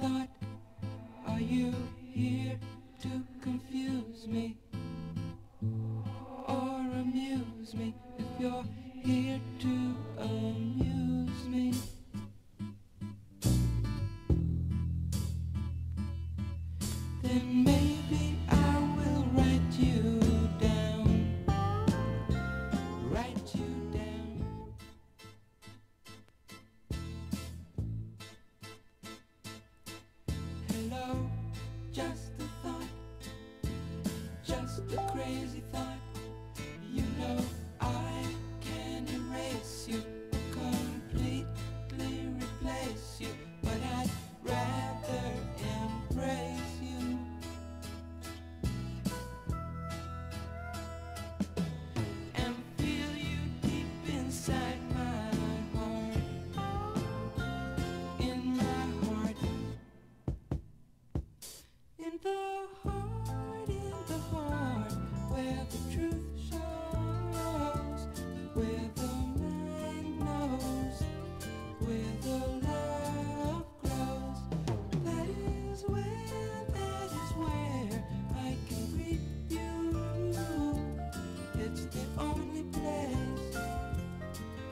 thought, are you here to confuse me or amuse me? If you're here to amuse me, then maybe I will write you down, write you down. Hello, just a thought, just a crazy thought. You know I can erase you or completely replace you, but I'd rather embrace you. And feel you deep inside my heart, in my heart, in the heart, where the truth shows, where the mind knows, where the love grows. That is where I can greet you. It's the only place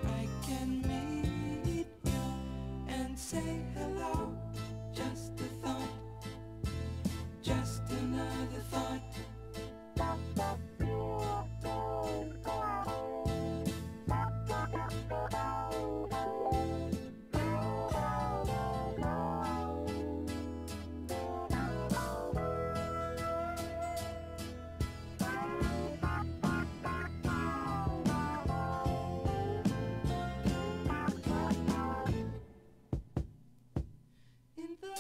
I can meet you and say hello. Just a thought, just another thought. In the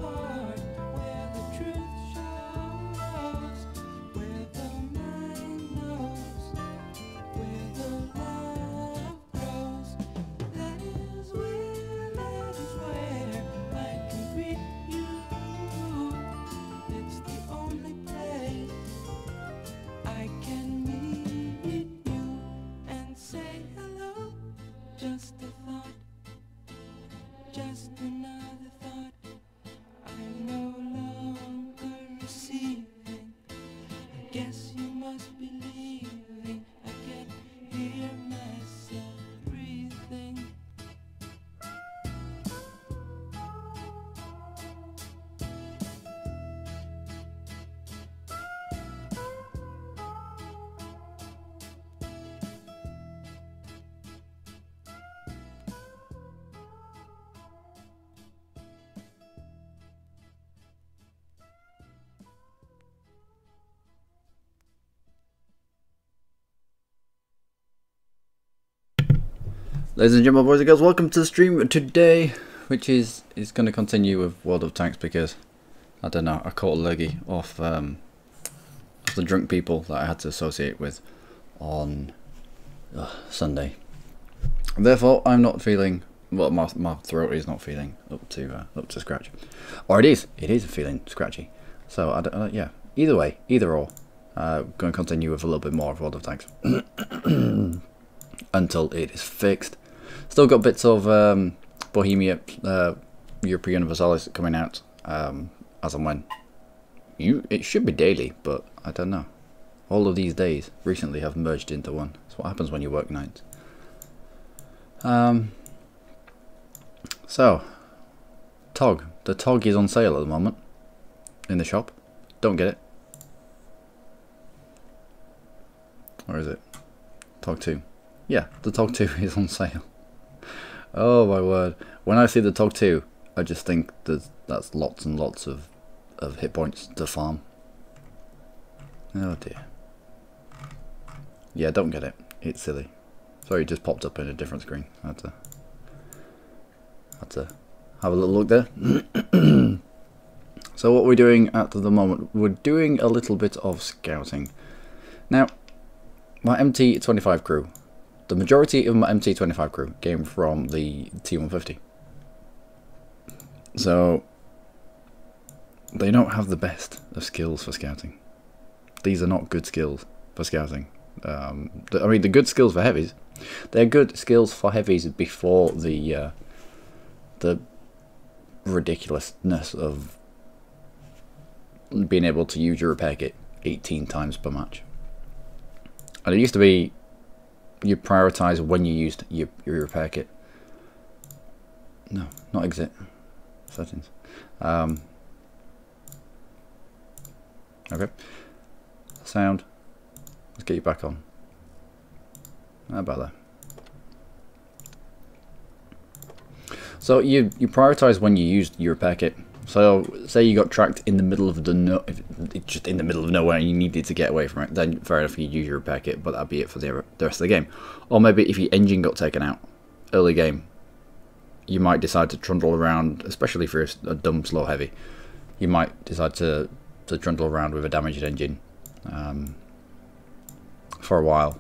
heart, where the truth shows, where the mind knows, where the love grows. That is where I can greet you. It's the only place I can meet you and say hello. Just a thought, just another thought. I'm no longer receiving. I guess you must be leaving. I can hear myself breathing. Ladies and gentlemen, boys and girls, welcome to the stream today, which is going to continue with World of Tanks because, I don't know, I caught a leggy off the drunk people that I had to associate with on Sunday. And therefore, I'm not feeling, well, my throat is not feeling up to scratch. Or it is feeling scratchy. So, yeah, either way, either or, going to continue with a little bit more of World of Tanks until it is fixed. Still got bits of Bohemia European Universalis coming out as and when. It should be daily, but I don't know. All of these days recently have merged into one. That's what happens when you work nights. So, TOG. The TOG is on sale at the moment in the shop. Don't get it. Or is it? TOG 2. Yeah, the TOG 2 is on sale. Oh my word. When I see the TOG 2, I just think that's lots and lots of hit points to farm. Oh dear. Yeah, don't get it. It's silly. Sorry, it just popped up in a different screen. I had to have a little look there. So what we're doing at the moment, we're doing a little bit of scouting. Now, my MT25 crew, the majority of my MT25 crew came from the T150. So, they don't have the best of skills for scouting. These are not good skills for scouting. I mean, the good skills for heavies, they're good skills for heavies before the ridiculousness of being able to use your repair kit 18 times per match. And it used to be you prioritize when you used your repair kit. No, not exit settings. Okay, sound. Let's get you back on. How about that? So you prioritize when you used your repair kit. So say you got tracked in the middle of just in the middle of nowhere and you needed to get away from it, then fair enough, you'd use your repair kit, but that'd be it for the rest of the game. Or maybe if your engine got taken out early game, you might decide to trundle around, especially if you're a dumb slow heavy. You might decide to trundle around with a damaged engine for a while.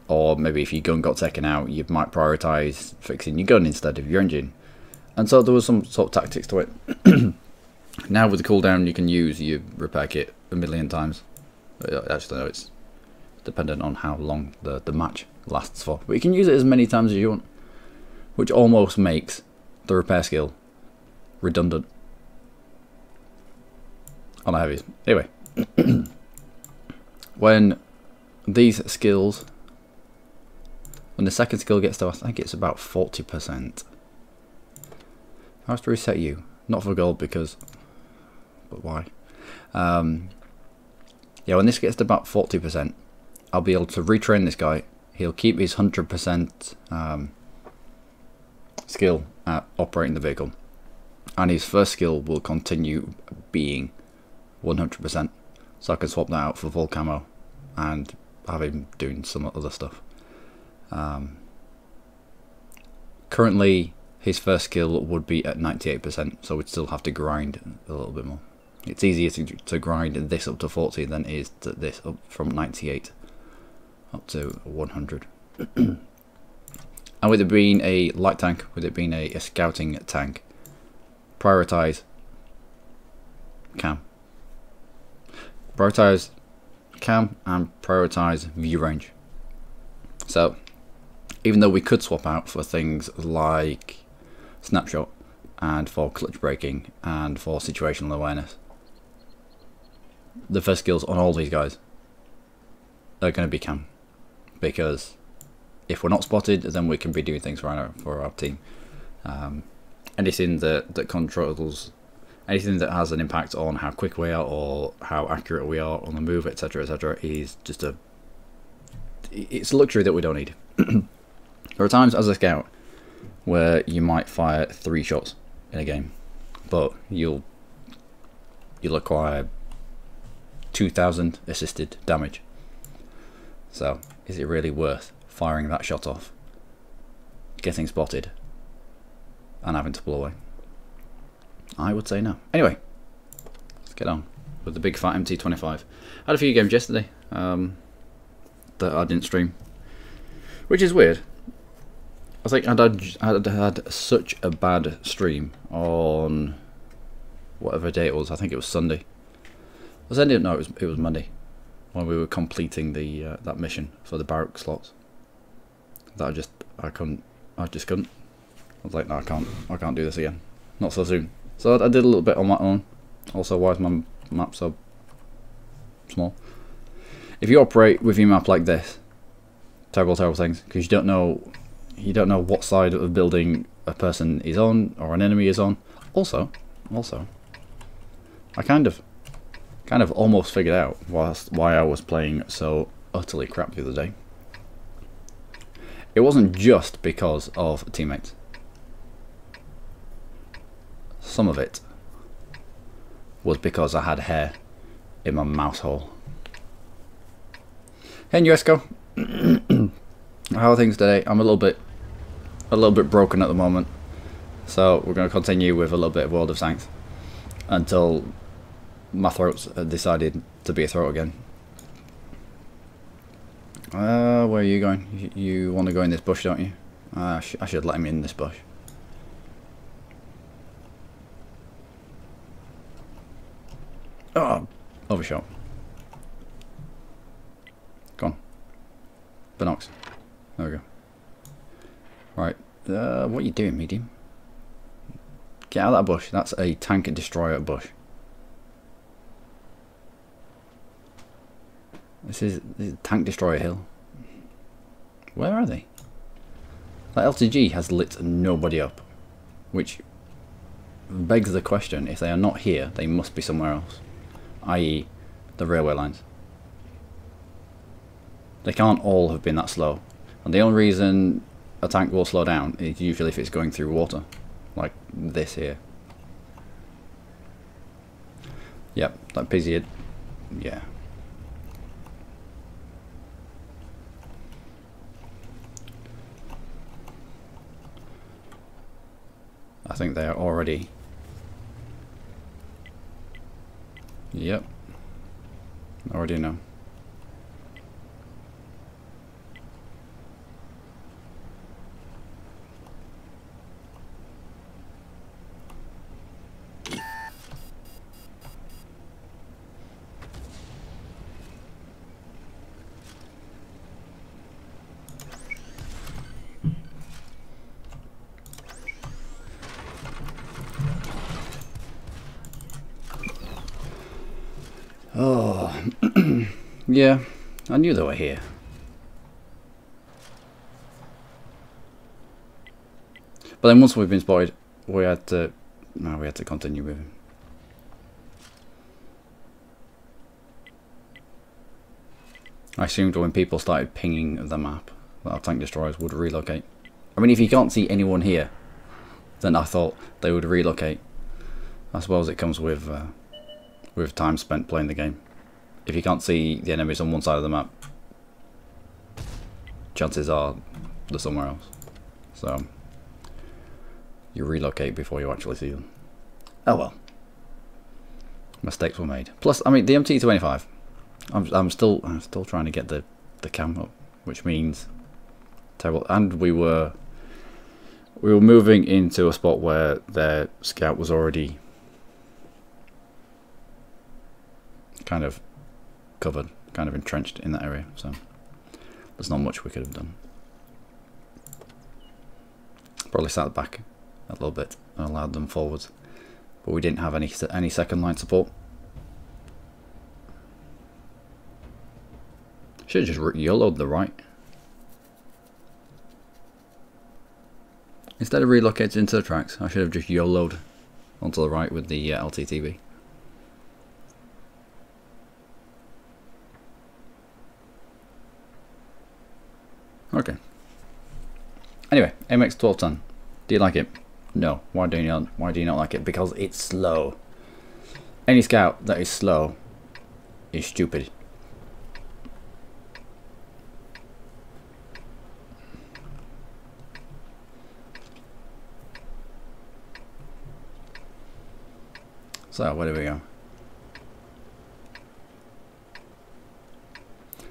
Or maybe if your gun got taken out, you might prioritize fixing your gun instead of your engine. And so there was some sort of tactics to it. Now with the cooldown, you can use your repair kit a million times. Actually, no, it's dependent on how long the match lasts for. But you can use it as many times as you want, which almost makes the repair skill redundant on a heavies. Anyway, when these skills, when the second skill gets to, I think it's about 40%. I have to reset you, not for gold because, but why? Yeah, when this gets to about 40%, I'll be able to retrain this guy. He'll keep his 100% skill at operating the vehicle, and his first skill will continue being 100%. So I can swap that out for full camo and have him doing some other stuff. Currently, his first skill would be at 98%, so we'd still have to grind a little bit more. It's easier to grind this up to 40 than it is to this up from 98 up to 100. And with it being a light tank, with it being a scouting tank, prioritize cam. Prioritize cam and prioritize view range. So even though we could swap out for things like snapshot and for clutch braking and for situational awareness, the first skills on all these guys are going to be cam, because if we're not spotted, then we can be doing things for our team. Anything that controls, anything that has an impact on how quick we are or how accurate we are on the move, etc., etc., is just it's a luxury that we don't need. There are times as a scout where you might fire 3 shots in a game, but you'll acquire 2,000 assisted damage. So is it really worth firing that shot off, getting spotted, and having to pull away? I would say no. Anyway, let's get on with the big fat MT25. I had a few games yesterday that I didn't stream, which is weird. I think I'd had such a bad stream on whatever day it was. I think it was Sunday. No, it was Monday when we were completing the that mission for the barrack slots. That I just couldn't. I was like, no, I can't do this again. Not so soon. So I did a little bit on my own. Also, why is my map so small? If you operate with your map like this, terrible things, because you don't know what side of the building a person is on or an enemy is on. Also, I kind of almost figured out why I was playing so utterly crap the other day. It wasn't just because of teammates. Some of it was because I had hair in my mouse hole. Hey Nuesco, how are things today? I'm a little bit broken at the moment, so we're going to continue with a little bit of World of Tanks until my throat's decided to be a throat again. Where are you going? You want to go in this bush, don't you? I should let him in this bush. Oh, overshot. Go on. Binocs. There we go. Right. What are you doing, medium? Get out of that bush. That's a tank destroyer bush. This is tank destroyer hill. Where are they? That LTG has lit nobody up, which begs the question: if they are not here, they must be somewhere else, i.e., the railway lines. They can't all have been that slow, and the only reason a tank will slow down is usually if it's going through water, like this here. Yep, that pizzy. Yeah. I think they are already. Yep. Already know. Oh, yeah, I knew they were here. But then once we've been spotted, we had to continue moving. I assumed when people started pinging the map that our tank destroyers would relocate. I mean, if you can't see anyone here, then I thought they would relocate. I suppose it comes with time spent playing the game. If you can't see the enemies on one side of the map, chances are they're somewhere else. So you relocate before you actually see them. Oh well. Mistakes were made. Plus, I mean, the MT25. I'm still trying to get the cam up, which means terrible. And we were moving into a spot where their scout was already kind of covered, kind of entrenched in that area, so there's not much we could have done. Probably sat back a little bit and allowed them forwards, but we didn't have any second line support. Should have just YOLO'd the right. Instead of relocating into the tracks, I should have just YOLO'd onto the right with the LTTB. Okay. Anyway, MX 1210. Do you like it? No. Why do you not like it? Because it's slow. Any scout that is slow is stupid. So, where do we go?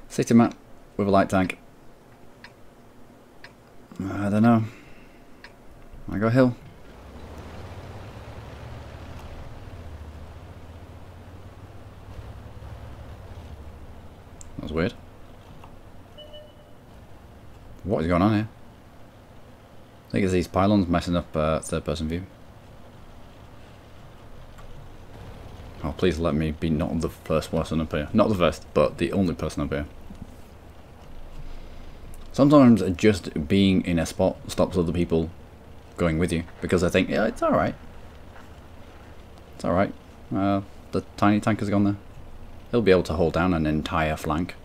City map with a light tank. I don't know. I go hill. That was weird. What is going on here? I think it's these pylons messing up third person view. Oh, please let me be not the first person up here. Not the first, but the only person up here. Sometimes just being in a spot stops other people going with you, because I think, yeah, it's alright. It's alright. The tiny tank has gone there. He'll be able to hold down an entire flank.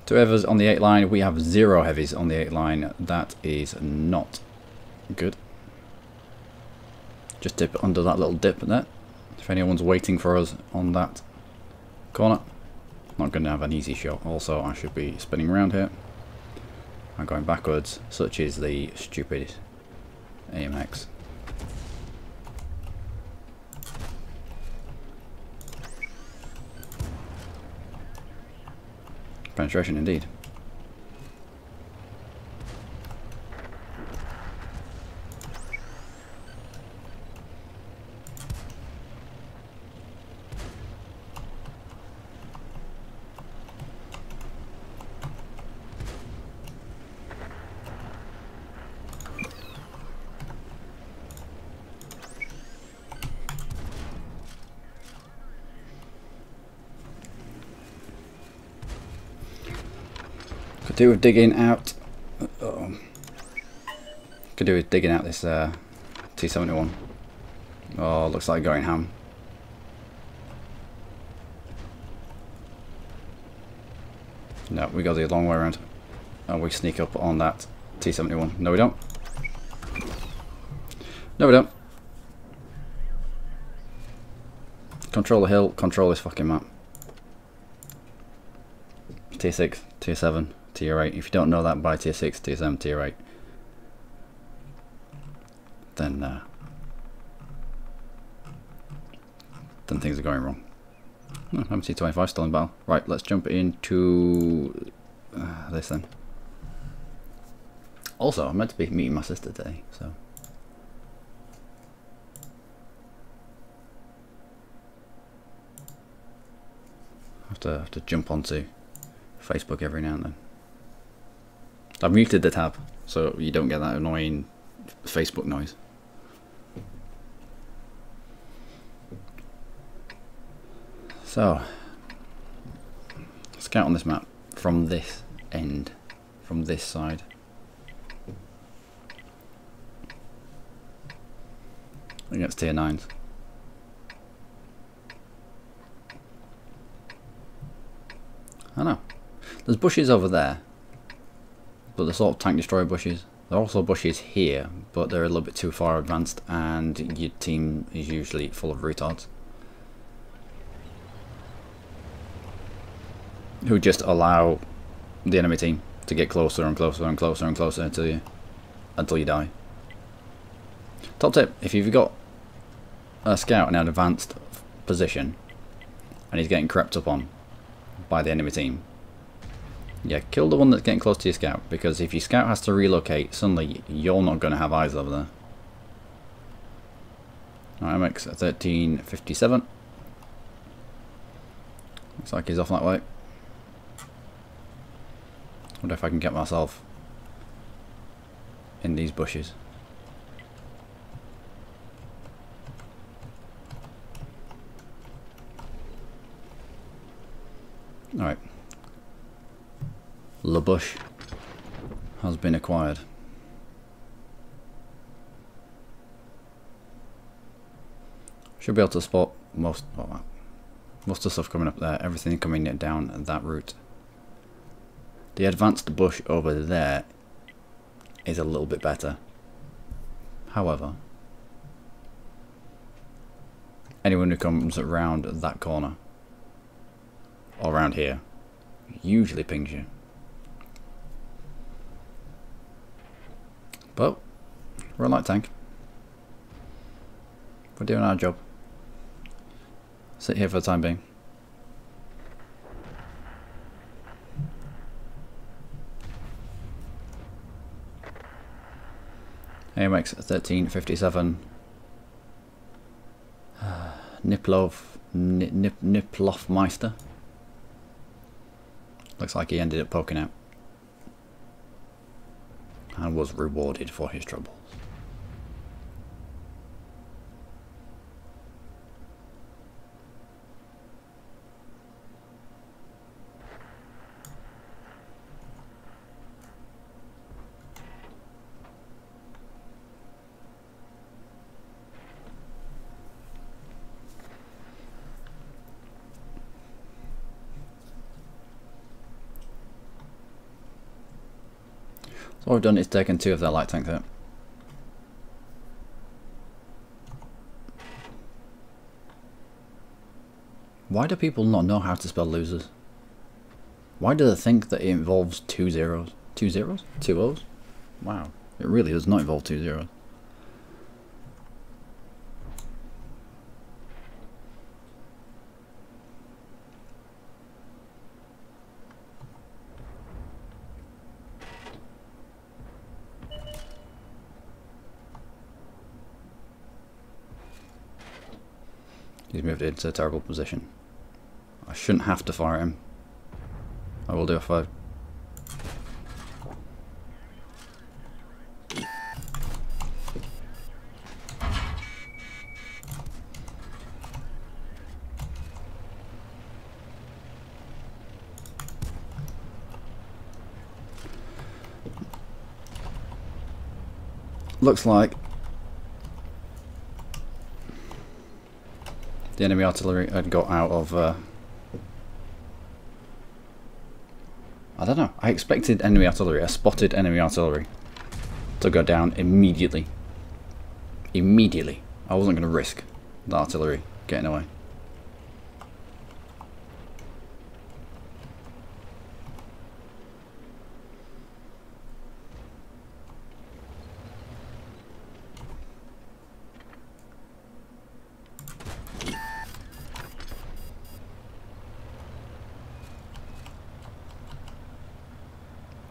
2 heavies on the 8 line. We have 0 heavies on the 8 line. That is not good. Just dip under that little dip there. If anyone's waiting for us on that corner. Not going to have an easy shot. Also, I should be spinning around here. I'm going backwards, such is the stupid AMX. Penetration indeed. do with digging out. Could do with digging out this T71. Oh, looks like going ham. No, we go the long way around. And we sneak up on that T71. No, we don't. No, we don't. Control the hill, control this fucking map. Tier 6, Tier 7, Tier 8. If you don't know that by Tier 6, Tier 7, Tier 8, then things are going wrong. Oh, MT25 still in battle. Right, let's jump into this then. Also, I'm meant to be meeting my sister today, so. Have to jump onto Facebook every now and then. I've muted the tab so you don't get that annoying Facebook noise. So, scout on this map from this end, from this side. Against Tier 9s. I know. There's bushes over there, but they're sort of tank destroyer bushes. There are also bushes here, but they're a little bit too far advanced, and your team is usually full of retards who just allow the enemy team to get closer and closer and closer and closer to you until you die. Top tip: if you've got a scout in an advanced position and he's getting crept up on by the enemy team, yeah, kill the one that's getting close to your scout, because if your scout has to relocate, suddenly you're not going to have eyes over there. Alright, MX 1357. Looks like he's off that way. Wonder if I can get myself in these bushes. Alright. Le Bush has been acquired. Should be able to spot most of the stuff coming up there, everything coming down that route. The advanced bush over there is a little bit better. However, anyone who comes around that corner or around here usually pings you. But we're a light tank. We're doing our job. Sit here for the time being. AMX 1357. Niplofmeister. Looks like he ended up poking out and was rewarded for his troubles. So what we've done is taken 2 of their light tanks out. Why do people not know how to spell losers? Why do they think that it involves 2 zeros? 2 zeros? 2 O's? Wow, it really does not involve 2 zeros. He's moved into a terrible position. I shouldn't have to fire him. I will do if I... looks like the enemy artillery had got out of... I don't know. I expected enemy artillery. I spotted enemy artillery to go down immediately. Immediately. I wasn't going to risk the artillery getting away.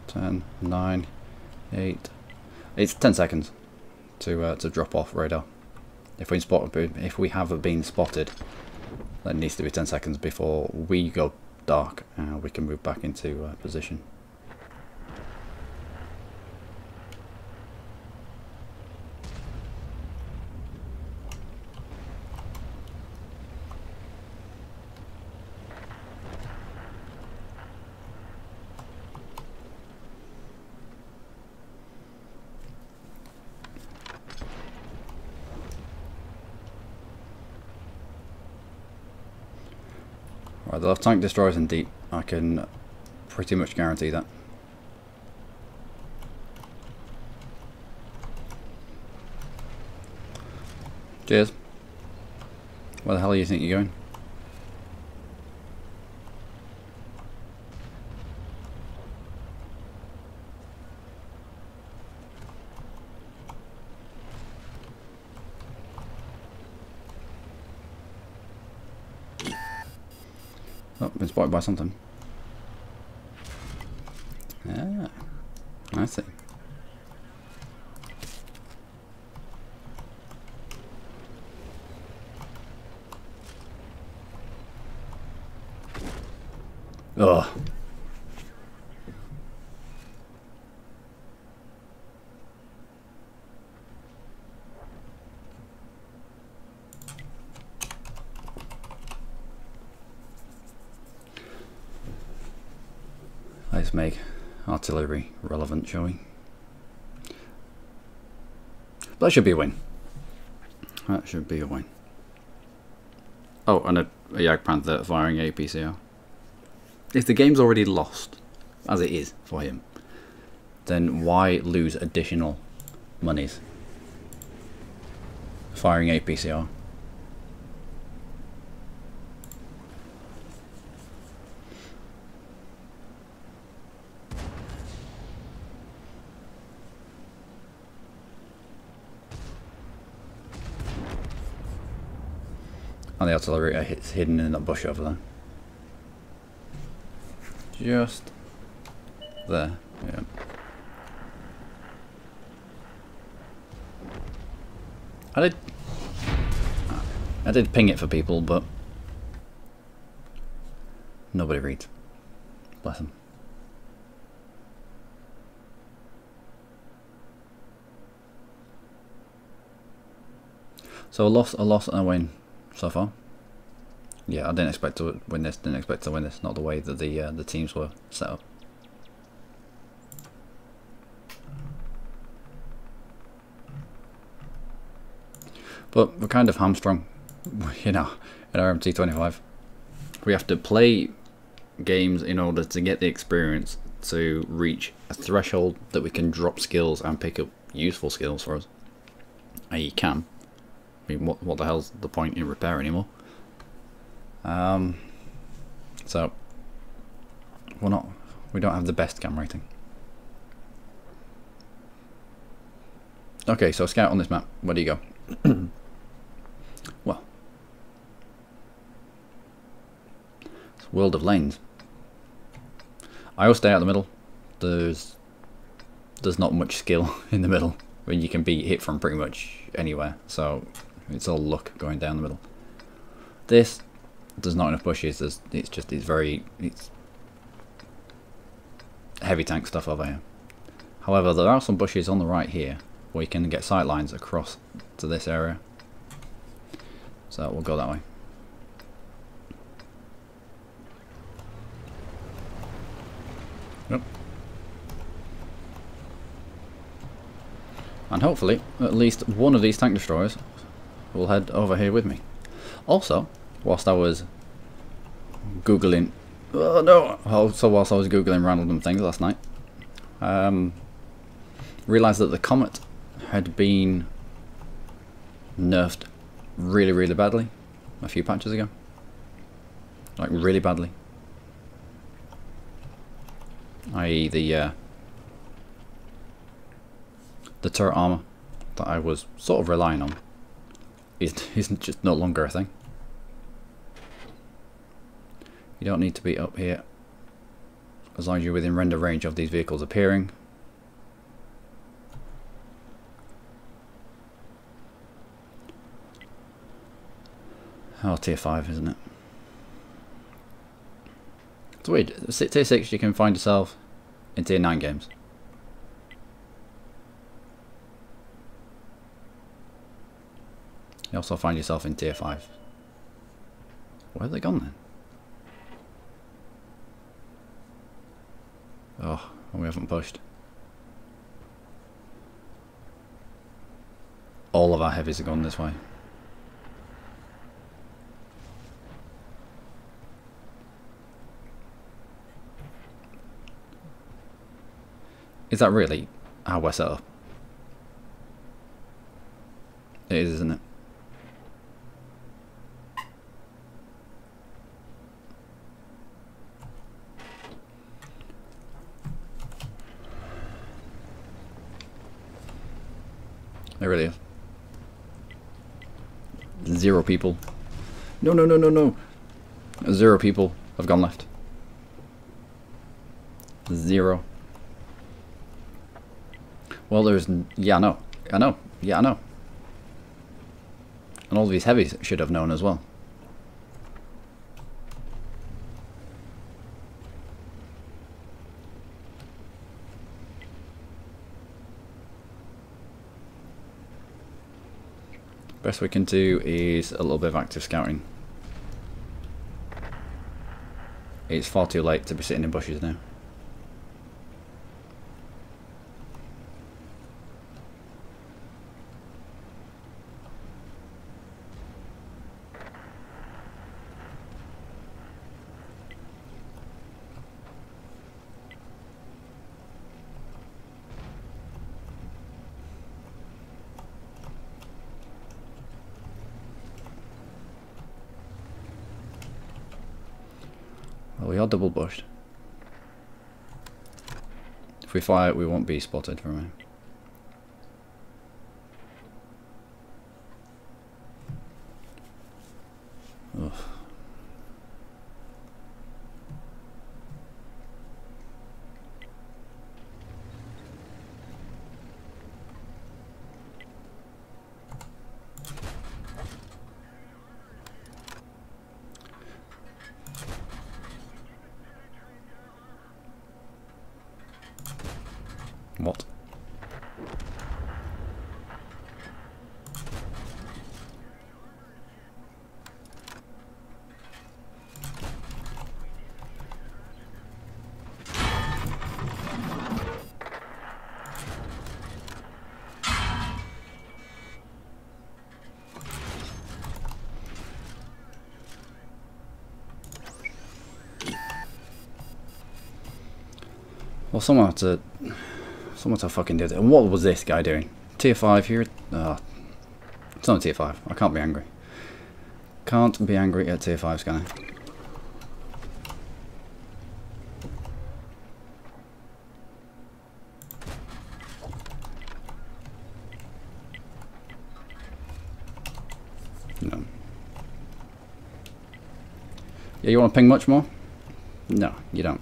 Ten, 9, 8. It's 10 seconds to drop off radar. If we have been spotted, that needs to be 10 seconds before we go dark and we can move back into position. Right, they'll have tank destroyers in deep. I can pretty much guarantee that. Cheers. Where the hell do you think you're going? Oh, been spotted by something. Ah, I see. Ugh. Let's make artillery relevant, shall we? That should be a win. That should be a win. Oh, and a Jagdpanther firing APCR. If the game's already lost, as it is for him, then why lose additional monies firing APCR? And the artillery hits hidden in that bush over there. Just there, yeah. I did ping it for people, but nobody reads. Bless them. So a loss and a win so far. Yeah, I didn't expect to win this. Didn't expect to win this. Not the way that the teams were set up. But we're kind of hamstrung, you know, in our MT25. We have to play games in order to get the experience to reach a threshold that we can drop skills and pick up useful skills for us. You can. I mean, what the hell's the point in repair anymore? So we don't have the best cam rating. Okay, so scout on this map. Where do you go? Well, it's World of Lanes. I always stay out of the middle. There's not much skill in the middle when you can be hit from pretty much anywhere. So it's all luck going down the middle. There's not enough bushes. It's heavy tank stuff over here. However, there are some bushes on the right here where you can get sight lines across to this area. So we'll go that way. Yep. And hopefully, at least one of these tank destroyers will head over here with me. Also, whilst I was Googling... Oh no! Also, whilst I was Googling random things last night, realised that the Comet had been nerfed really, really badly a few patches ago. Like, really badly. I.e. the turret armour that I was sort of relying on isn't just no longer a thing. You don't need to be up here as long as you're within render range of these vehicles appearing. Oh, tier 5, isn't it? It's weird. Tier 6 you can find yourself in tier 9 games. You also find yourself in tier 5. Where have they gone then? Oh, we haven't pushed. All of our heavies are gone this way. Is that really how we're set up? It is, isn't it? It really is. 0 people. No, no, no, no, no. 0 people have gone left. 0. Well, there's... Yeah, I know. I know. Yeah, I know. And all these heavies should have known as well. Best we can do is a little bit of active scouting. It's far too late to be sitting in bushes now. Well, we are double bushed. If we fire, we won't be spotted from here. Ugh. What? Well, someone had to fucking do it. And what was this guy doing? Tier 5 here? Oh, it's not tier 5. I can't be angry. Can't be angry at tier 5 scanner. No. Yeah, you want to ping much more? No, you don't.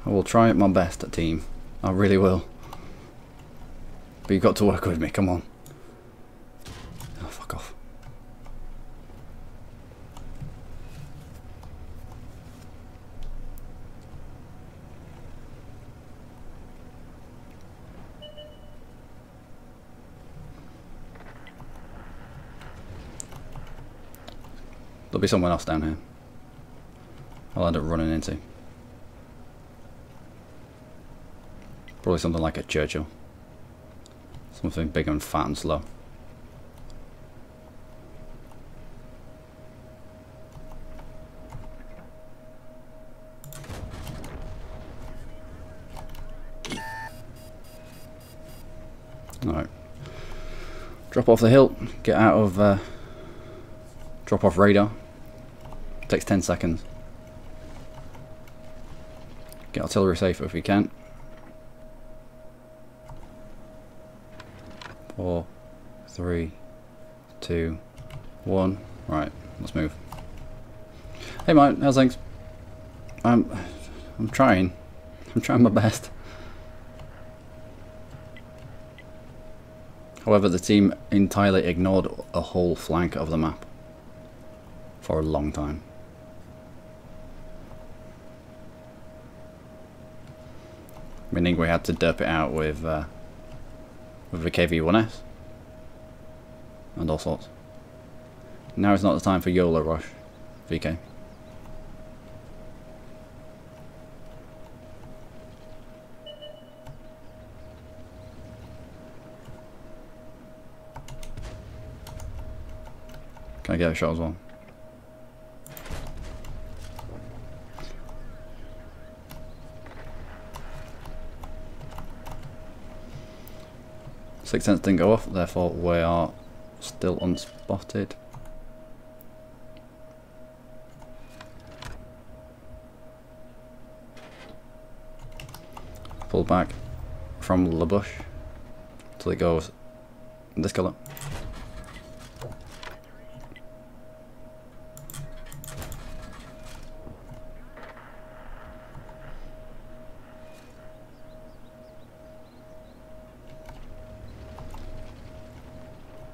I will try my best, team. I really will. But you've got to work with me, come on. Oh, fuck off. There'll be someone else down here I'll end up running into. Probably something like a Churchill. Something big and fat and slow. Alright. Drop off the hill, get out of drop off radar. Takes 10 seconds. Get artillery safe if we can. 4, 3, 2, 1. Right, let's move. Hey mate, how's things? I'm trying. I'm trying my best. However, the team entirely ignored a whole flank of the map for a long time. Meaning we had to derp it out with the KV-1S and all sorts. Now is not the time for YOLO rush, VK. Can I get a shot as well? Sixth sense didn't go off, therefore we are still unspotted. Pull back from the bush till it goes this colour.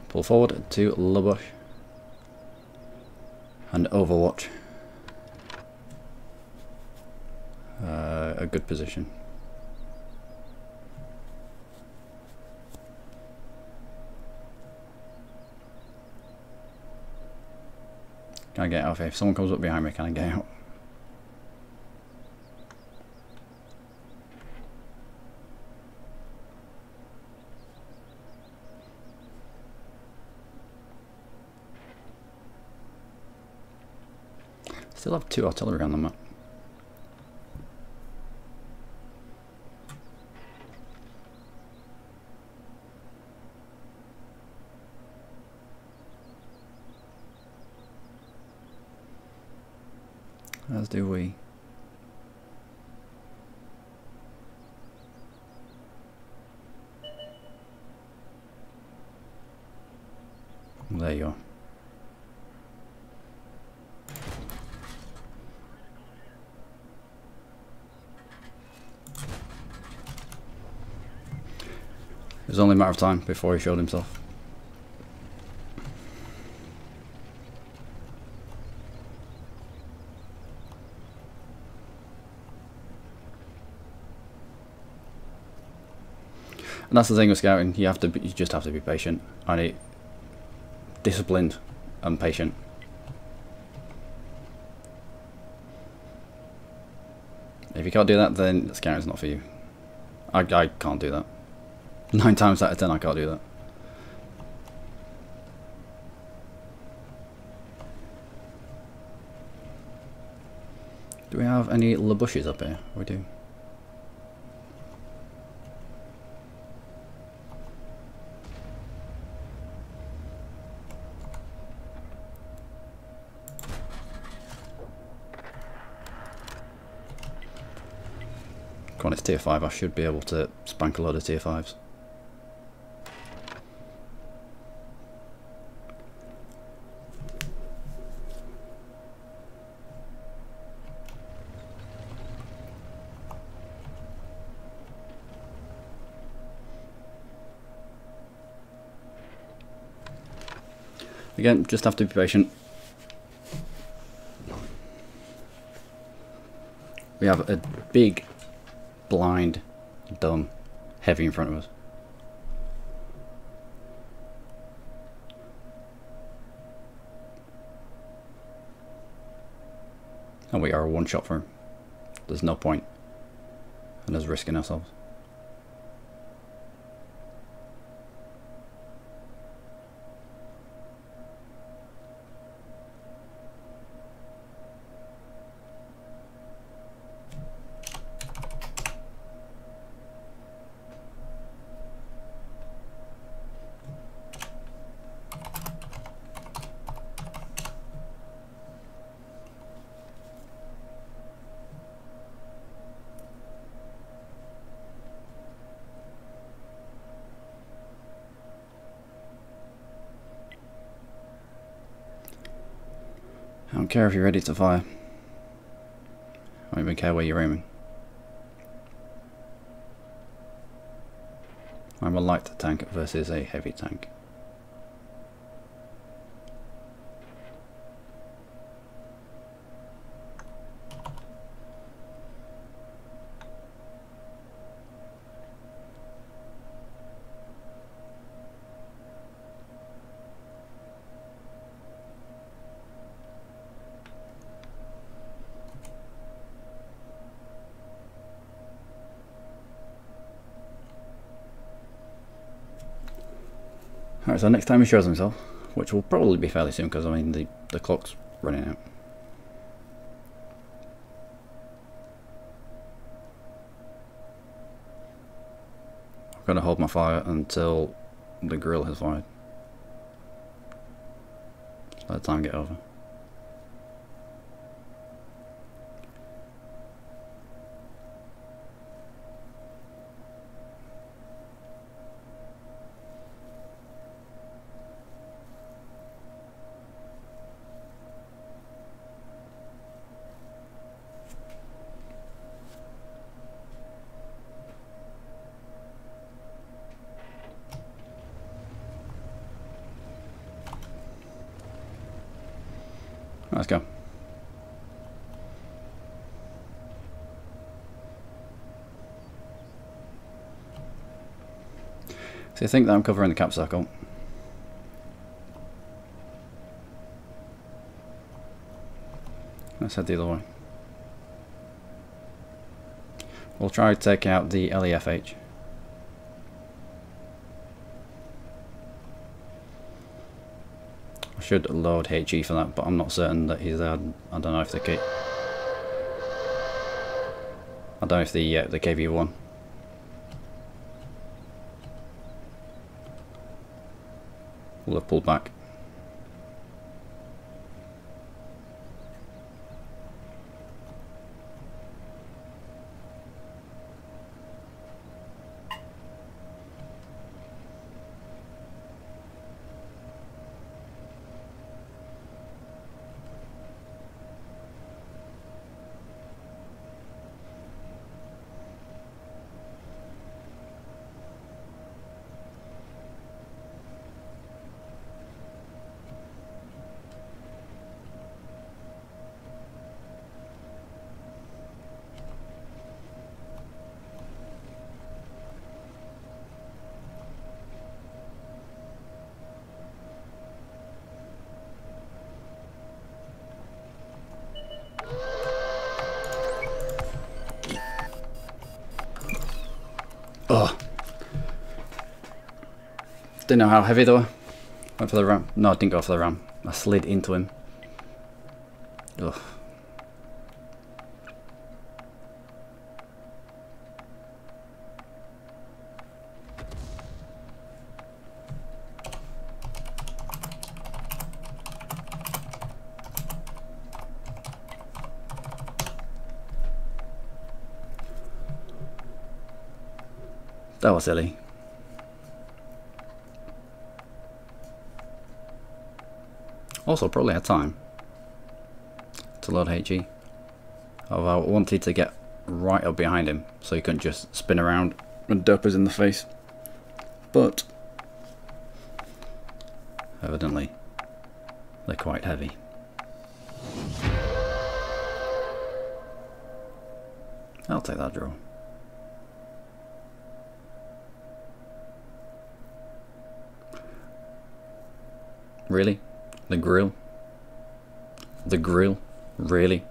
Pull forward to the bush and overwatch. A good position. Can I get out of here? If someone comes up behind me, can I get out? Still have 2 artillery on the map. As do we. There you are. It was only a matter of time before he showed himself. And that's the thing with scouting, you just have to be patient. Disciplined and patient. If you can't do that, then scouting's not for you. I can't do that. 9 times out of 10 I can't do that. Do we have any bushes up here? We do. Come on, it's tier 5, I should be able to spank a load of tier 5s. Again, just have to be patient. We have a big, blind, dumb heavy in front of us. And we are a one-shot for him. There's no point in us risking ourselves. I don't care if you're ready to fire. I don't even care where you're aiming. I'm a light tank versus a heavy tank. Alright, so next time he shows himself, which will probably be fairly soon because I mean the clock's running out. I'm going to hold my fire until the grill has fired. Just let the time get over. Let's go. So you think that I'm covering the cap circle. Let's head the other way. We'll try to take out the LEFH. I should load HE for that, but I'm not certain that he's there. I don't know if the the KV-1. will have pulled back. Ugh. Didn't know how heavy they were. Went for the ram. No, I didn't go for the ram. I slid into him. Ugh. That was silly. Also, probably had time to load HE. Although I wanted to get right up behind him so he couldn't just spin around and dope us in the face. But evidently they're quite heavy. I'll take that draw. Really? The grill? The grill? Really?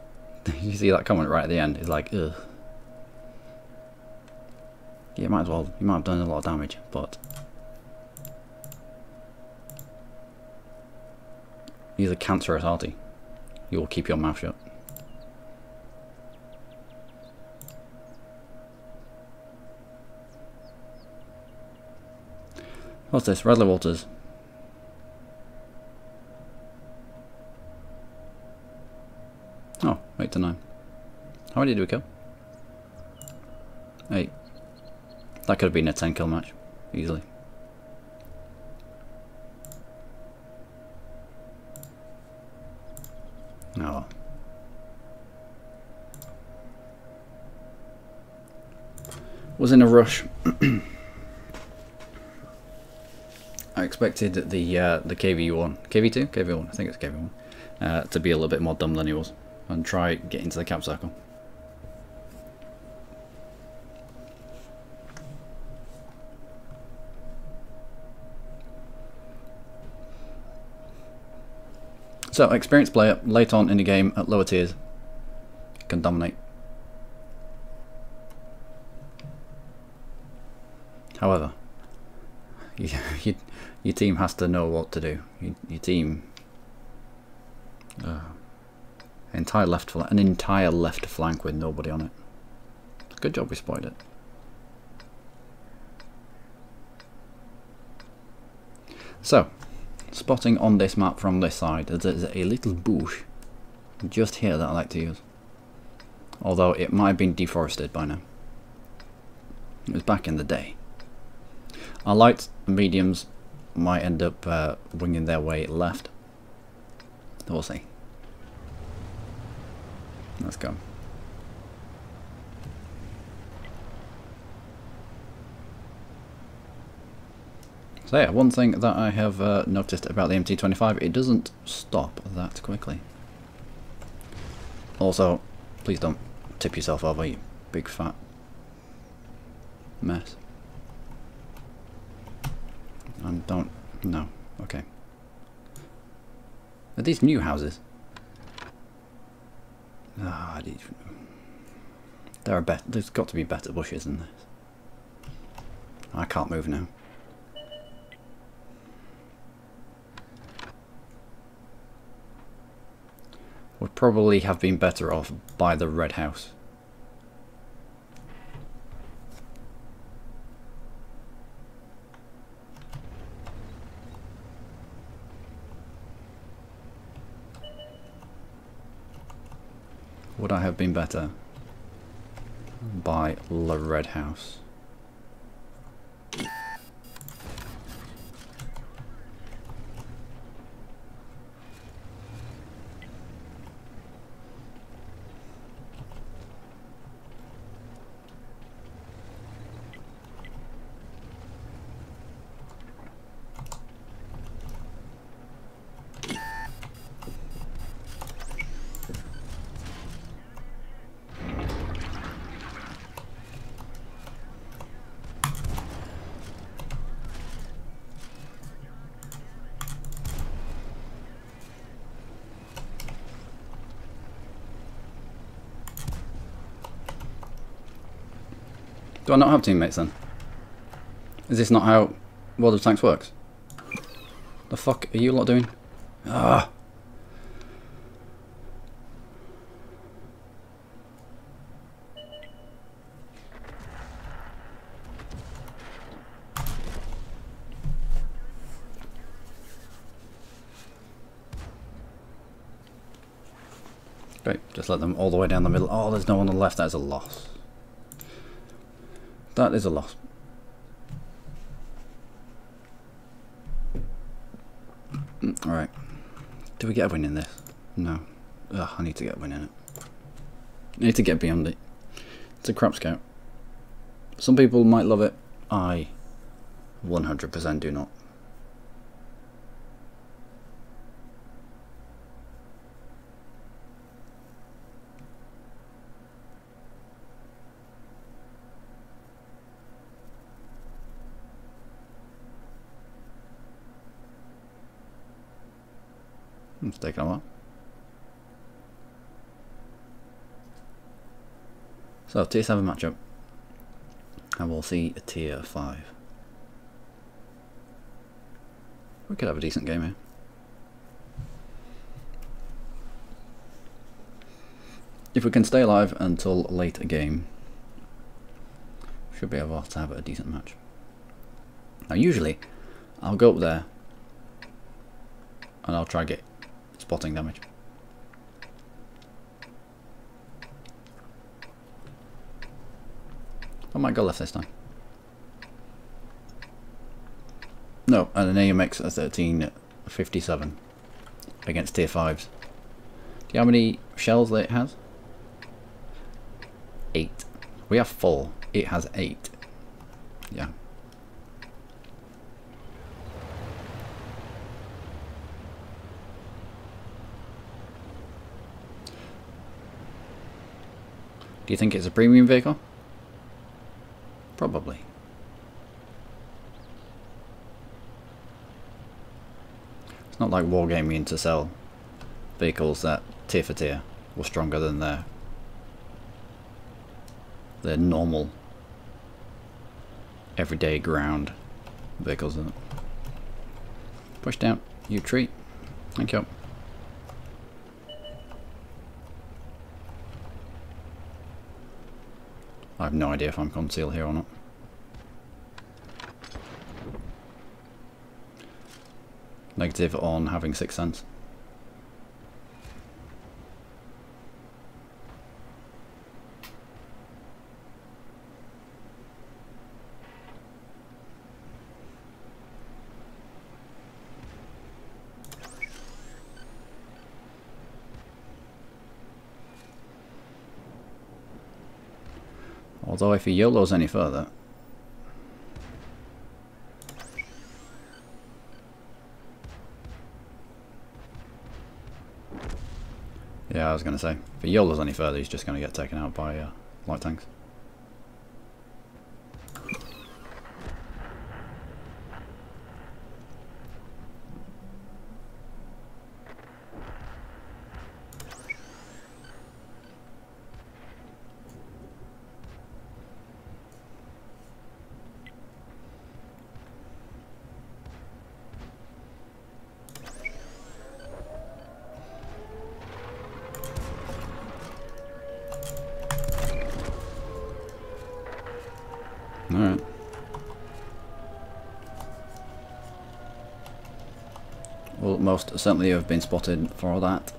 You see that comment right at the end? It's like, ugh. Yeah, you might have done a lot of damage, but he's a cancerous arty. You will keep your mouth shut. What's this? Radley Walters. Oh, 8 to 9. How many did we kill? 8. That could have been a 10 kill match, easily. Oh. Was in a rush. I expected the KV1, KV2, KV1. I think it's KV1, to be a little bit more dumb than he was, and try get into the cap circle. So, experienced player, late on in the game at lower tiers, can dominate. However, your team has to know what to do. Your team, an entire left flank with nobody on it. Good job we spotted it. So, spotting on this map from this side, there's a little bush just here that I like to use. Although it might have been deforested by now. It was back in the day. Our light mediums might end up winging their way left. We'll see. Let's go. So yeah, one thing that I have noticed about the MT25, it doesn't stop that quickly. Also, please don't tip yourself over, you big fat mess. And don't, no, okay. Are these new houses? Ah, there's got to be better bushes than this. I can't move now. Would probably have been better off by the red house. Would I have been better by the red house? Do I not have teammates then? Is this not how World of Tanks works? The fuck are you lot doing? Ah! Great, just let them all the way down the middle. Oh, there's no one on the left, that is a loss. That is a loss. Alright. Do we get a win in this? No. Ugh, I need to get a win in it. I need to get beyond it. It's a crap scout. Some people might love it. I 100% do not. It's taking a while. So, tier 7 matchup. And we'll see a tier 5. We could have a decent game here. If we can stay alive until late game, should be able to have a decent match. Now usually, I'll go up there and I'll try to get spotting damage. I might go left this time. No, and an AMX at 1357 against tier 5s. Do you know how many shells that it has? 8. We have 4. It has 8. Yeah. Do you think it's a premium vehicle? Probably. It's not like Wargaming to sell vehicles that tier for tier were stronger than their normal everyday ground vehicles. Isn't it? Push down, you treat. Thank you. I have no idea if I'm concealed here or not. Negative on having 6th sense. Although if he YOLOs any further, yeah, I was going to say, if he YOLOs any further, he's just going to get taken out by light tanks. Alright. Will most certainly have been spotted for that.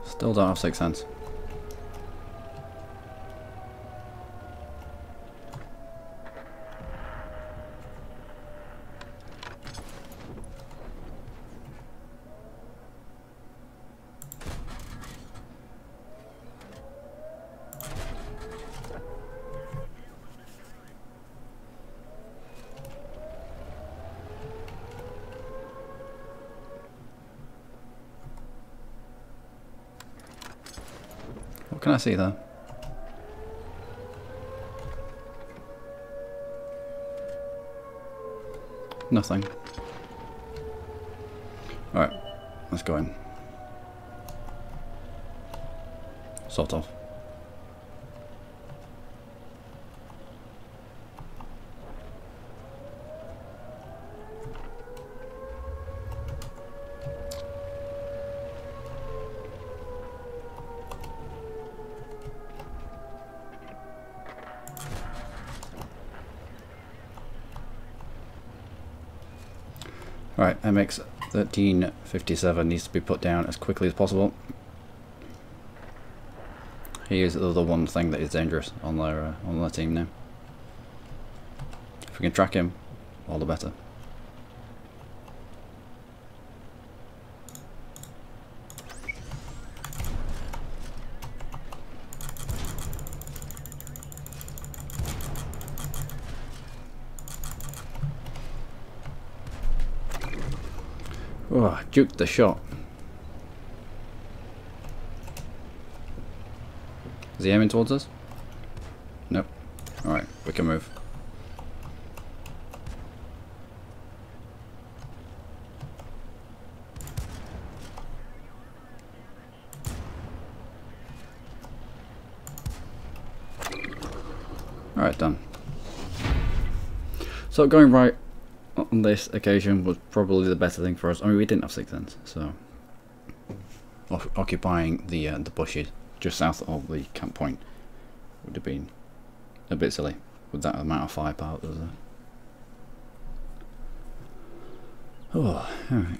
Still don't have 6th sense. What can I see there? Nothing. Alright, let's go in. Sort of. Right, MX 1357 needs to be put down as quickly as possible. He is the one thing that is dangerous on their team now. If we can track him, all the better. Oh, juked the shot. Is he aiming towards us? Nope. Alright, we can move. Alright, done. So going right on this occasion was probably the better thing for us. I mean, we didn't have 6 ends, so occupying the bushes just south of the camp point would have been a bit silly with that amount of firepower that was there. Oh, alright.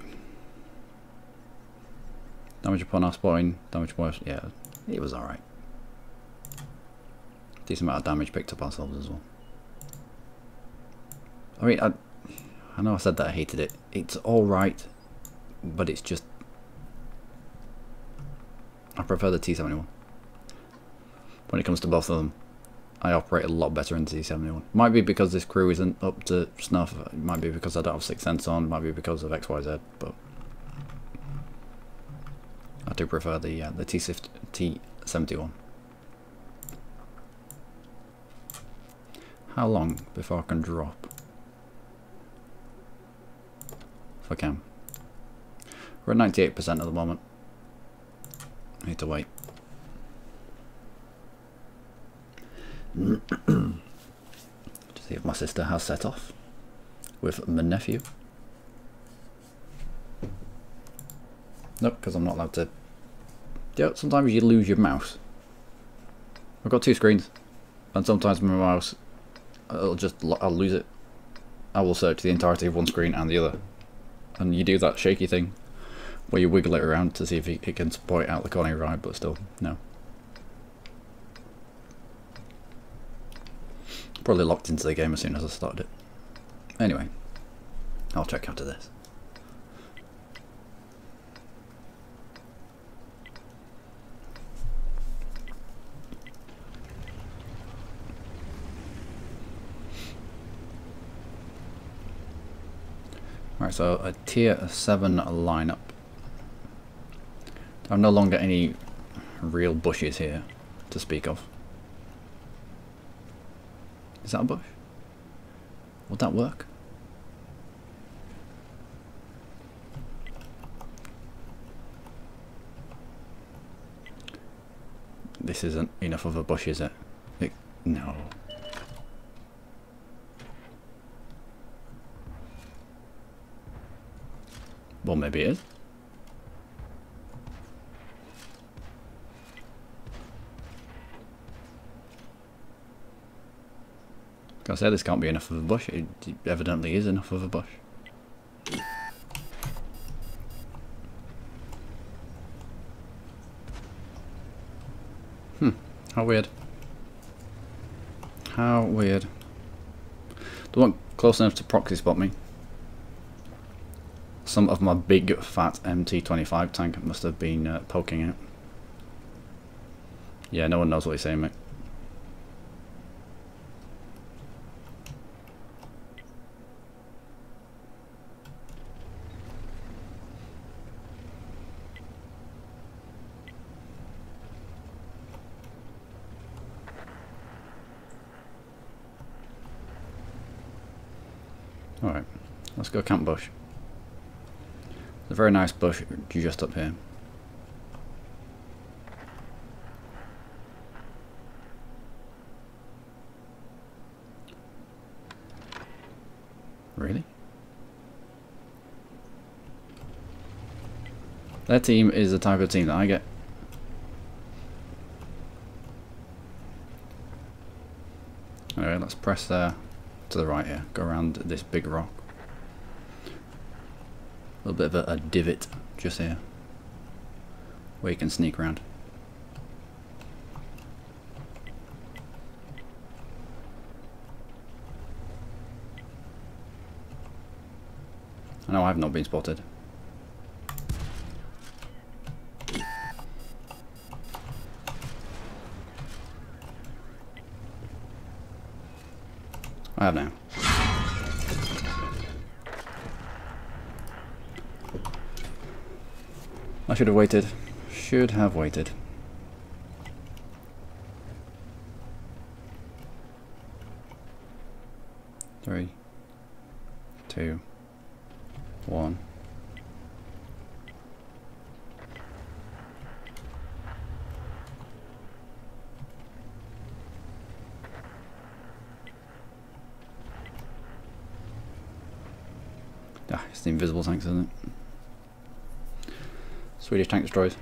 Damage upon our spotting, damage upon us, yeah, it was alright. Decent amount of damage picked up ourselves as well. I mean, I know I said that I hated it. It's alright, but it's just... I prefer the T71. When it comes to both of them, I operate a lot better in the T71. Might be because this crew isn't up to snuff, it might be because I don't have 6th Sense on, might be because of XYZ, but... I do prefer the T71. How long before I can drop? If I can. We're at 98% at the moment. I need to wait. To see if my sister has set off with my nephew. Nope, because I'm not allowed to. Yeah, sometimes you lose your mouse. I've got 2 screens, and sometimes my mouse, I'll lose it. I will search the entirety of one screen and the other. And you do that shaky thing where you wiggle it around to see if it can point out the corner right, but still, no. Probably locked into the game as soon as I started it. Anyway, I'll check after this. Right, so a tier 7 lineup. There are no longer any real bushes here to speak of. Is that a bush? Would that work? This isn't enough of a bush, is it? No. Well, maybe it is. Like I said, this can't be enough of a bush. It evidently is enough of a bush. How weird. How weird. They weren't close enough to proxy spot me. Some of my big fat MT25 tank must have been poking out. Yeah, no one knows what he's saying, mate. Alright, let's go camp bush. It's a very nice bush just up here. Really? Their team is the type of team that I get. Anyway, let's press there to the right here. Go around this big rock. A little bit of a divot just here where you can sneak around. I know I have not been spotted. I have now. I should have waited. Should have waited. Three, two, one. Ah, it's the invisible tanks, isn't it? Swedish tank destroys.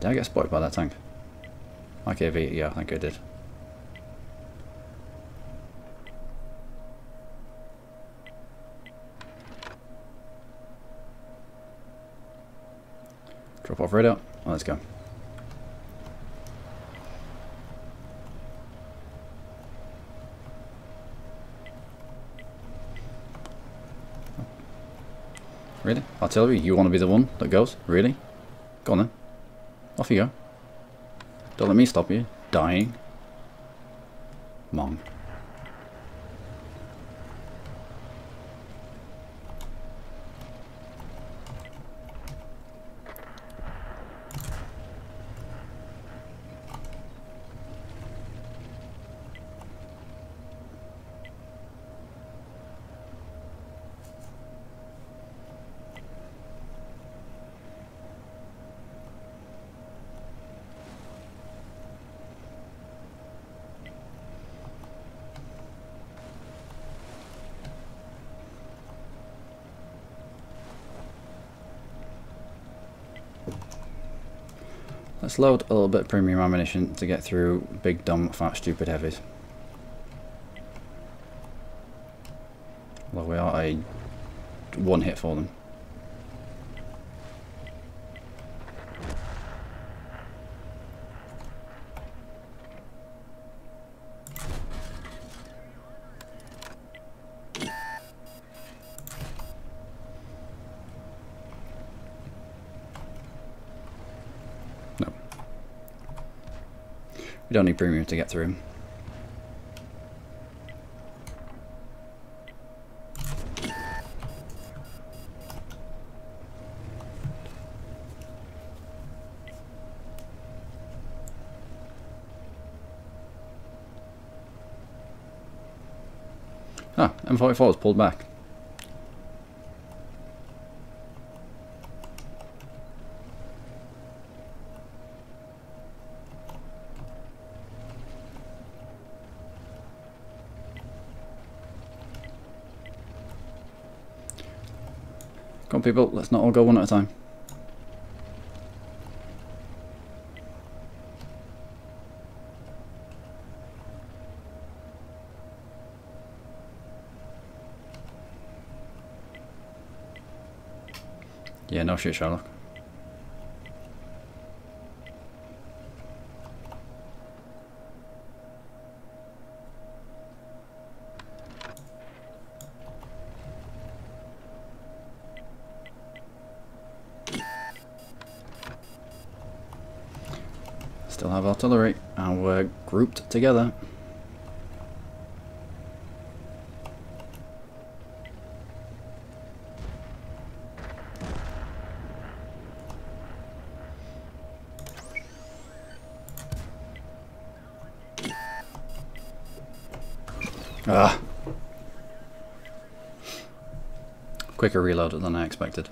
Did I get spotted by that tank? IKV, yeah, I think I did. Drop off radar. Oh, let's go. Really? Artillery? You want to be the one that goes? Really? Go on then. Off you go. Don't let me stop you. Dying. Mong. Let's load a little bit of premium ammunition to get through big, dumb, fat, stupid heavies. Well, we are a one hit for them. We don't need premium to get through him. Ah, M44 was pulled back. Come on people, let's not all go one at a time. Yeah, no shit, Sherlock. Still have artillery, and we're grouped together. Ah! Quicker reload than I expected.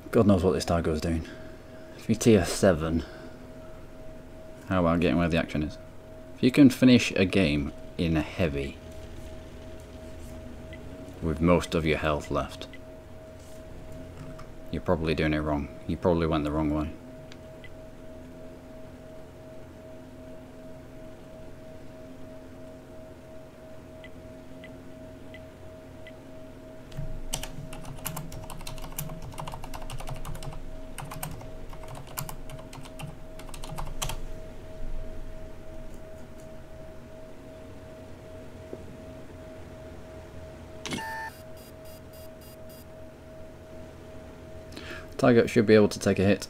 God knows what this Targo is doing. If you tier 7, how about getting where the action is? If you can finish a game in a heavy with most of your health left, you're probably doing it wrong. You probably went the wrong way. Tiger should be able to take a hit.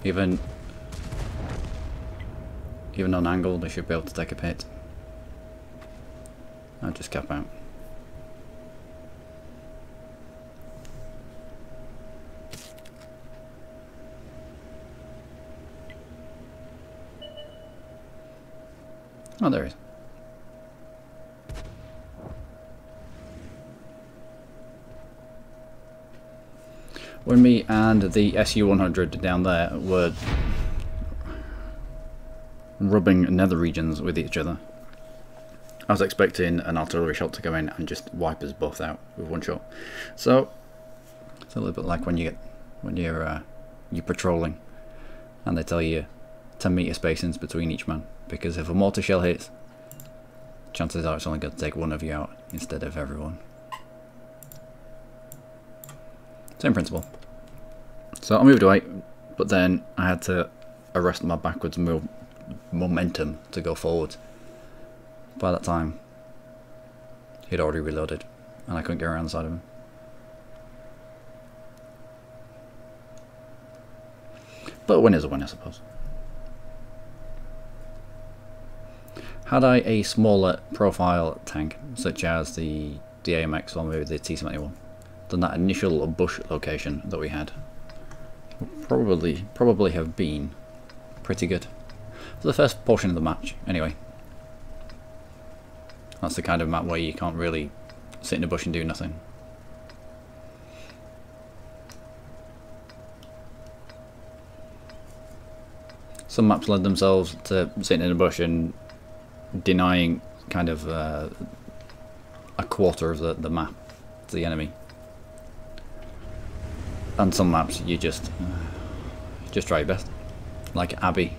Even on angle, they should be able to take a hit. I'll just cap out. Oh, there he is. When me and the SU-100 down there were rubbing nether regions with each other, I was expecting an artillery shot to go in and just wipe us both out with one shot. So it's a little bit like when you're patrolling and they tell you 10-meter spacings between each man, because if a mortar shell hits, chances are it's only going to take one of you out instead of everyone. Same principle. So I moved away, but then I had to arrest my backwards momentum to go forward. By that time, he'd already reloaded, and I couldn't get around the side of him. But a win is a win, I suppose. Had I a smaller profile tank, such as the AMX or maybe the T-71, then that initial bush location that we had would probably have been pretty good for the first portion of the match. Anyway, that's the kind of map where you can't really sit in a bush and do nothing. Some maps lend themselves to sitting in a bush and denying kind of a quarter of the map to the enemy. And some maps you just try your best, like Abbey.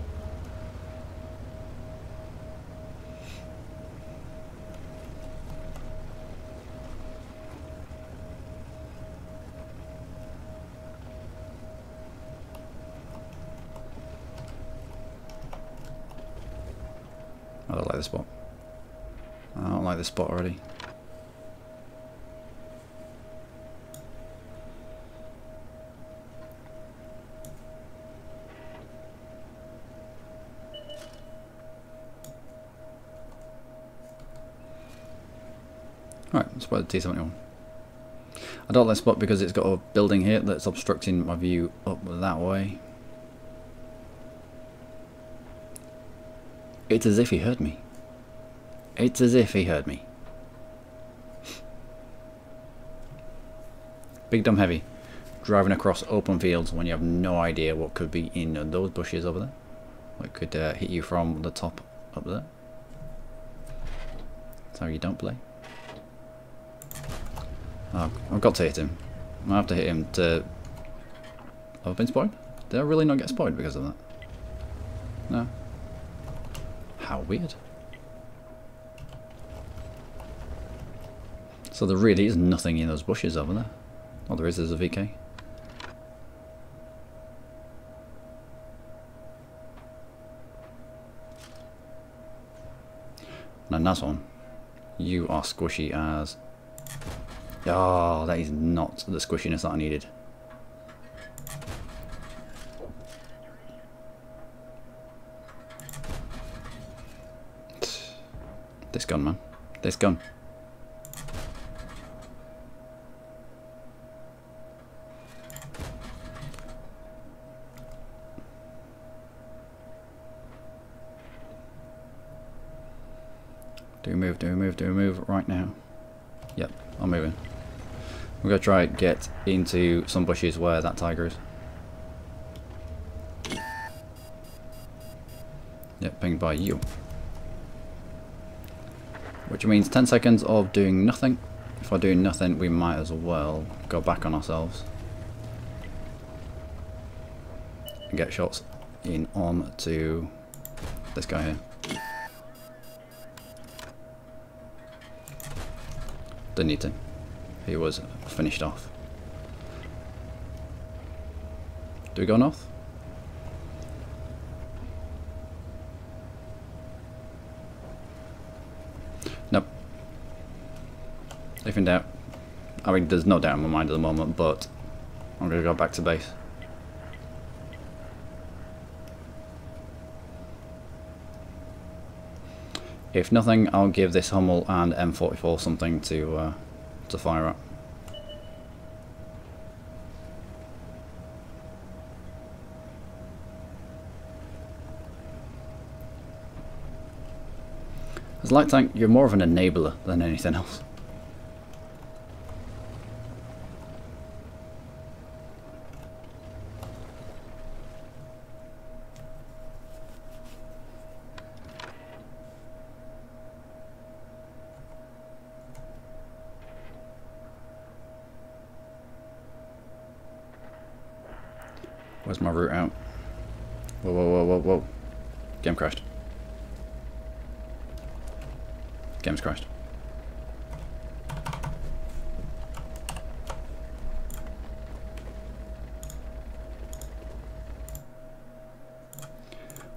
I don't like this spot. I don't like this spot already. Right, let's spot the T-71. I don't like this spot because it's got a building here that's obstructing my view up that way. It's as if he heard me. It's as if he heard me. Big dumb heavy. Driving across open fields when you have no idea what could be in those bushes over there. What could hit you from the top up there. That's how you don't play. Oh, I've got to hit him. I have to hit him to... Have I been spotted? Did I really not get spotted because of that? No. How weird. So there really is nothing in those bushes over there. Oh, there is, there's a VK. And a nice one. You are squishy as... Oh, that is not the squishiness that I needed. This gun, man. This gun. Do we move? Do we move? Do we move right now? Yep, I'm moving. We're going to try and get into some bushes where that tiger is. Yep, pinged by you. Which means 10 seconds of doing nothing. If I do nothing, we might as well go back on ourselves and get shots in on to this guy here. Didn't need to. He was finished off. Do we go north? Nope. If in doubt. I mean, there's no doubt in my mind at the moment, but I'm going to go back to base. If nothing, I'll give this Hummel and M44 something to fire at. As light tank, you're more of an enabler than anything else. Where's my route out? Whoa, whoa, whoa, whoa, whoa. Game crashed. Game's crashed.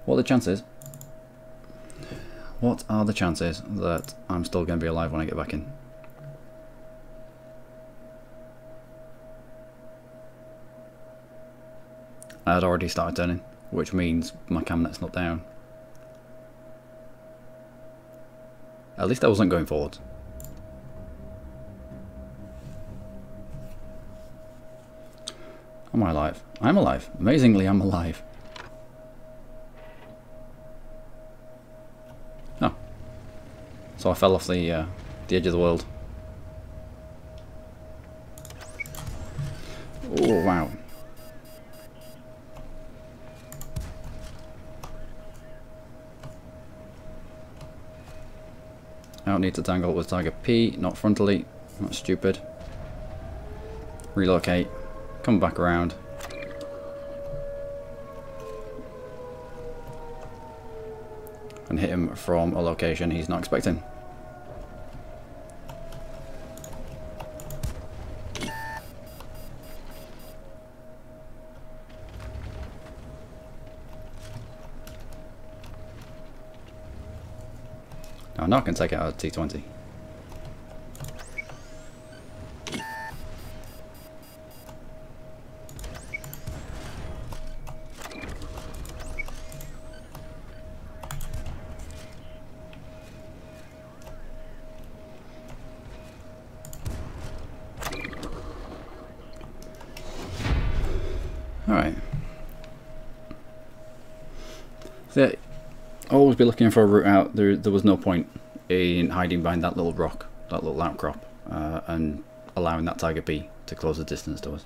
What are the chances? What are the chances that I'm still going to be alive when I get back in? I had already started turning, which means my camnet's not down. At least I wasn't going forward. Am I alive? I'm alive. Amazingly, I'm alive. Oh. So I fell off the edge of the world. Oh, wow. I don't need to tangle with Tiger P, not frontally, that's stupid. Relocate, come back around. And hit him from a location he's not expecting. Now I can take it out of T20. Alright. So yeah, always be looking for a route out. There was no point in hiding behind that little rock, that little outcrop, and allowing that Tiger P to close the distance to us.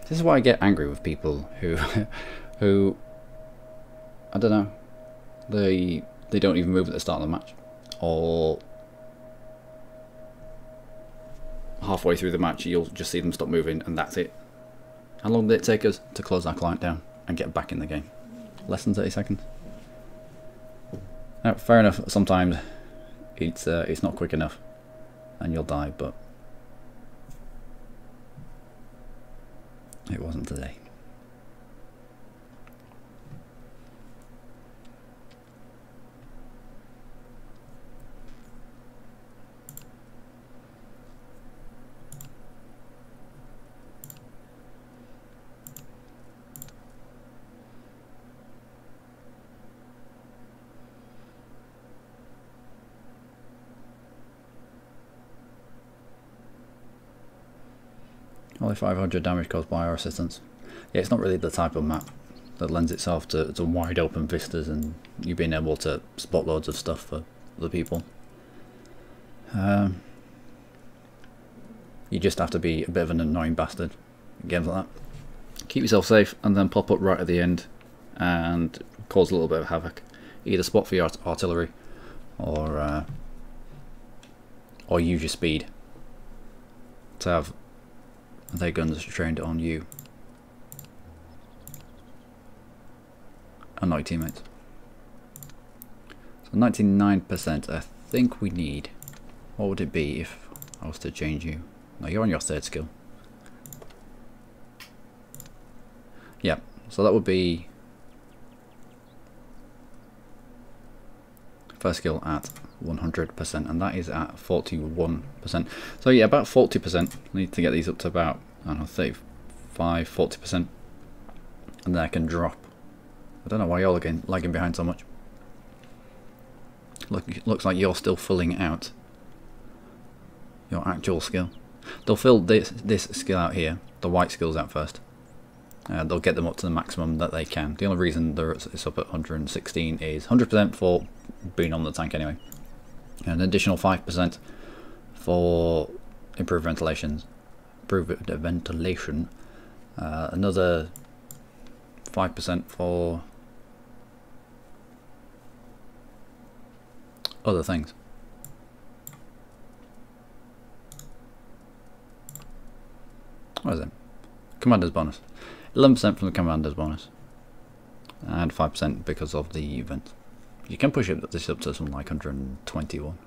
This is why I get angry with people who, who, I don't know, they don't even move at the start of the match, or halfway through the match you'll just see them stop moving and that's it. How long did it take us to close our client down and get back in the game? Less than 30 seconds. Now, fair enough, sometimes it's not quick enough and you'll die, but it wasn't today. Only 500 damage caused by our assistance. Yeah, it's not really the type of map that lends itself to wide open vistas and you being able to spot loads of stuff for other people. You just have to be a bit of an annoying bastard in games like that. Keep yourself safe and then pop up right at the end and cause a little bit of havoc. Either spot for your artillery or use your speed to have their guns trained on you and not your teammates. So 99% I think we need. What would it be if I was to change you? No, you're on your third skill. Yeah, so that would be First skill at 100%, and that is at 41%. So yeah, about 40%. Need to get these up to about, I don't know, 35, 40%, and then I can drop. I don't know why you're lagging behind so much. Looks like you're still filling out your actual skill. They'll fill this skill out here, the white skills out first. They'll get them up to the maximum that they can. The only reason it's up at 116 is 100% for being on the tank anyway. And an additional 5% for improved ventilation. Another 5% for other things. What is it? Commander's bonus. 11% from the commander's bonus. And 5% because of the event. You can push this up to something like 121.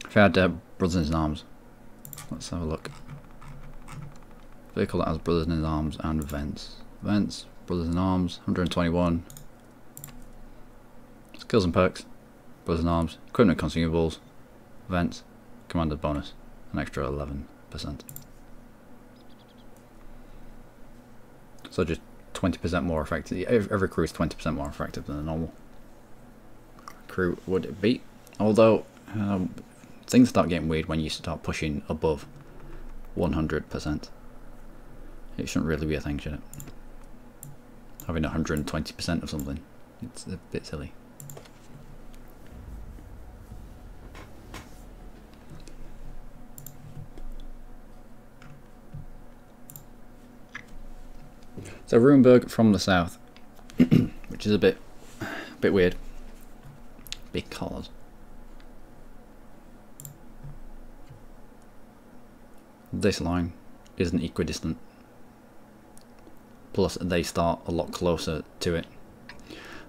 If I had Brothers in Arms, let's have a look. Vehicle that has Brothers in Arms and vents. Vents, Brothers in Arms, 121. Skills and perks, Brothers in Arms, equipment and consumables, vents, commander's bonus, an extra 11%. So just 20% more effective. Every crew is 20% more effective than a normal crew would be. Although things start getting weird when you start pushing above 100%. It shouldn't really be a thing, should it? Having 120% of something, it's a bit silly. So Runeberg from the south, which is a bit weird, because this line isn't equidistant. Plus, they start a lot closer to it,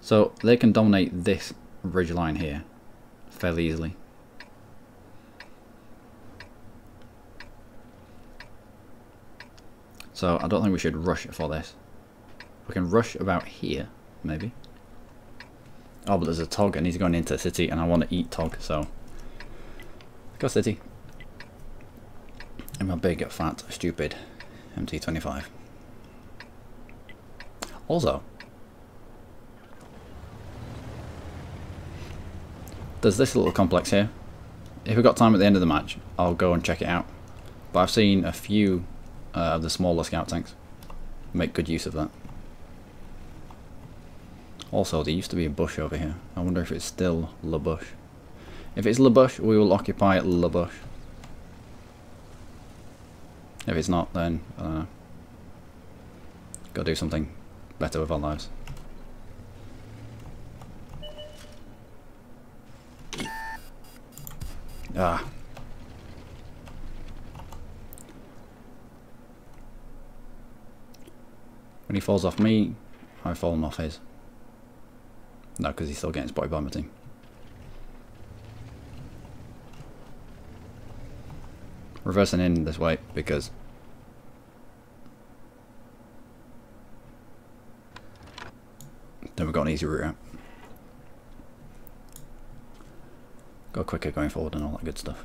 so they can dominate this ridge line here fairly easily. So I don't think we should rush for this. We can rush about here, maybe. Oh, but there's a Tog and he's going into the city and I want to eat Tog, so go city. I'm a big, fat, stupid MT25. Also, there's this little complex here. If we've got time at the end of the match, I'll go and check it out. But I've seen a few of the smaller scout tanks make good use of that. Also, there used to be a bush over here. I wonder if it's still Le Bush. If it's Le Bush, we will occupy Le Bush. If it's not, then I don't know. Gotta do something better with our lives. Ah. When he falls off me, I've fallen off his. No, because he's still getting spotted by my team. Reversing in this way because then we've got an easy route out. Go quicker going forward and all that good stuff.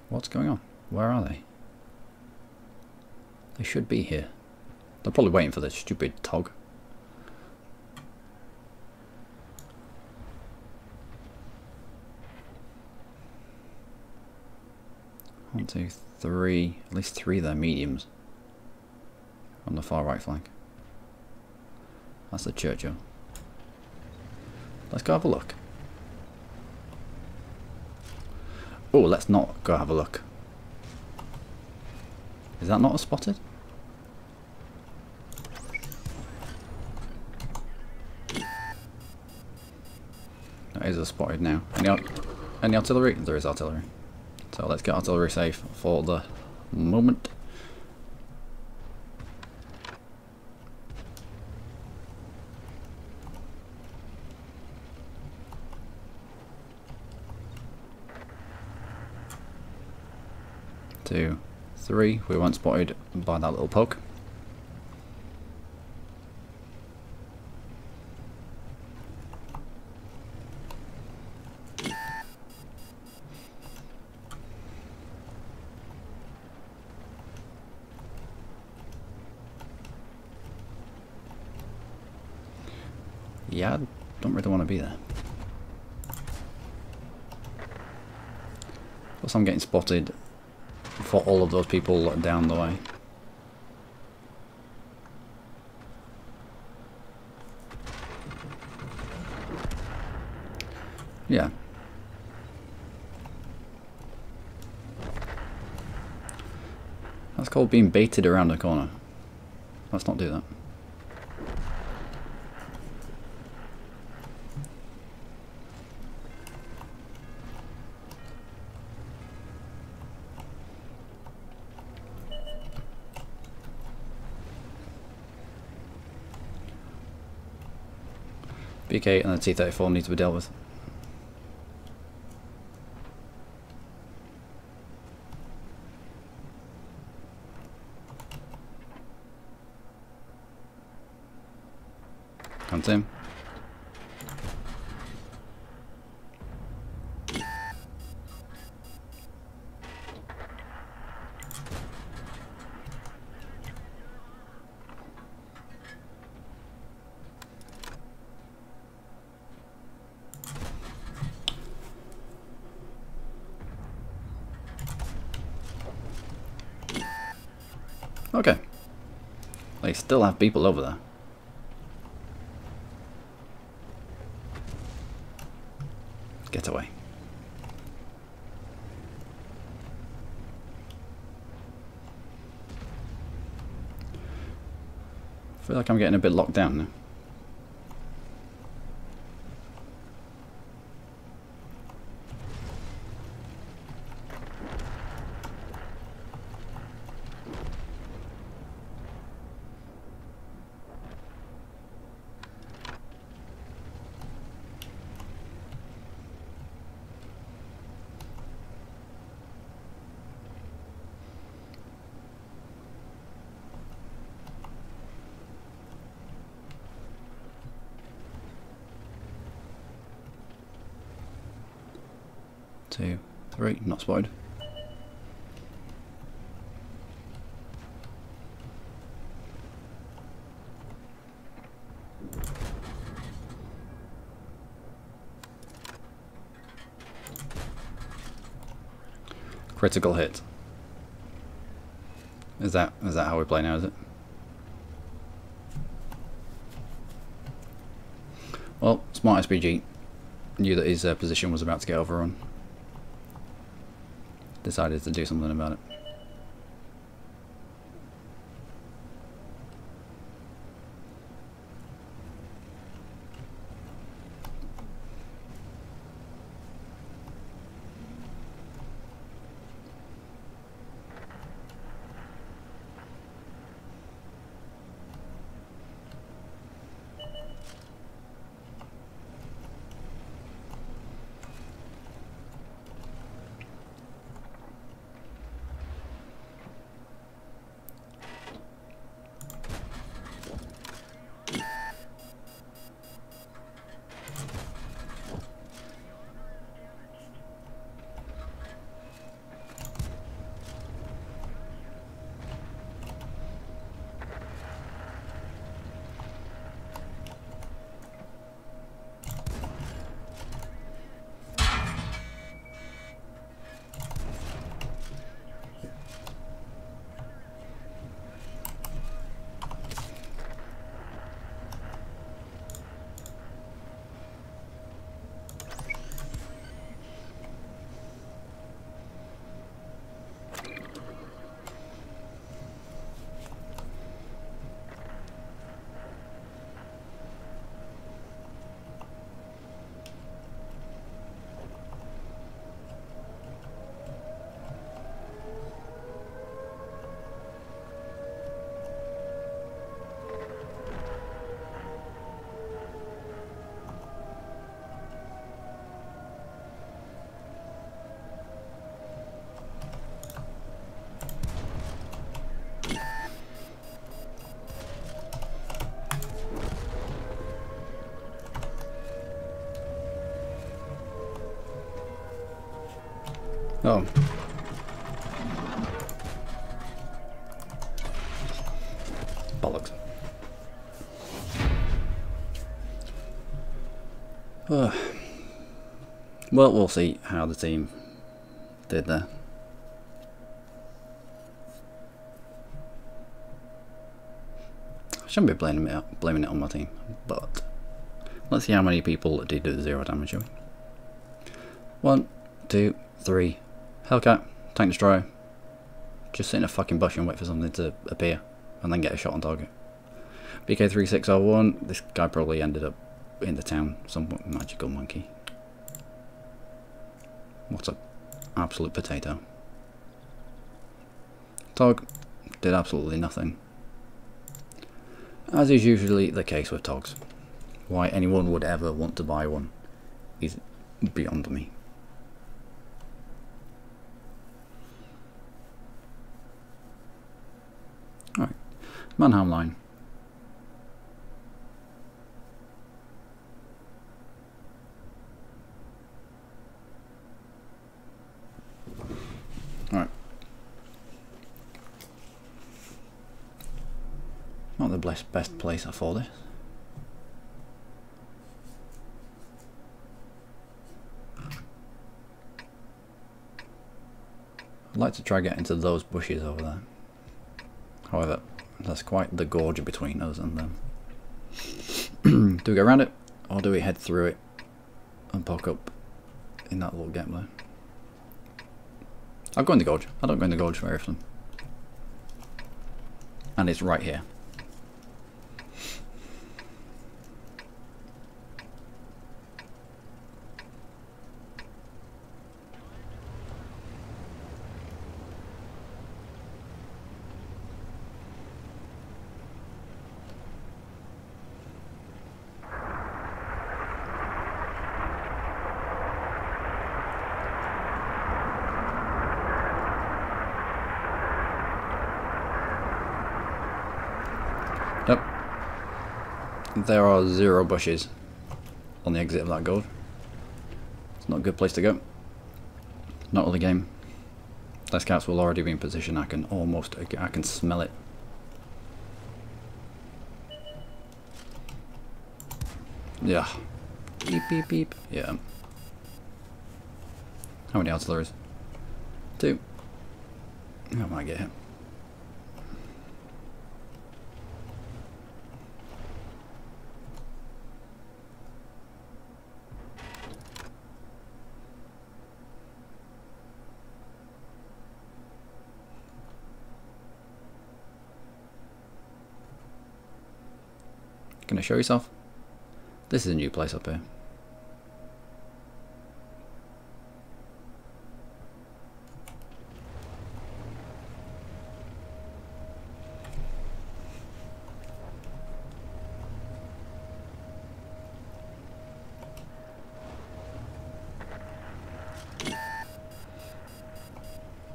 What's going on? Where are they? They should be here. They're probably waiting for this stupid Tog. One, two, three. At least three of their mediums on the far right flank. That's the Churchill. Let's go have a look. Oh, let's not go have a look. Is that not a spotted? That is a spotted now. Any artillery? There is artillery. So let's get artillery safe for the moment. Two, three. We weren't spotted by that little poke. Yeah, I don't really want to be there. Plus I'm getting spotted for all of those people down the way. Yeah. That's called being baited around the corner. Let's not do that. BK and the T-34 need to be dealt with. Hunt him. Okay. They still have people over there. Get away. I feel like I'm getting a bit locked down now. Two, three, not spotted. Critical hit. Is that how we play now, is it? Well, Smart SPG knew that his position was about to get overrun. Decided to do something about it. Oh. Bollocks. Well, we'll see how the team did there. I shouldn't be blaming it on my team, but let's see how many people did do 0 damage, shall we? 1, 2, 3. Hellcat, tank destroyer. Just sit in a fucking bush and wait for something to appear, and then get a shot on target. BK3601. This guy probably ended up in the town. Some magical monkey. What a absolute potato. Tog did absolutely nothing. As is usually the case with Togs. Why anyone would ever want to buy one is beyond me. Alright, Mannheim line. Alright. Not the best place for this. I'd like to try getting into those bushes over there. However, there's quite the gorge between us and them. Do we go around it, or do we head through it and poke up in that little gap there? I'll go in the gorge. I don't go in the gorge very often. And it's right here. Nope. There are 0 bushes on the exit of that gorge. It's not a good place to go. Not early game. Their scouts will already be in position. I can smell it. Yeah. Beep beep beep. Yeah. How many artilleries? 2. I might get hit. Can I show yourself? This is a new place up here.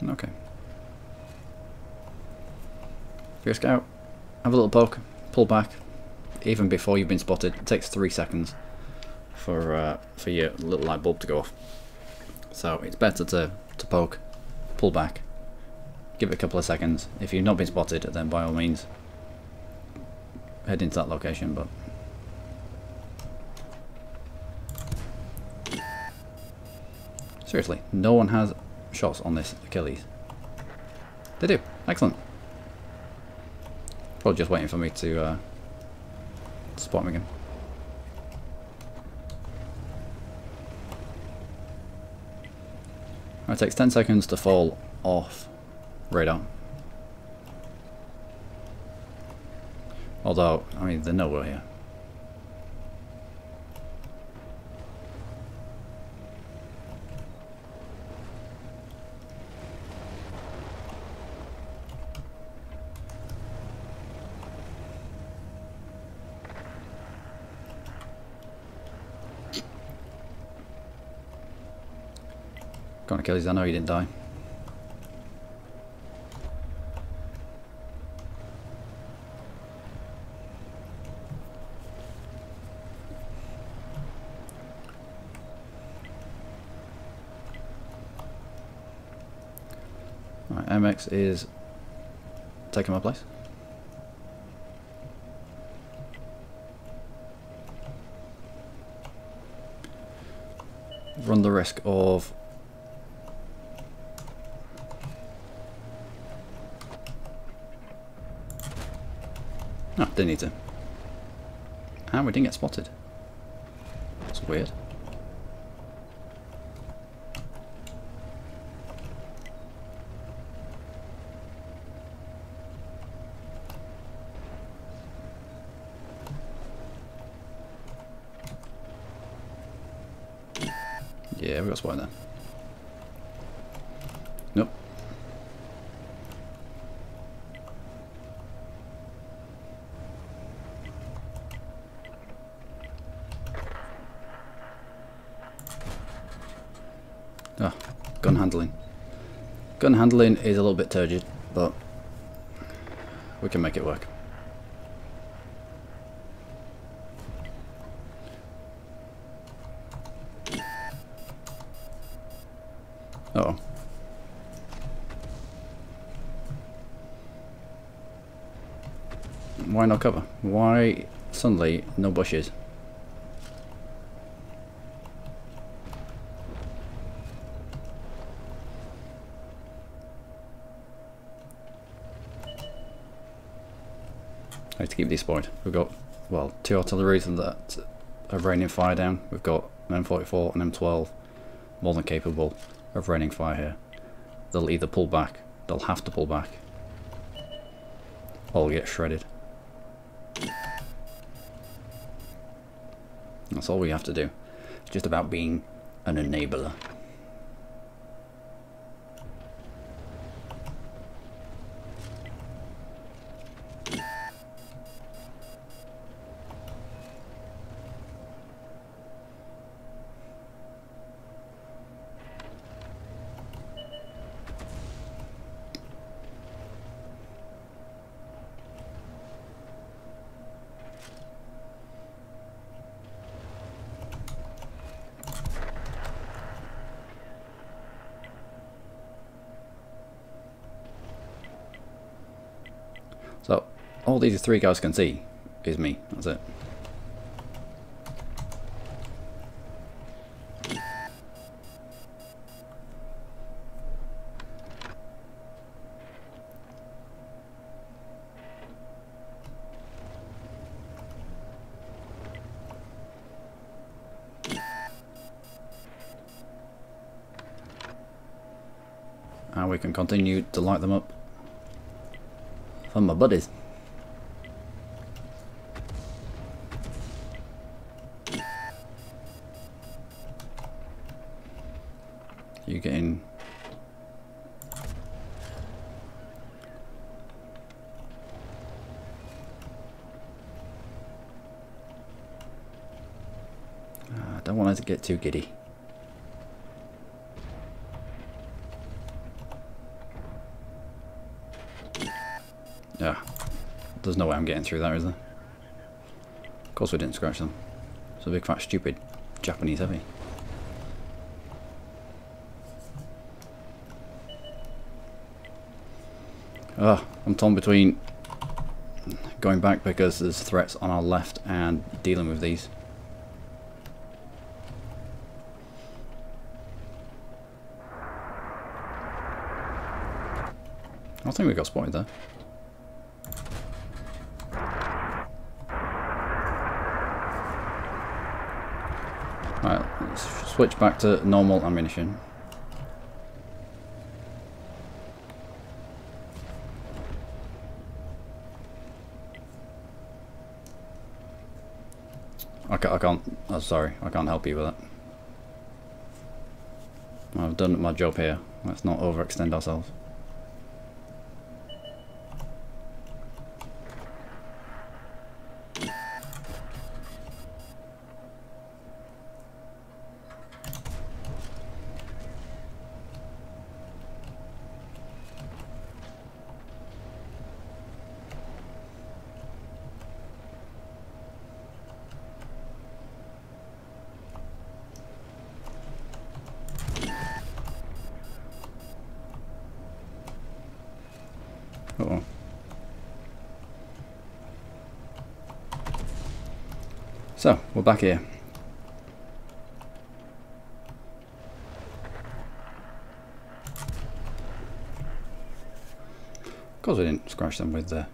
Okay. If you're a scout, have a little poke, pull back. Even before you've been spotted, it takes 3 seconds for your little light bulb to go off. So it's better to poke, pull back, give it a couple of seconds. If you've not been spotted, then by all means head into that location. But seriously, no one has shots on this Achilles. They do. Excellent. Probably just waiting for me to spot him again. It takes 10 seconds to fall off radar. Although, I mean, they're nowhere here. Go on, Achilles, I know you didn't die. Right, MX is taking my place. run the risk of... Oh, didn't need to. And we didn't get spotted. That's weird. Yeah, we got spotted there. Nope. Ah, gun handling. Gun handling is a little bit turgid, but we can make it work. Uh-oh. Why no cover? Why suddenly no bushes? I have to keep these spoiled. We've got, well, 2 artilleries that are raining fire down. We've got an M44 and M12, more than capable of raining fire here. They'll either pull back, they'll have to pull back, or get shredded. That's all we have to do. It's just about being an enabler. So, all these 3 guys can see is me, that's it. And we can continue to light them up for my buddies. You getting... I don't want it to get too giddy. Yeah, there's no way I'm getting through that, is there? Of course we didn't scratch them. It's a big fat stupid Japanese heavy. I'm torn between going back because there's threats on our left and dealing with these. I think we got spotted there. Right, let's switch back to normal ammunition. I can't, oh, sorry, I can't help you with that. I've done my job here. Let's not overextend ourselves. Uh-oh. So, we're back here. course we didn't scratch them with the...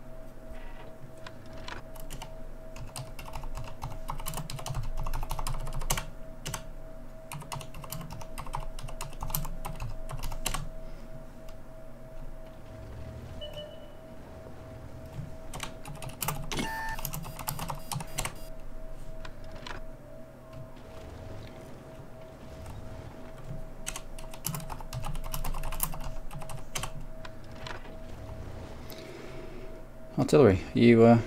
Artillery, you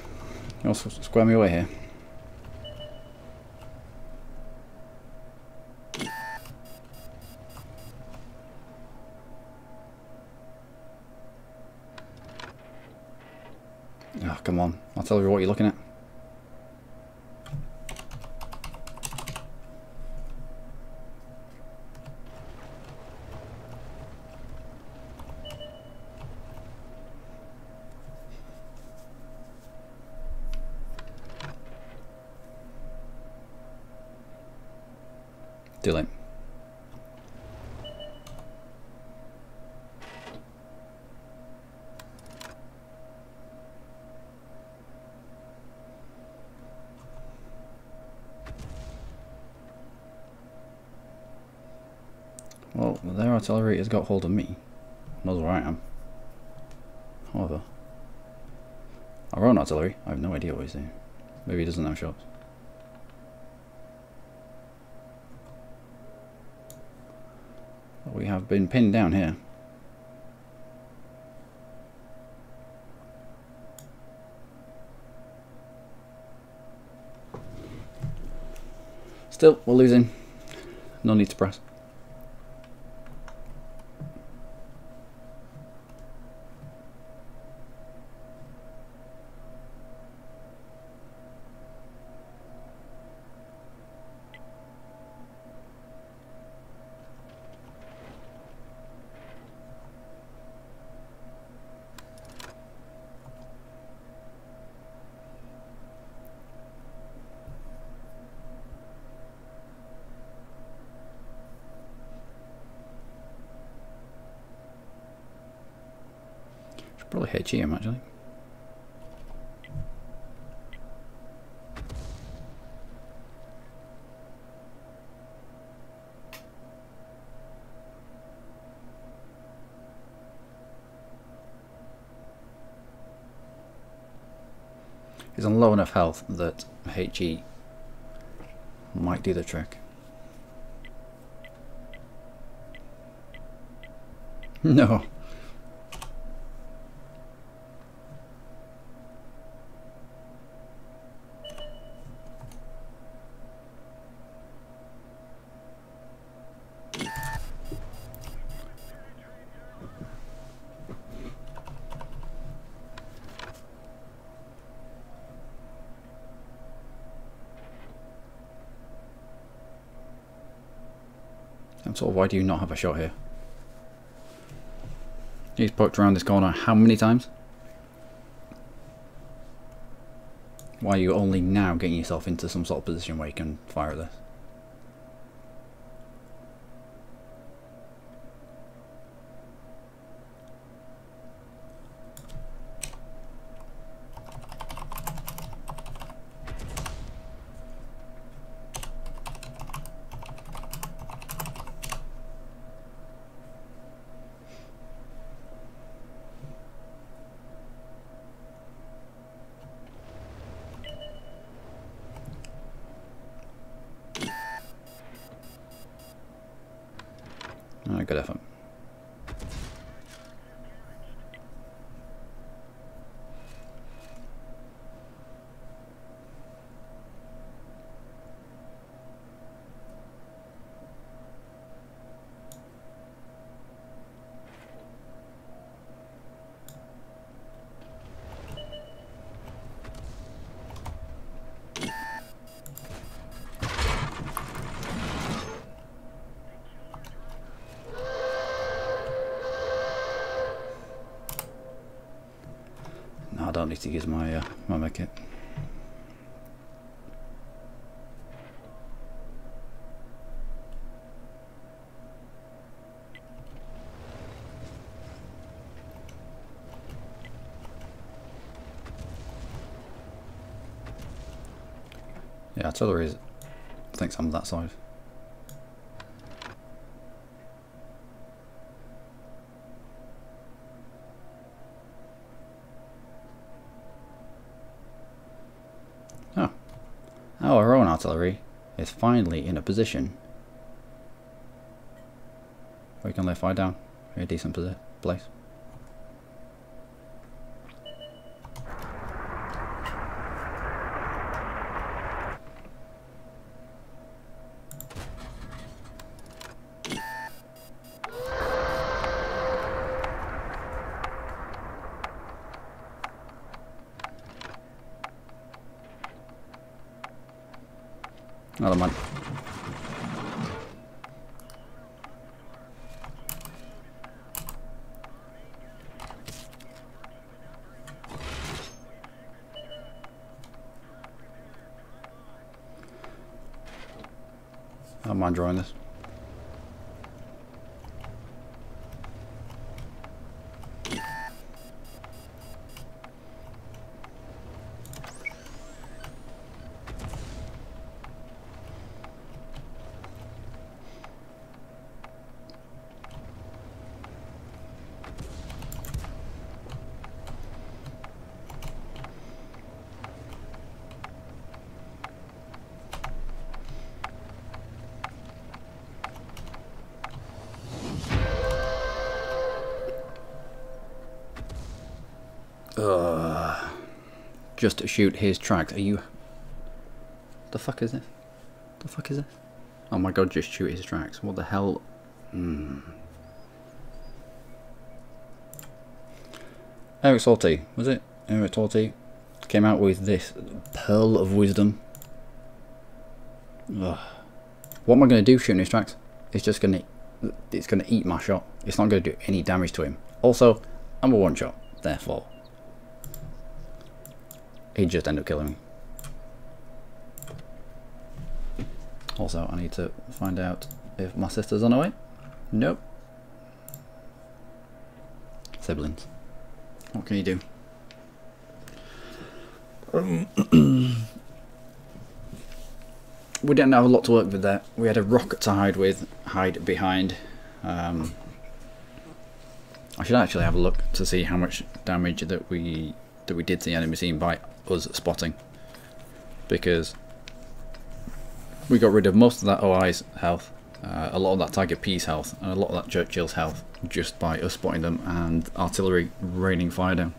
also square me away here. Oh, come on. Artillery, what are you looking at? Too late. Well, their artillery has got hold of me. Knows where I am. However, our own artillery, I have no idea what he's doing. Maybe he doesn't have shots. We have been pinned down here. Still, we're losing. No need to press. Probably HE him actually. He's on low enough health that HE might do the trick. No. So why do you not have a shot here? He's poked around this corner how many times? Why are you only now getting yourself into some sort of position where you can fire at this? Good effort. No, I don't need to use my my medkit. The artillery thinks I'm that side. Oh. Our own artillery is finally in a position where we can lay fire down in a decent place. Another one. I don't mind drawing this. Just to shoot his tracks. Are you... The fuck is this? The fuck is this? Oh my god, just shoot his tracks. What the hell? Eric Salty, was it? Eric Salty came out with this pearl of wisdom. Ugh. What am I going to do shooting his tracks? It's just going to... It's going to eat my shot. It's not going to do any damage to him. Also, I'm a one shot. Therefore, he'd just end up killing me. Also, I need to find out if my sister's on her way. Nope. Siblings. What can you do? We didn't have a lot to work with there. We had a rocket to hide behind. I should actually have a look to see how much damage that we did to the enemy team by us spotting, because we got rid of most of that OI's health, a lot of that Tiger P's health, and a lot of that Churchill's health just by us spotting them and artillery raining fire down.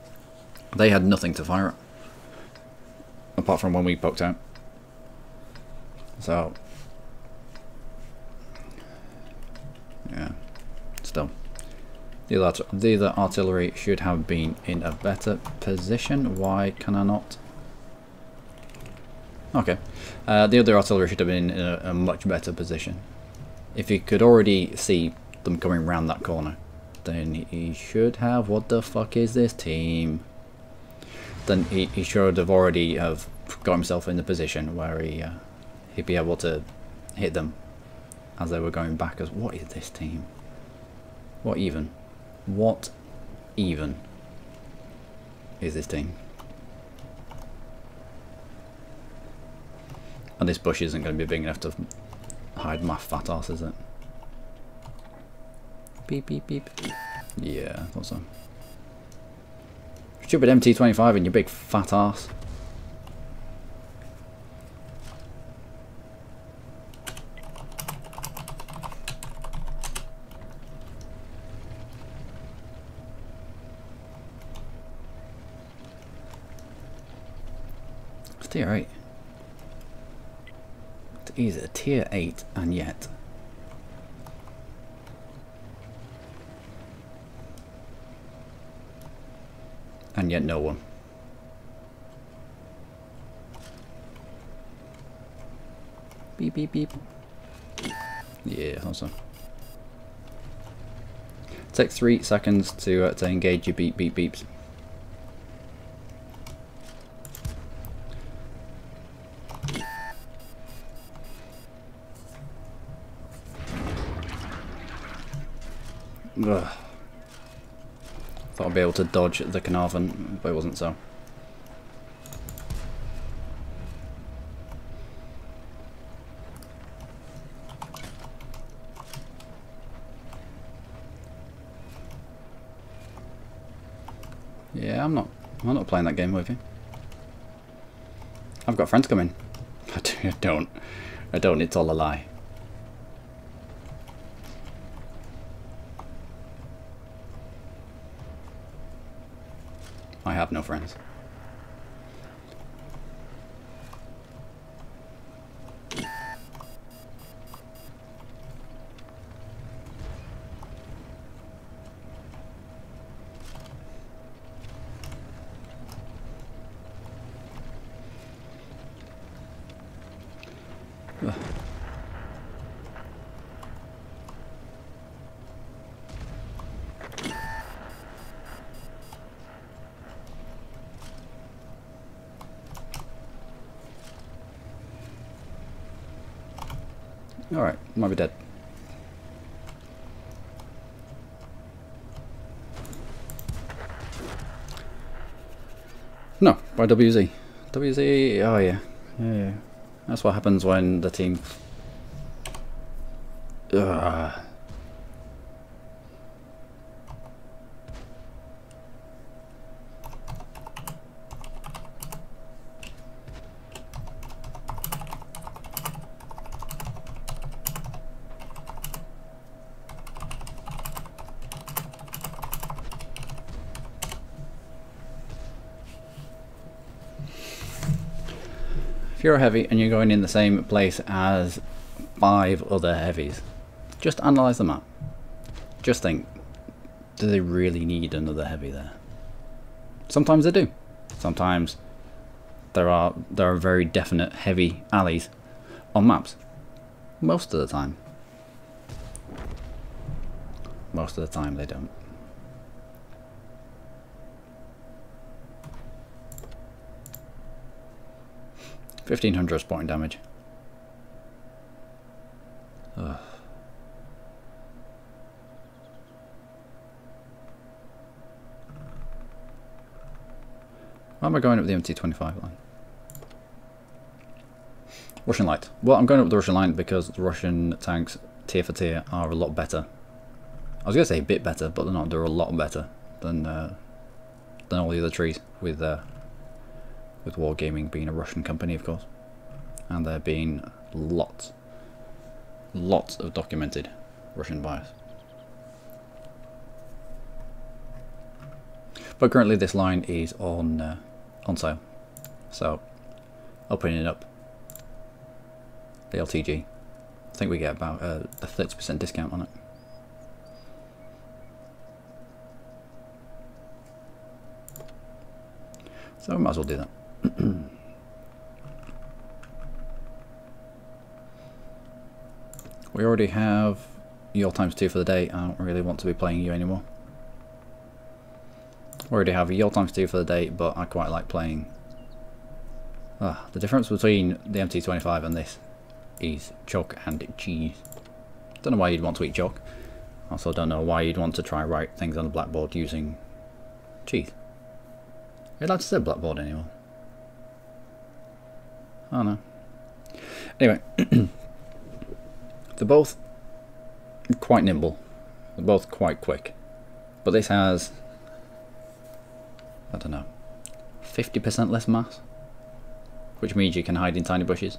They had nothing to fire at, apart from when we poked out. So, yeah, still. The other artillery should have been in a better position. Why can I not? Okay. The other artillery should have been in a much better position. If he could already see them coming round that corner, then he should have... What the fuck is this team? Then he should have already have got himself in the position where he'd be able to hit them as they were going back. As what is this team? What even? What even is this team? And this bush isn't going to be big enough to hide my fat ass, is it? Beep beep beep. Yeah, I thought so. Stupid MT25 and your big fat ass. Tier 8. He's a tier 8 and yet. And yet no one. Beep beep beep. Yeah, awesome. Take 3 seconds to engage your beep beep beeps. Ugh. Thought I'd be able to dodge the Carnarvon, but it wasn't so. Yeah, I'm not playing that game with you. I've got friends coming. I don't. It's all a lie. I have no friends. Ugh. Alright, might be dead. No, by WZ. WZ, oh yeah. Yeah. That's what happens when the team... Ugh. If you're a heavy and you're going in the same place as 5 other heavies, just analyse the map. Just think, do they really need another heavy there? Sometimes they do. Sometimes there are very definite heavy alleys on maps. Most of the time they don't. $1,500 spotting damage. Ugh. Why am I going up the MT-25 line? Russian light. Well, I'm going up the Russian line because the Russian tanks tier for tier are a lot better. I was going to say a bit better, but they're not. They're a lot better than all the other trees, with Wargaming being a Russian company, of course, and there being lots of documented Russian bias. But currently this line is on sale, so opening it up, the LTG, I think we get about a 30% discount on it. So we might as well do that. We already have your ×2 for the day. I don't really want to be playing you anymore. We already have your ×2 for the day, but I quite like playing. The difference between the MT-25 and this is chalk and cheese. Don't know why you'd want to eat chalk. Also don't know why you'd want to try write things on the blackboard using cheese. Are you allowed to say blackboard anymore? I don't know. Anyway, they're both quite nimble. They're both quite quick. But this has, I don't know, 50% less mass, which means you can hide in tiny bushes,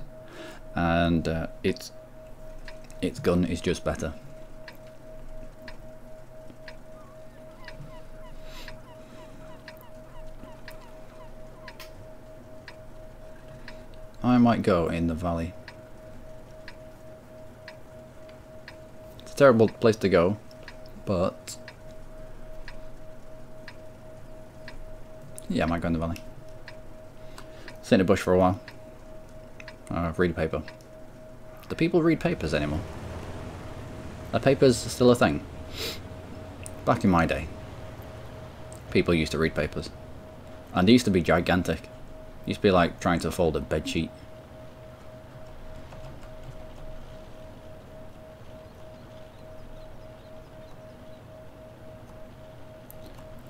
and its gun is just better. I might go in the valley. It's a terrible place to go, but yeah, I might go in the valley. Sit in a bush for a while. Read a paper. Do people read papers anymore? Are papers still a thing? Back in my day, people used to read papers, and they used to be gigantic. It used to be like trying to fold a bed sheet.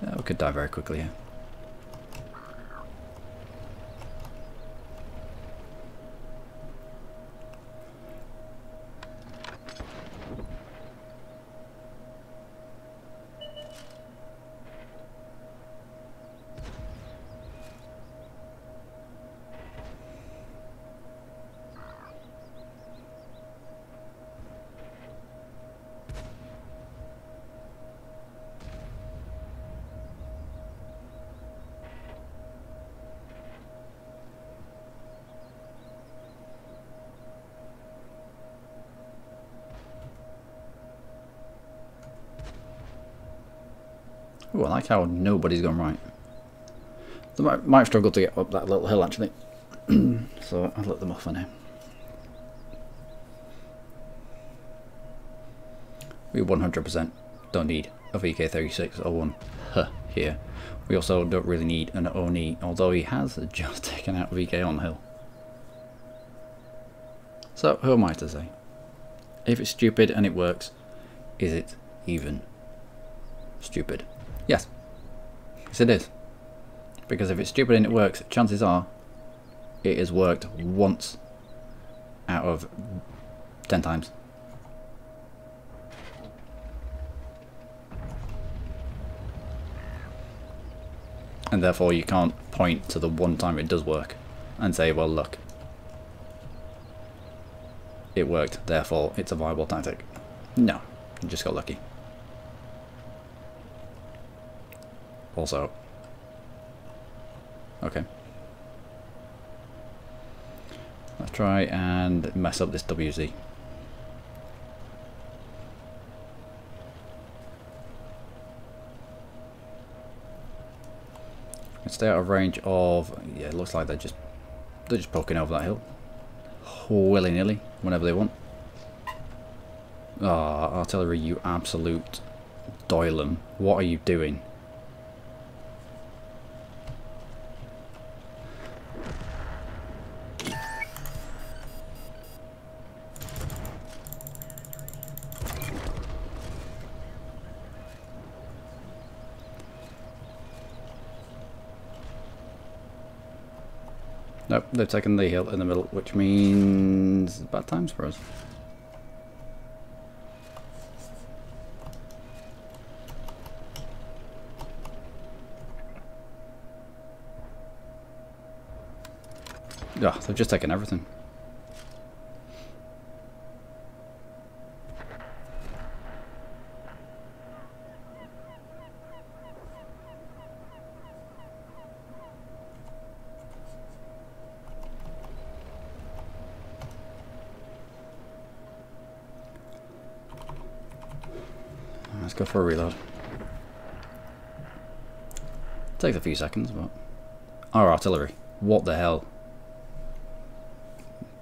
Yeah, we could die very quickly here. Ooh, I like how nobody's gone right. They might struggle to get up that little hill actually. So I'll let them off for now. We 100% don't need a VK3601 here. We also don't really need an Oni, although he has just taken out VK on hill. So who am I to say? If it's stupid and it works, is it even stupid? Yes. Yes it is. Because if it's stupid and it works, chances are it has worked once out of 10 times. And therefore you can't point to the one time it does work and say, well look, it worked, therefore it's a viable tactic. No, you just got lucky. Also, okay. Let's try and mess up this WZ. Stay out of range of, yeah, it looks like they're just poking over that hill willy-nilly whenever they want. Ah, artillery, you absolute doylem. What are you doing? Nope, they've taken the hill in the middle, which means bad times for us. Yeah, they've just taken everything. Let's go for a reload. Takes a few seconds, but our artillery. What the hell?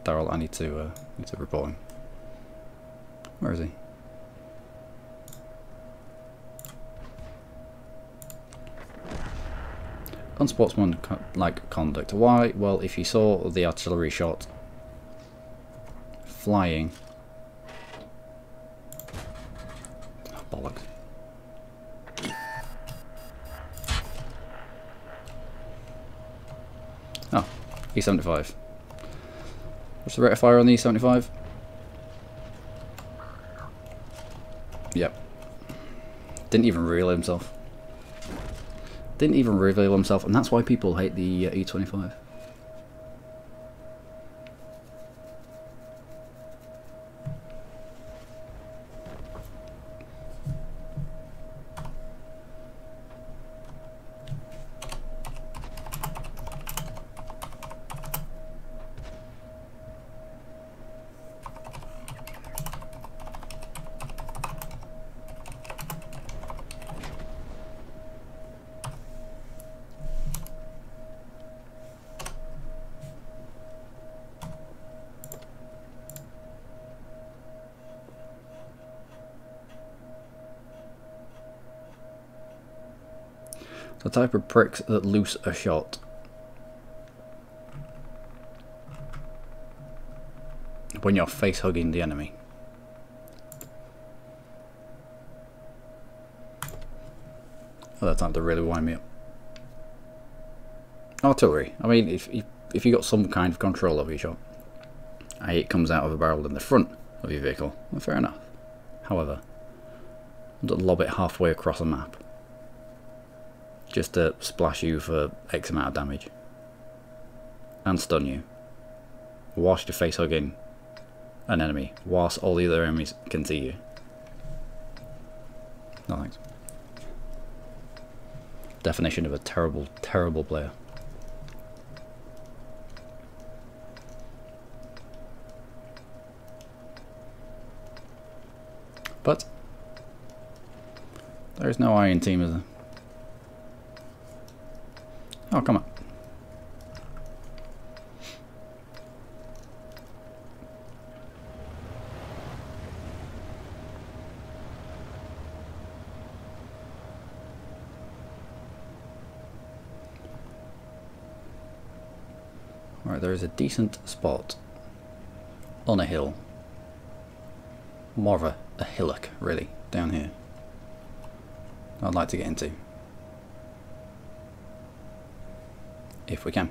Daryl, I need to report him. Where is he? Unsportsmanlike conduct. Why? Well, if you saw the artillery shot flying. Oh, bollocks. Oh, E75. What's the rate of fire on the E75? Yep. Didn't even reveal himself. Didn't even reveal himself, and that's why people hate the E25. The type of pricks that loose a shot. When you're face hugging the enemy. Oh, that time to really wind me up. Artillery. I mean, if you got some kind of control over your shot, it comes out of a barrel in the front of your vehicle. Well, fair enough. However, don't lob it halfway across a map. Just to splash you for X amount of damage. And stun you. Whilst you're face hugging an enemy. Whilst all the other enemies can see you. No thanks. Definition of a terrible, terrible player. But there is no iron team, is there? Oh, come on. Right, there is a decent spot on a hill. More of a hillock, really, down here. I'd like to get into. If we can.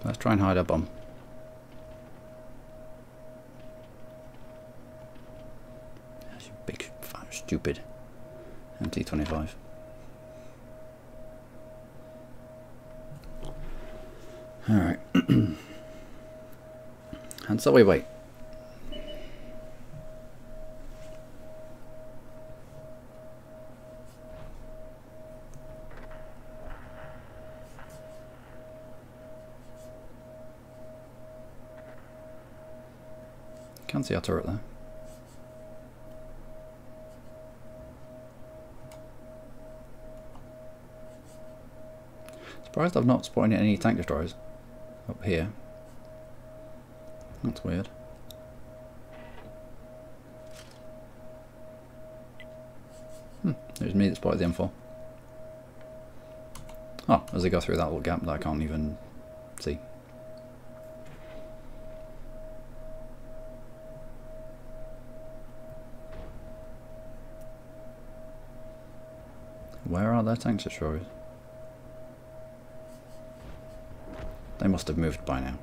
Let's try and hide our bomb. That's a big, fat, stupid MT-25. Alright. And so we wait. Can't see our turret there. Surprised I've not spotted any tank destroyers up here. That's weird. It was me that spotted the M4. Oh, as they go through that little gap that I can't even see. Where are their tank destroyers? They must have moved by now.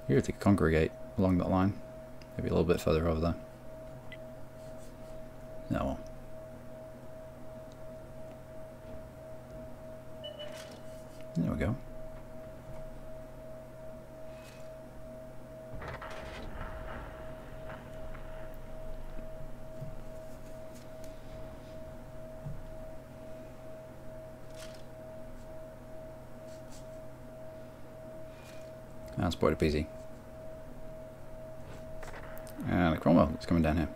Here to congregate along that line. Maybe a little bit further over there. No. There we go. That's quite easy. And the Cromwell is coming down here.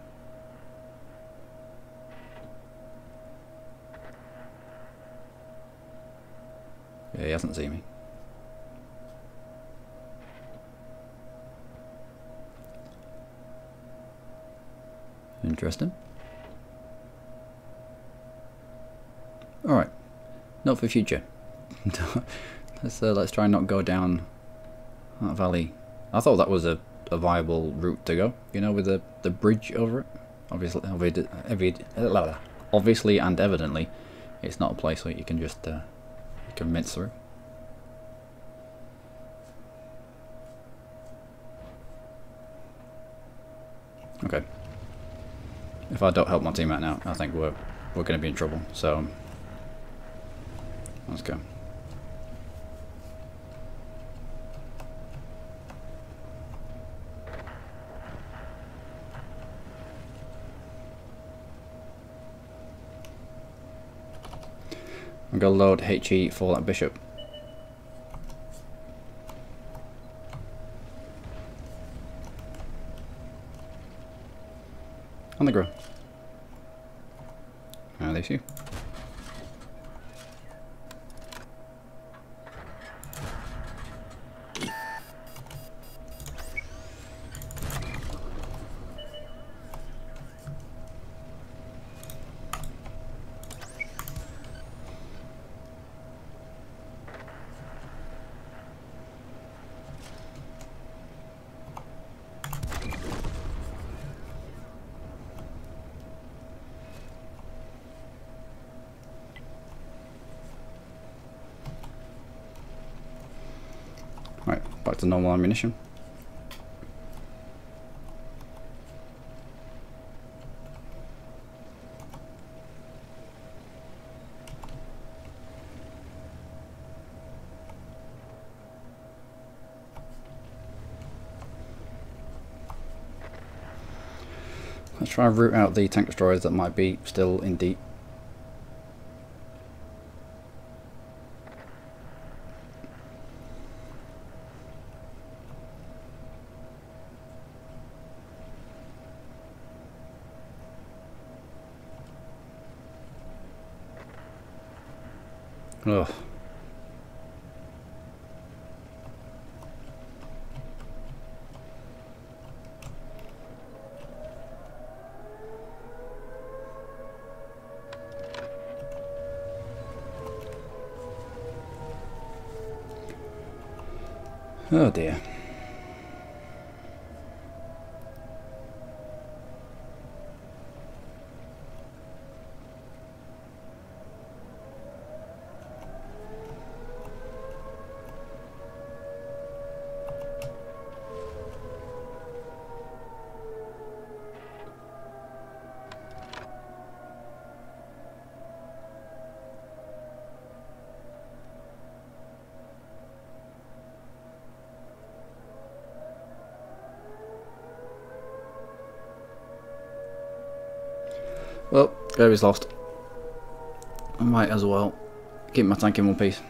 Yeah, he hasn't seen me. Interesting. Alright. Not for future. Let's try and not go down that valley. I thought that was a viable route to go, you know, with the bridge over it. Obviously and evidently, it's not a place where you can just you can mince through. Okay. If I don't help my team out now, I think we're going to be in trouble. So let's go. I'm going to load HE for that bishop. On the ground. Now they see. Right, back to normal ammunition. Let's try and root out the tank destroyers that might be still in deep. Oh. Oh dear. Well, Gary's lost. I might as well keep my tank in one piece.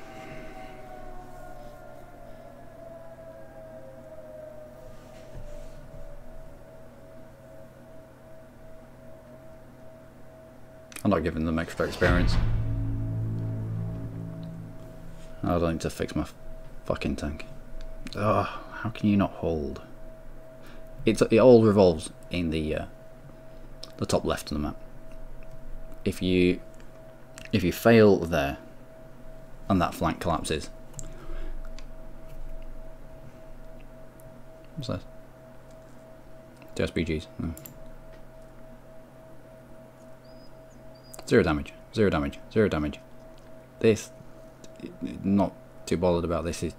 I'm not giving them extra experience. I don't need to fix my fucking tank. Ugh, how can you not hold? It all revolves in the top left of the map. If you fail there and that flank collapses, what's that? Two SPGs. No. 0 damage, 0 damage, 0 damage. This, not too bothered about this. Is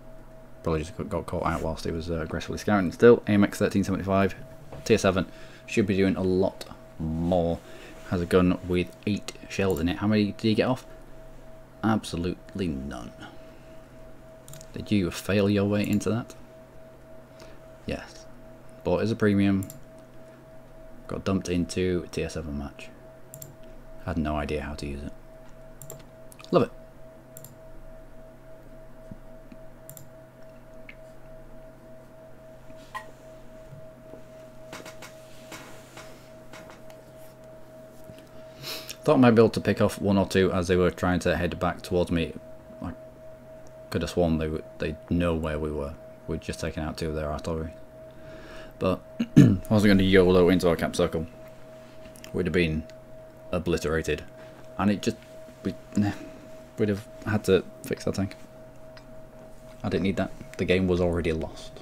probably just got caught out whilst he was aggressively scouting. Still, AMX 1375, tier 7 should be doing a lot more. Has a gun with 8 shells in it. How many did he get off? Absolutely none. Did you fail your way into that? Yes. Bought as a premium. Got dumped into a tier 7 match. Had no idea how to use it. Love it. Thought I might be able to pick off one or two as they were trying to head back towards me. I could have sworn they know where we were. We'd just taken out 2 of their artillery. But I wasn't going to YOLO into our cap circle. We'd have been obliterated. And it just... we'd have had to fix that tank. I didn't need that. The game was already lost.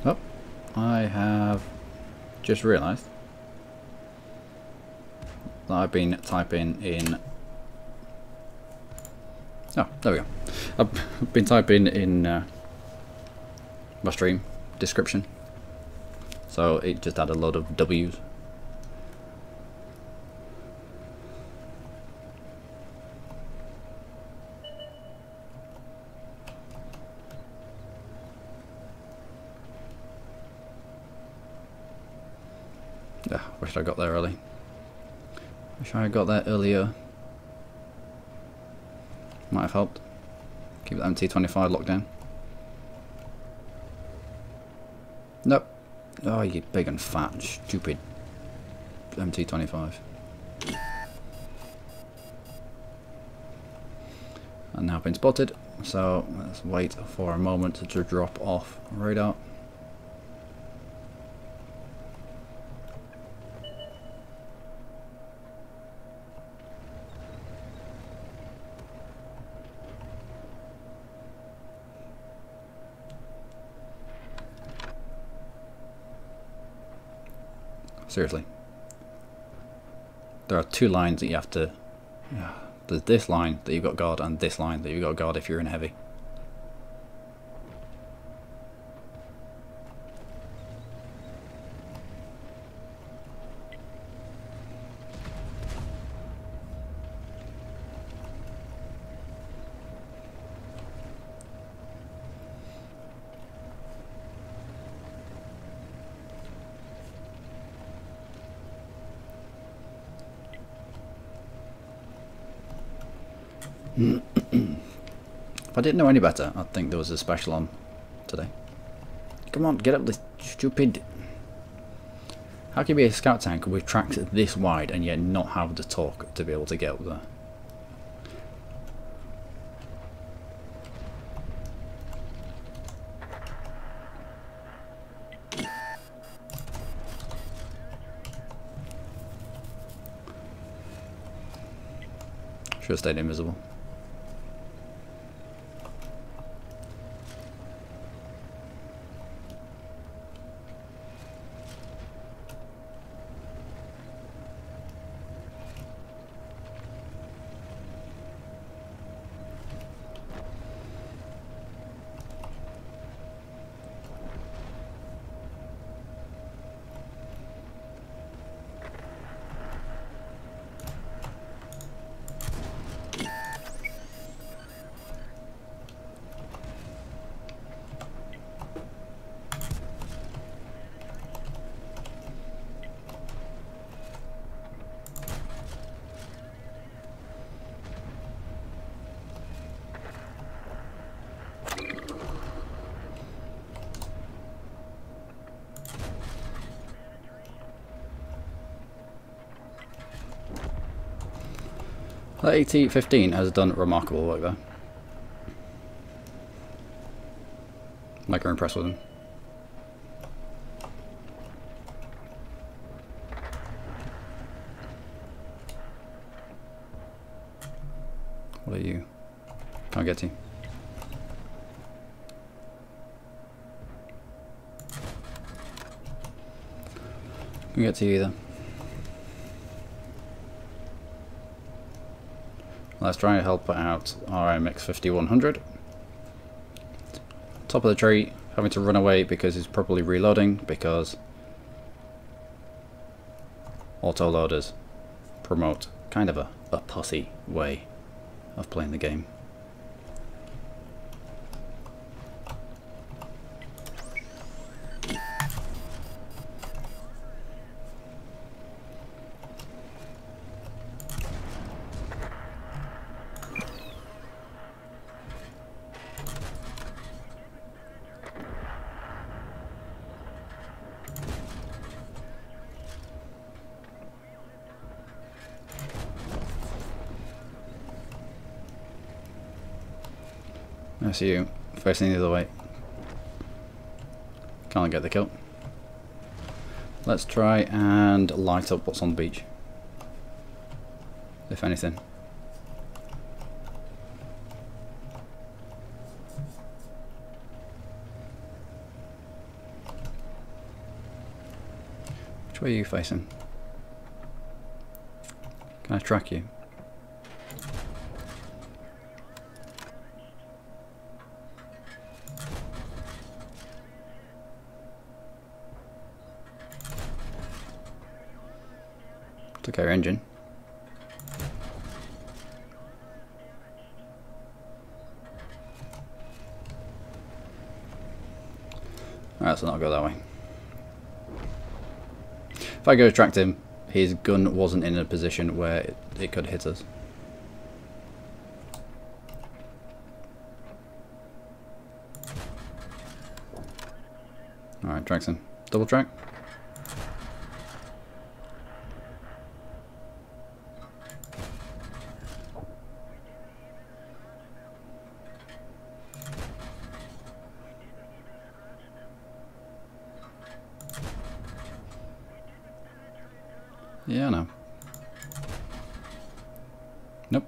Oh, I have just realised that I've been typing in... Oh, there we go. I've been typing in my stream description, so it just had a lot of W's. Yeah, wish I got there early. Wish I had got there earlier. Might have helped. Keep the MT25 locked down. Nope. Oh, you big and fat, stupid MT25. And now been spotted, so let's wait for a moment to drop off radar. Seriously. There are 2 lines that you have to There's this line that you've got guard and this line that you've got guard if you're in heavy. If I didn't know any better, I'd think there was a special on today. Come on, get up this stupid... How can you be a scout tank with tracks this wide and yet not have the torque to be able to get up there? Should have stayed invisible. The AT-15 has done remarkable work there. Mega impressed with him. What are you? Can't get to you. Can't get to you either. Let's try and help out our MX 5100. Top of the tree, having to run away because he's probably reloading, because autoloaders promote kind of a pussy way of playing the game. I see you facing the other way. Can't get the kill. Let's try and light up what's on the beach, if anything. Which way are you facing? Can I track you? Took our engine. Alright, let's not go that way. If I go attract him, his gun wasn't in a position where it could hit us. Alright, tracks him. Double track. Yeah, I know. Nope.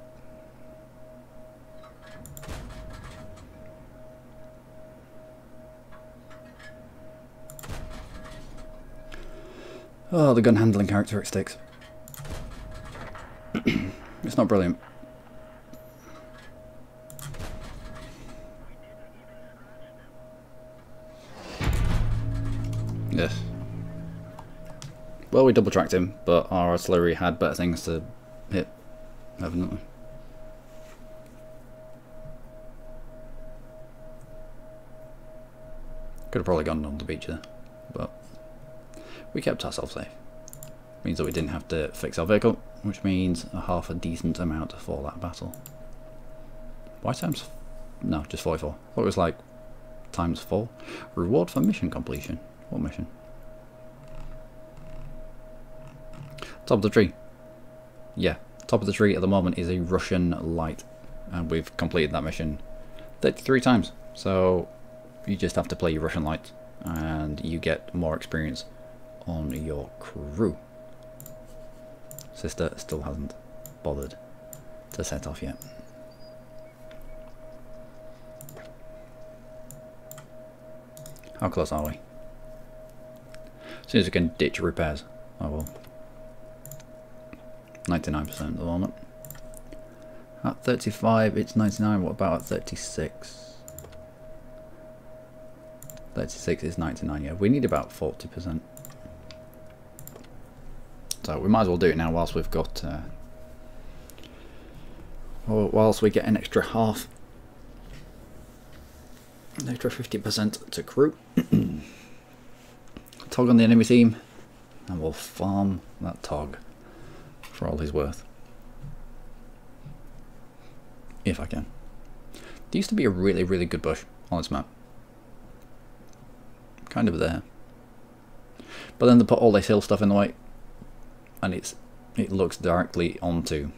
Oh, the gun handling characteristics. It's not brilliant. Yes. Well, we double tracked him, but our artillery had better things to hit, evidently. Could have probably gone on the beach there, but we kept ourselves safe. Means that we didn't have to fix our vehicle, which means a half a decent amount for that battle. Why times? No, just 44. I thought it was like times 4. Reward for mission completion. What mission? Top of the tree. Yeah, top of the tree at the moment is a Russian light, and we've completed that mission 33 times. So you just have to play your Russian light, and you get more experience on your crew. Sister still hasn't bothered to set off yet. How close are we? As soon as we can ditch repairs, I will. 99% at the moment. At 35 it's 99, what about at 36? 36 is 99, yeah, we need about 40%. So we might as well do it now whilst we've got, whilst we get an extra half, an extra 50% to crew. Tog on the enemy team, and we'll farm that Tog for all he's worth. If I can. There used to be a really, really good bush on this map. Kind of there. But then they put all this hill stuff in the way, and it looks directly onto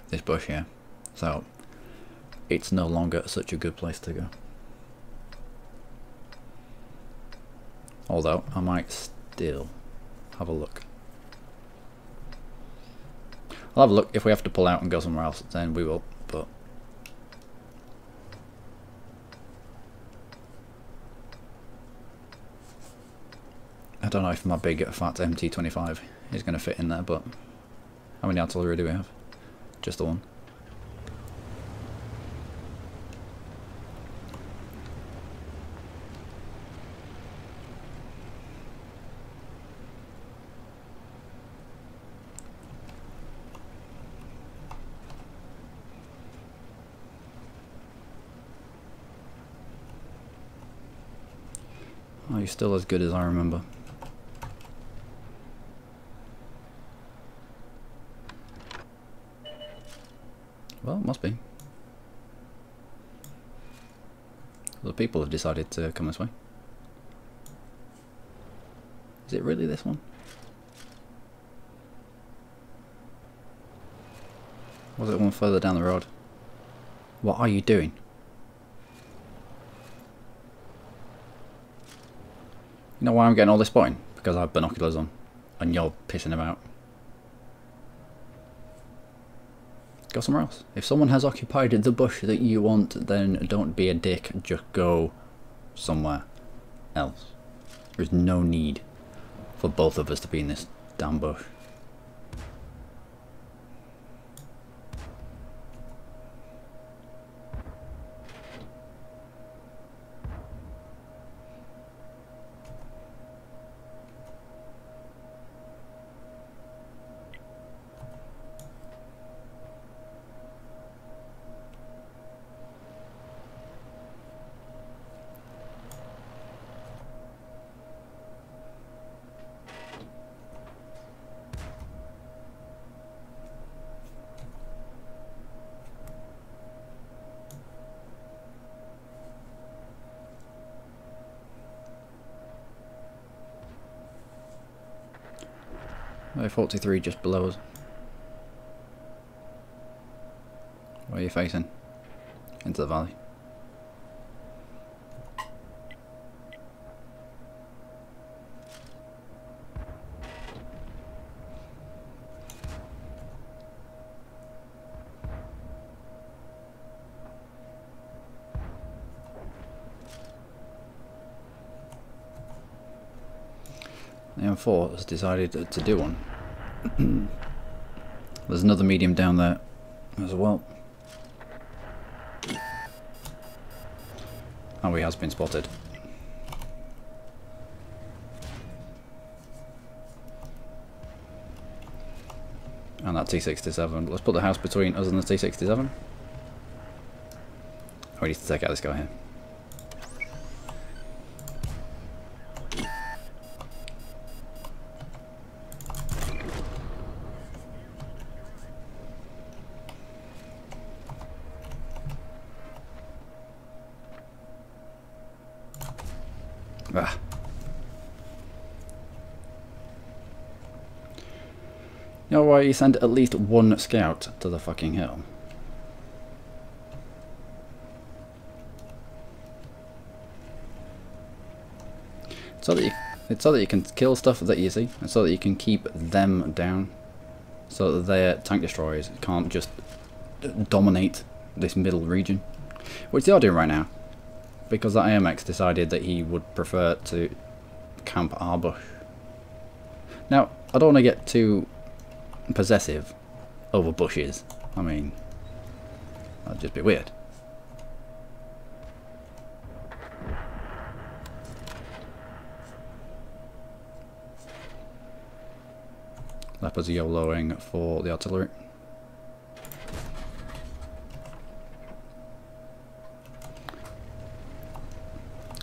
this bush here. So it's no longer such a good place to go. Although I might still have a look. I'll have a look. If we have to pull out and go somewhere else, then we will. But I don't know if my big fat MT25 is going to fit in there. But how many artillery do we have? Just the one. Oh, you're still as good as I remember. Well, it must be. The people have decided to come this way. Is it really this one? Was it one further down the road? What are you doing? You know why I'm getting all this spotting? Because I have binoculars on, and you're pissing about. Go somewhere else. If someone has occupied the bush that you want, then don't be a dick, just go somewhere else. There's no need for both of us to be in this damn bush. We're 43 just below us. Where are you facing? Into the valley. The M4 has decided to do one. There's another medium down there as well. Oh, he has been spotted. And that T-67. Let's put the house between us and the T-67. Oh, we need to take out this guy here. Ah. You know why you send at least one scout to the fucking hill? So that it's so that you can kill stuff that you see, and so that you can keep them down, so that their tank destroyers can't just dominate this middle region, which they are doing right now, because that AMX decided that he would prefer to camp our bush. Now, I don't want to get too possessive over bushes. I mean, that'd just be weird. Leopards YOLOing for the artillery.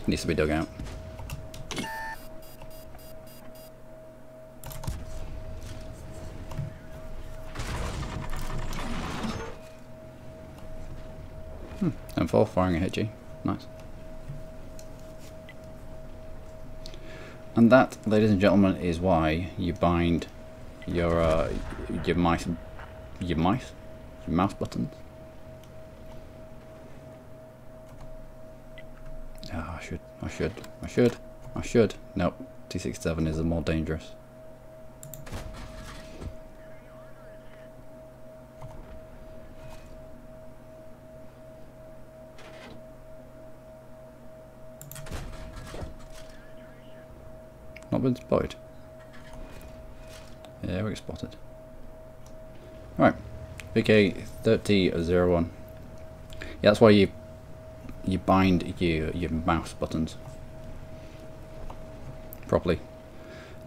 Needs to be dug out. M4 firing a HG. Nice. And that, ladies and gentlemen, is why you bind your mouse buttons. Oh, I should. Nope. T-67 is the more dangerous. Not been spotted. Yeah, we get spotted. Right, VK3001. Yeah, that's why you bind your mouse buttons properly.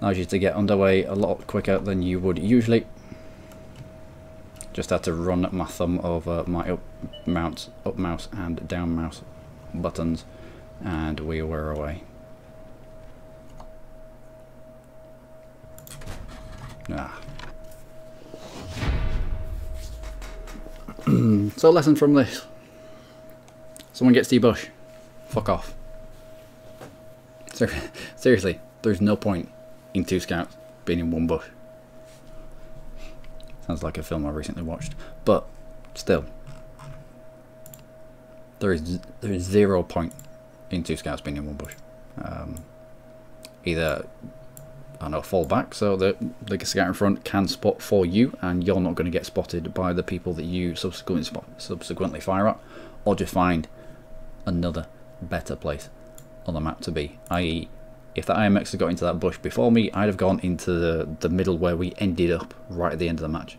Allows you to get underway a lot quicker than you would usually. Just had to run my thumb over my up mouse and down mouse buttons, and we were away. Ah. So, lesson from this: someone gets to your bush, fuck off. Seriously, there's no point in 2 scouts being in 1 bush. Sounds like a film I recently watched, but still, there is 0 point in 2 scouts being in 1 bush. Either, I don't know, fall back so that the scout in front can spot for you and you're not going to get spotted by the people that you subsequently fire at, or just find another better place on the map to be. I.e., if the IMX had got into that bush before me, I'd have gone into the middle where we ended up right at the end of the match.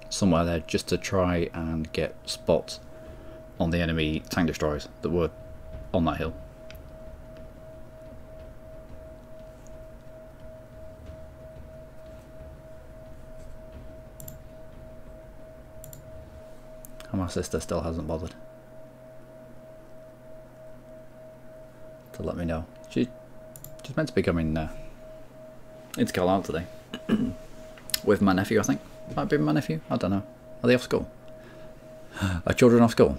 Somewhere there, just to try and get spots on the enemy tank destroyers that were on that hill. And my sister still hasn't bothered to let me know. She's meant to be coming into Carlisle today with my nephew, I think. Might be my nephew, I don't know. Are they off school? Are children off school?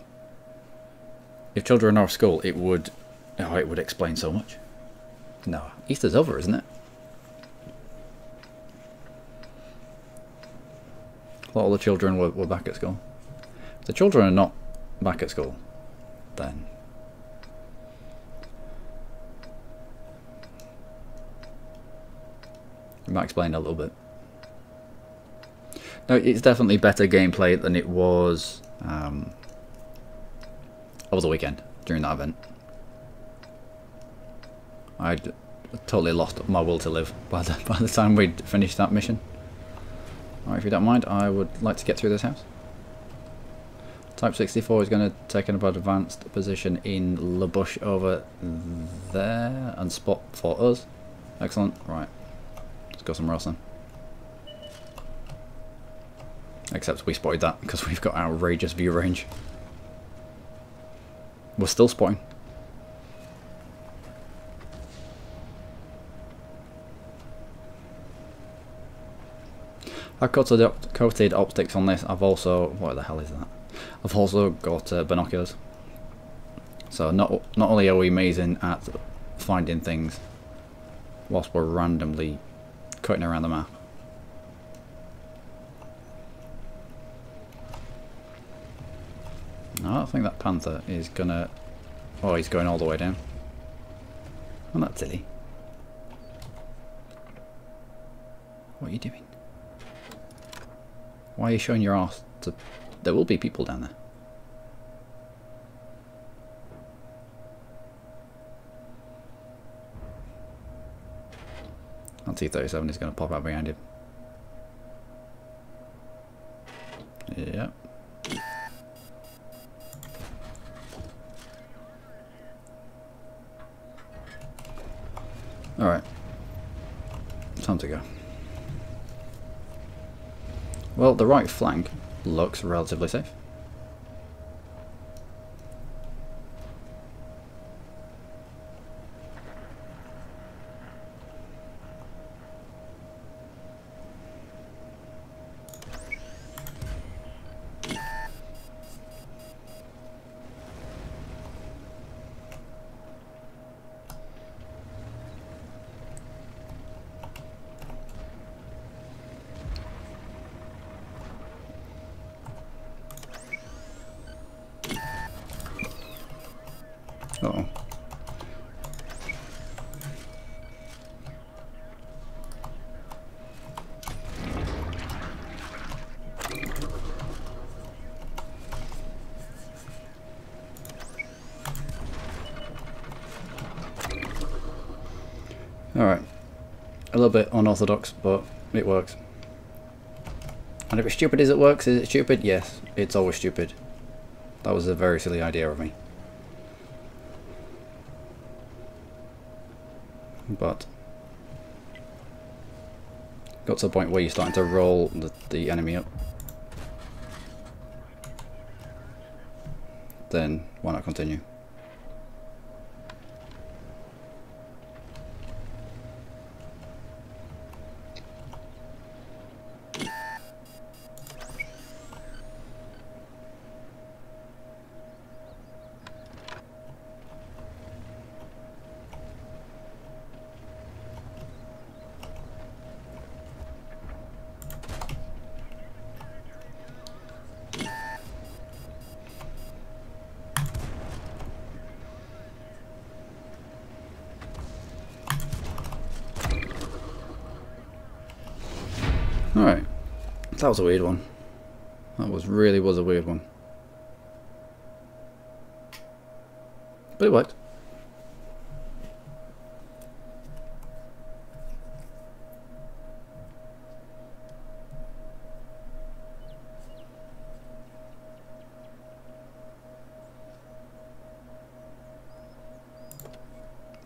If children are off school, it would explain so much. No, Easter's over, isn't it? A lot of the children were back at school. If the children are not back at school, then it might explain a little bit. No, it's definitely better gameplay than it was over the weekend during that event. I'd totally lost my will to live by the time we'd finished that mission. Alright, if you don't mind, I would like to get through this house. Type 64 is going to take an advanced position in the bush over there and spot for us. Excellent. Right, let's go somewhere else then. Except we spotted that because we've got outrageous view range. We're still spotting. I've coated optics on this. I've also, what the hell is that? I've also got binoculars. So not only are we amazing at finding things whilst we're randomly cutting around the map. I don't think that panther is gonna... Oh, he's going all the way down. Oh, that's silly. What are you doing? Why are you showing your arse to... There will be people down there. T-37 is going to pop out behind him. Yep. Alright. Time to go. Well, the right flank looks relatively safe. Uh-oh. Alright. A little bit unorthodox, but it works. And if it's stupid as it works, is it stupid? Yes, it's always stupid. That was a very silly idea of me. But got to the point where you're starting to roll the enemy up, then why not continue? Alright, that was a weird one. That really was a weird one. But it worked.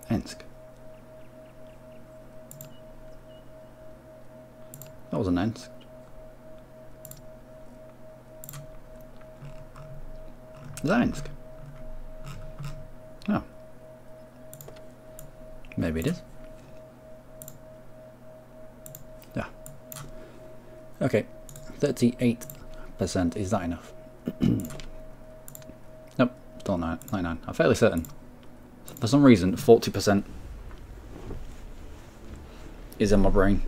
Ensk. That was an Ensk. Is that Ensk? Oh. Maybe it is. Yeah. Okay. 38%. Is that enough? Nope. Still 99. I'm fairly certain. For some reason, 40% is in my brain.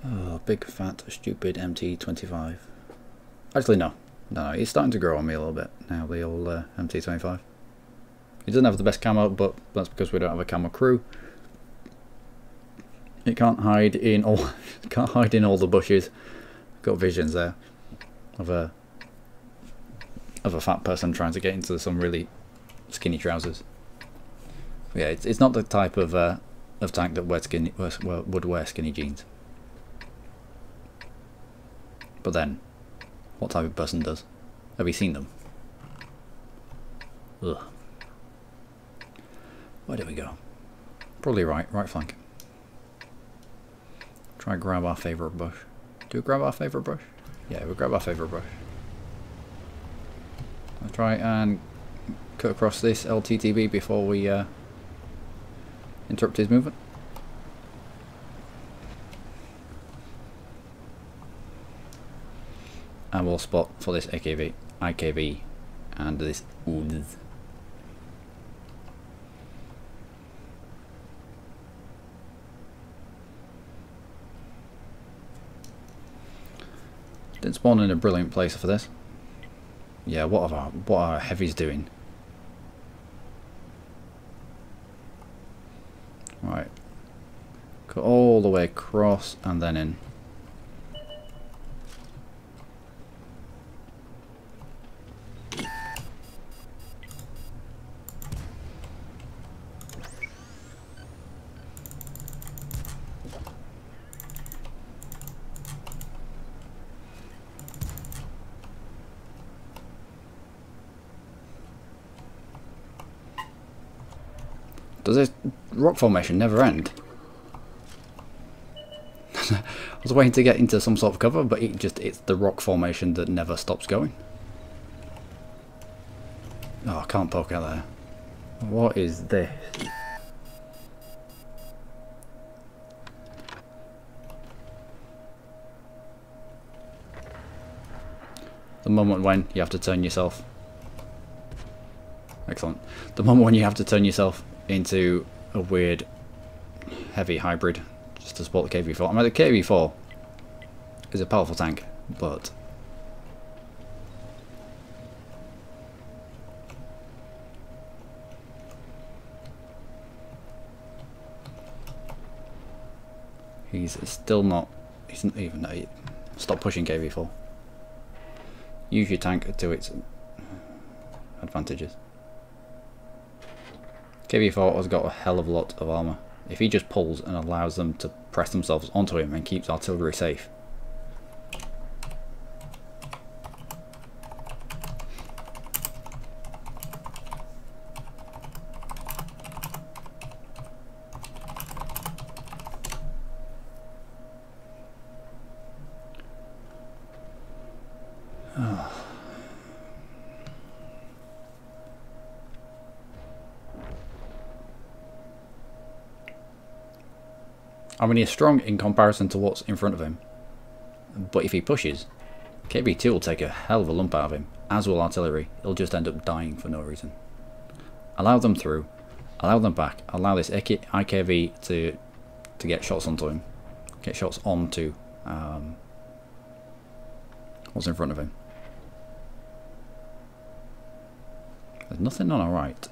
Oh, big fat stupid MT25. Actually, no, it's starting to grow on me a little bit now. The old MT25. It doesn't have the best camo, but that's because we don't have a camo crew. It can't hide in all the bushes. Got visions there of a fat person trying to get into some really skinny trousers. Yeah, it's not the type of tank that would wear skinny jeans. But then, what type of person does? Have you seen them? Ugh. Where do we go? Probably right flank. Try grab our favourite bush. Do we grab our favourite bush? Yeah, we grab our favourite bush. I'll try and cut across this LTTB before we interrupt his movement. And we'll spot for this IKV and this Oods. Didn't spawn in a brilliant place for this. Yeah, what are our heavies doing? Right. Go all the way across and then in. Does this rock formation never end? I was waiting to get into some sort of cover, but it's the rock formation that never stops going. Oh, I can't poke out there. What is this? The moment when you have to turn yourself... Excellent. The moment when you have to turn yourself into a weird heavy hybrid just to support the KV-4. I mean, the KV-4 is a powerful tank, but he's still not. He's not even. Stop pushing KV-4. Use your tank to its advantages. KV-4 has got a hell of a lot of armour. If he just pulls and allows them to press themselves onto him and keeps artillery safe. I mean, he's strong in comparison to what's in front of him, but if he pushes, KV-2 will take a hell of a lump out of him, as will artillery. He'll just end up dying for no reason. Allow them through, allow them back, allow this IKV to get shots onto him, get shots onto what's in front of him. There's nothing on our right.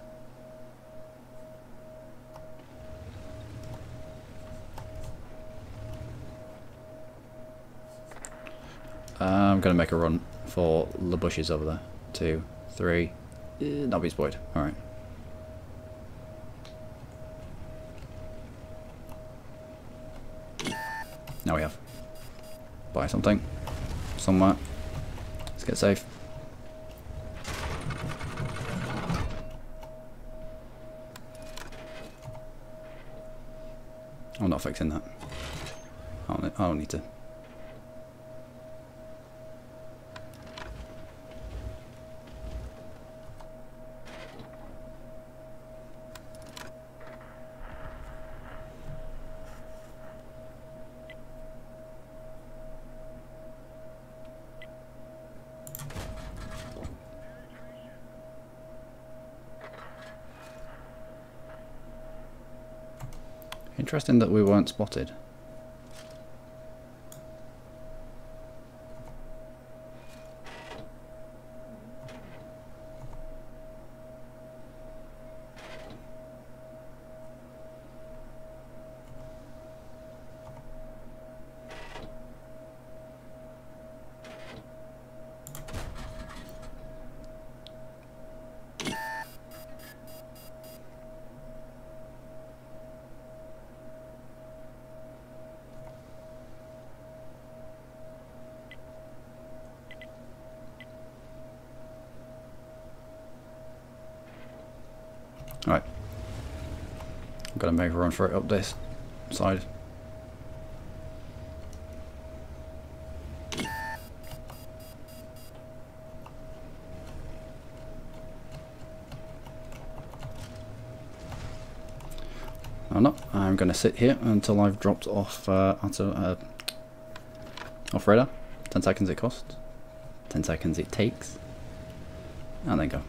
I'm going to make a run for the bushes over there. 2, 3. Nobby's void. Alright. Now we have. Buy something. Somewhere. Let's get safe. I'm not fixing that. I don't need to. Interesting that we weren't spotted. Right, I'm gonna make a run for it up this side. I'm not. I'm going to sit here until I've dropped off off radar. 10 seconds it costs. 10 seconds it takes. And then go.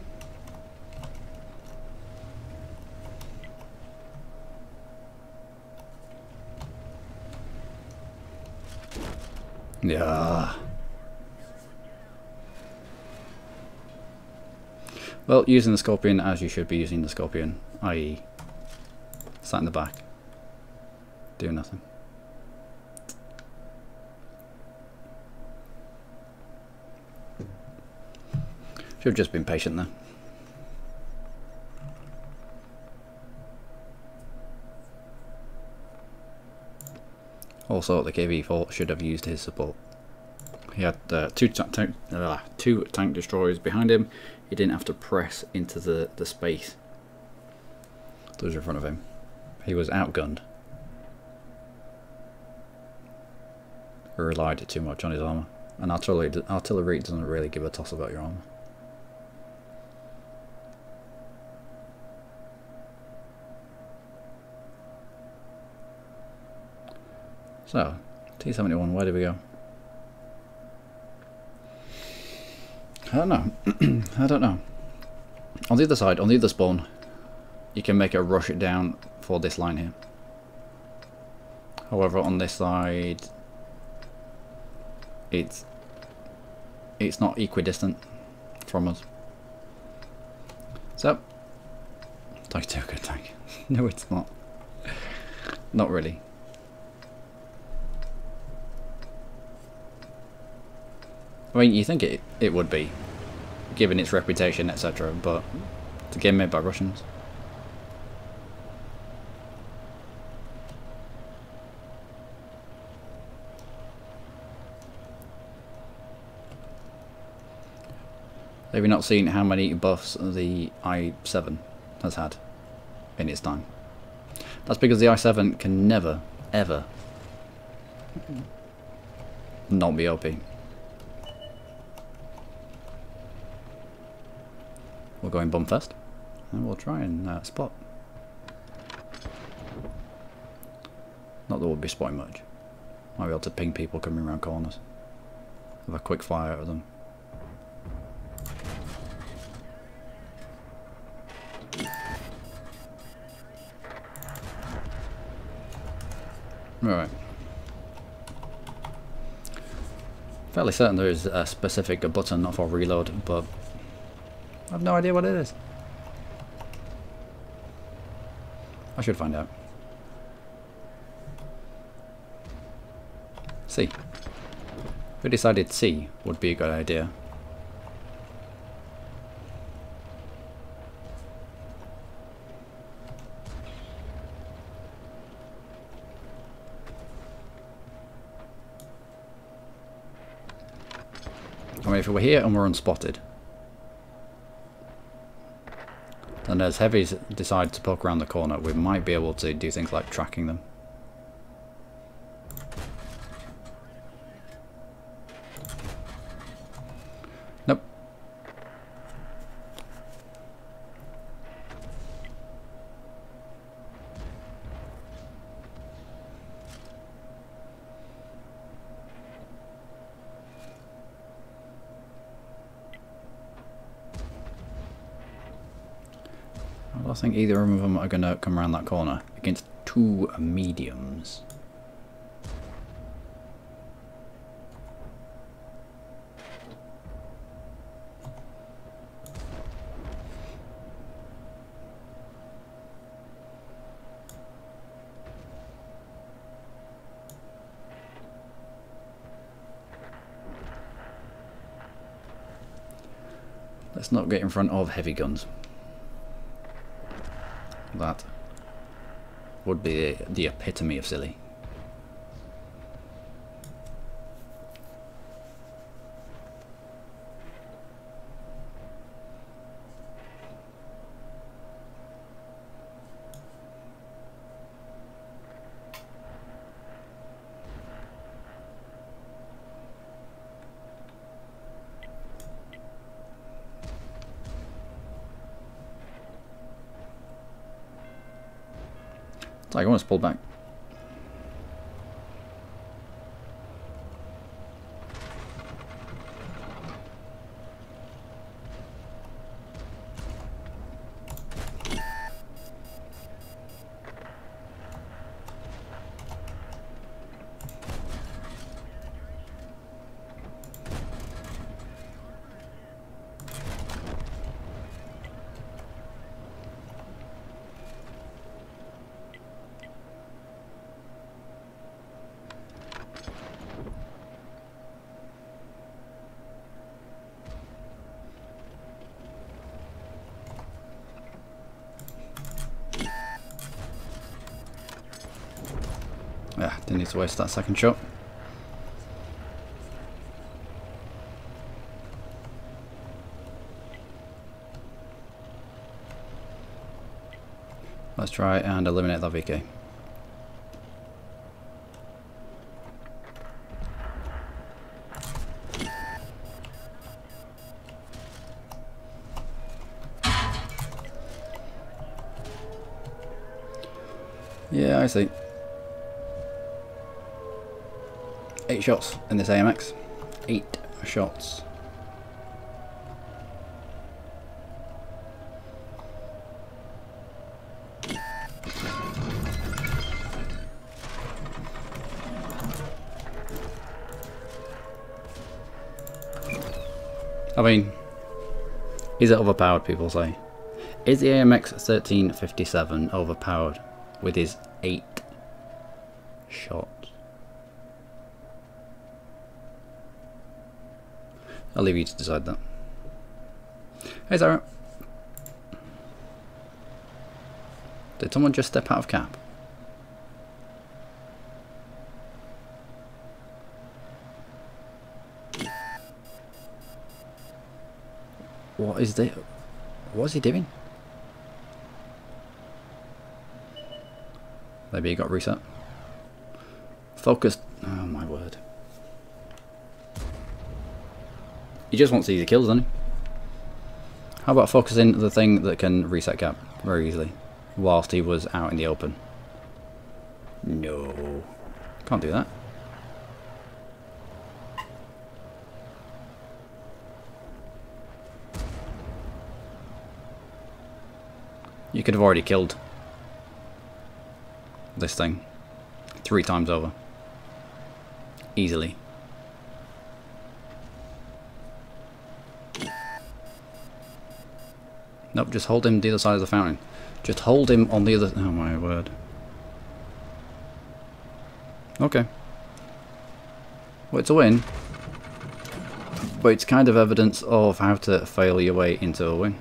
Yeah. Well, using the Scorpion as you should be using the Scorpion, i.e. sat in the back, doing nothing. Should have just been patient there. Also, the KV-4 should have used his support. He had two tank destroyers behind him. He didn't have to press into the space. Those are in front of him. He was outgunned. He relied too much on his armor. And artillery doesn't really give a toss about your armor. So, T-71, where did we go? I don't know. I don't know. On the other side, on the other spawn, you can make a rush it down for this line here. However, on this side, it's not equidistant from us. So, Tank 2, good tank. No, it's not. Not really. I mean, you think it would be, given its reputation, etc., but it's a game made by Russians. Have you not seen how many buffs the i7 has had in its time? That's because the i7 can never, ever not be OP. We'll go in Bumfest and we'll try and spot. Not that we'll be spotting much. Might be able to ping people coming around corners. Have a quick fire out of them. Alright. Fairly certain there is a specific button for reload, but I have no idea what it is. I should find out. C. We decided C would be a good idea. I mean, if we're here and we're unspotted, and as heavies decide to poke around the corner, we might be able to do things like tracking them. Nope. I don't think either of them are going to come around that corner against two mediums. Let's not get in front of heavy guns. That would be the epitome of silly. Tiger One's pulled back. Yeah, didn't need to waste that second shot. Let's try and eliminate that VK. Yeah, I see. 8 shots in this AMX. 8 shots. I mean, is it overpowered, people say? Is the AMX 1357 overpowered with his 8 shots? I'll leave you to decide that. Hey Sarah. Did someone just step out of cap? What is this? What is he doing? Maybe he got reset. Focused. Oh my word. He just wants easy kills, doesn't he? How about focusing the thing that can reset cap very easily whilst he was out in the open? No. Can't do that. You could have already killed this thing 3 times over. Easily. Nope, just hold him the other side of the fountain. Just hold him on the other... Oh my word. Okay. Well, it's a win. But it's kind of evidence of how to fail your way into a win.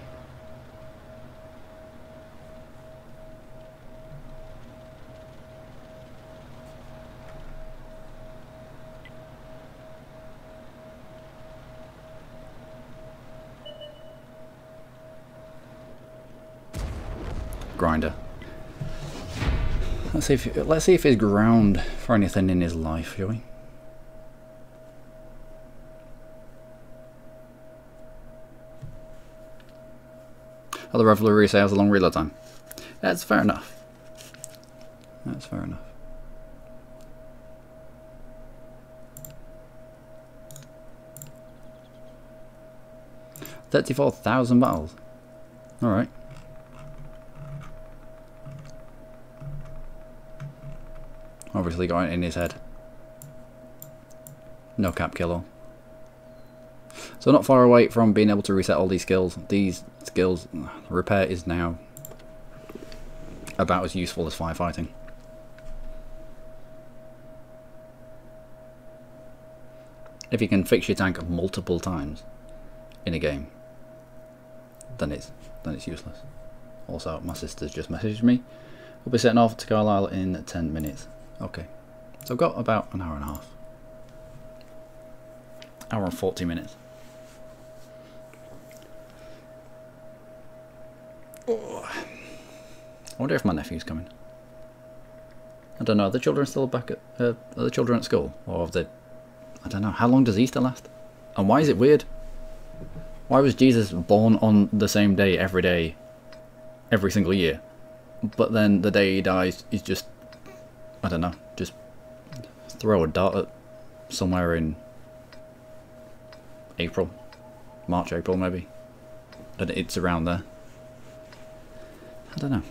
Grinder. Let's see if he's ground for anything in his life, shall we? Oh, the Revelry has a long reload time. That's fair enough. That's fair enough. $34,000 battles. All right. Obviously got it in his head. No cap killer. So not far away from being able to reset all these skills. These skills, repair is now about as useful as firefighting. If you can fix your tank multiple times in a game, then it's useless. Also, my sister's just messaged me. We'll be setting off to Carlisle in 10 minutes. Okay, so I've got about an hour and a half. Hour and 40 minutes. Oh. I wonder if my nephew's coming. I don't know, are the children still back at... are the children at school? Or have they... I don't know, how long does Easter last? And why is it weird? Why was Jesus born on the same day, every single year? but then the day he dies, he's just, I don't know, just throw a dart at somewhere in April, March, April maybe, and it's around there. I don't know.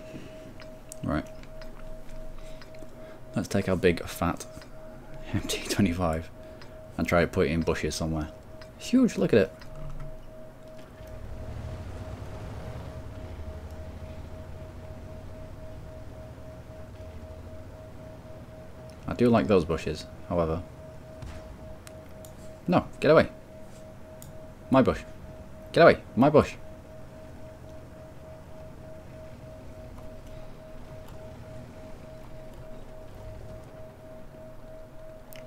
Right. Let's take our big fat MT25 and try to put it in bushes somewhere. It's huge, look at it. I do like those bushes, however. No, get away. My bush. Get away, my bush.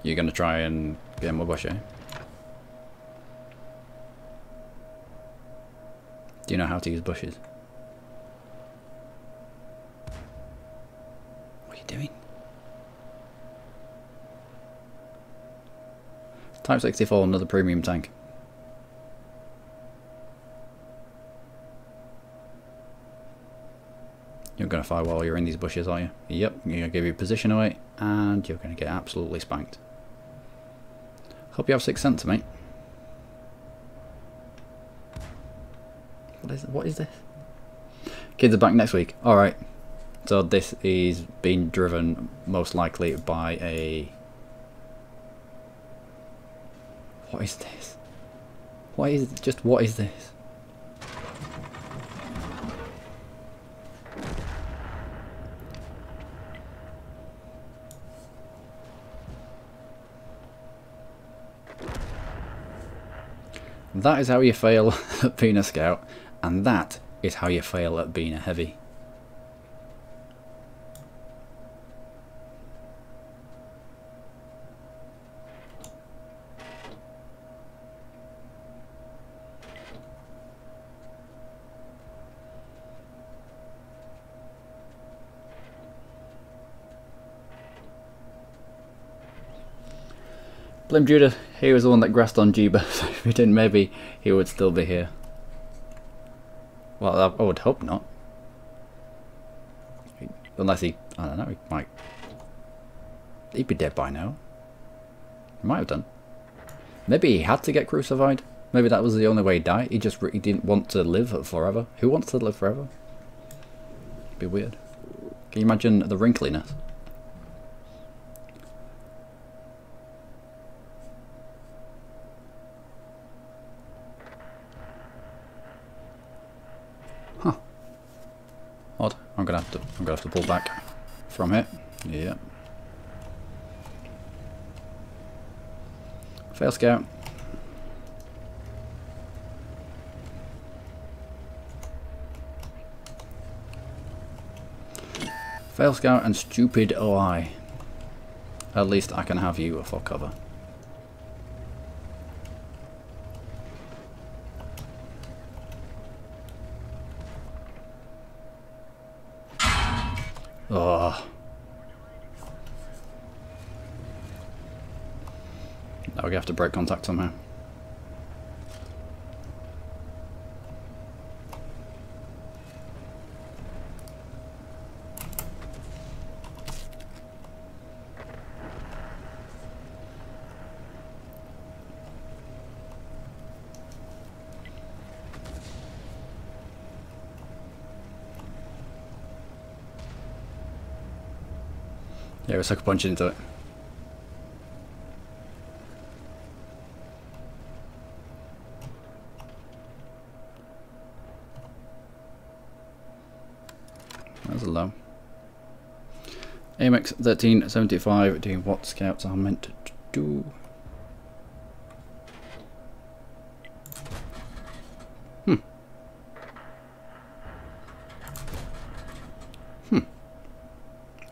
You're gonna try and get my bush, eh? Do you know how to use bushes? What are you doing? Type 64, another premium tank. You're going to fire while you're in these bushes, are you? Yep, you're going to give your position away, and you're going to get absolutely spanked. Hope you have 6th sense, mate. What is this? Kids are back next week. Alright. So this is being driven most likely by a... What is this? What is this? That is how you fail at being a scout, and that is how you fail at being a heavy. Blame Judah, he was the one that grassed on Jeeba, so if he didn't, maybe he would still be here. Well, I would hope not. Unless he, I don't know, he might... He'd be dead by now. He might have done. Maybe he had to get crucified. Maybe that was the only way he died. He didn't want to live forever. Who wants to live forever? It'd be weird. Can you imagine the wrinkliness? Odd. I'm gonna have to pull back from it. Yeah. Fail scout. Fail scout and stupid OI. At least I can have you for cover. Oh. Now we have to break contact somehow. Yeah, we sucker punch into it. That was a low. AMX 1375 doing what scouts are meant to do.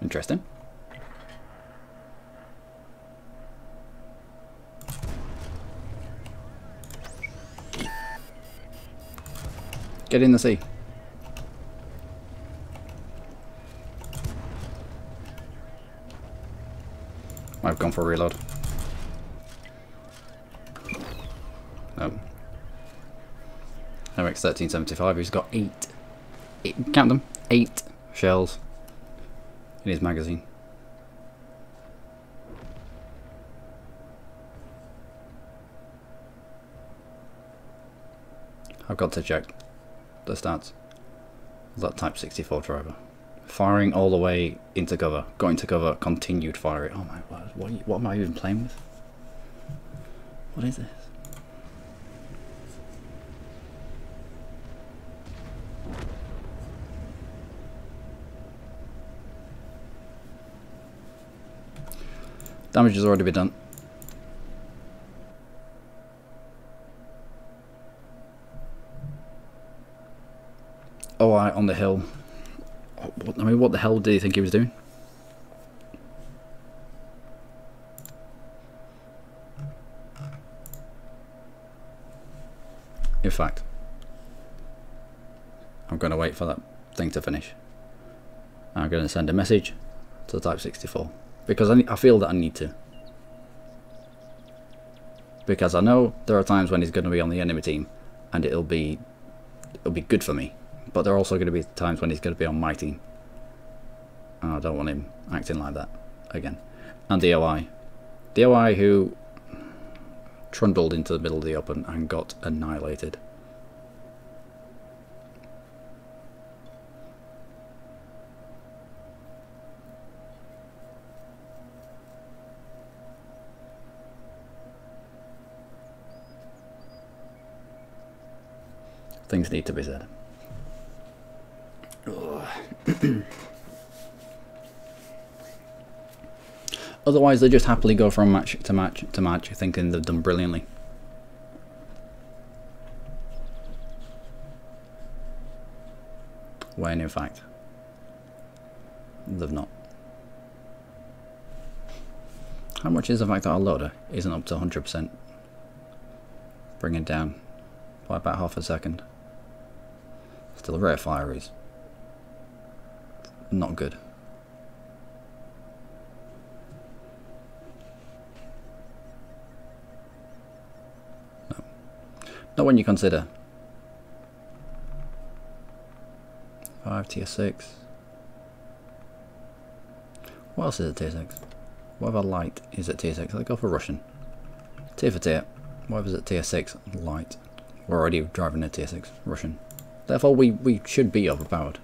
Interesting. Get in the sea. I've gone for a reload. No. MX 1375, who's got 8. Count them. 8 shells in his magazine. I've got to check the stats of that Type 64 driver. Firing all the way into cover, got into cover, continued firing. Oh my word, what am I even playing with? What is this? Damage has already been done. OI on the hill. I mean, what the hell do you think he was doing? In fact, I'm going to wait for that thing to finish. I'm going to send a message to the Type 64 because I feel that I need to. Because I know there are times when he's going to be on the enemy team and it'll be good for me. But there are also going to be times when he's going to be on my team. And I don't want him acting like that again. And the OI. The OI who trundled into the middle of the open and got annihilated. Things need to be said. Otherwise they just happily go from match to match to match thinking they've done brilliantly. When in fact they've not. How much is the fact that our loader isn't up to 100%? Bring it down by about half a second. Still, rate of fire is not good. No. Not when you consider 5 tier 6. What else is at tier 6? Whatever light is at tier 6. Let's go for Russian. Tier for tier. Whatever's at tier 6 light. We're already driving a tier 6 Russian. Therefore we should be overpowered.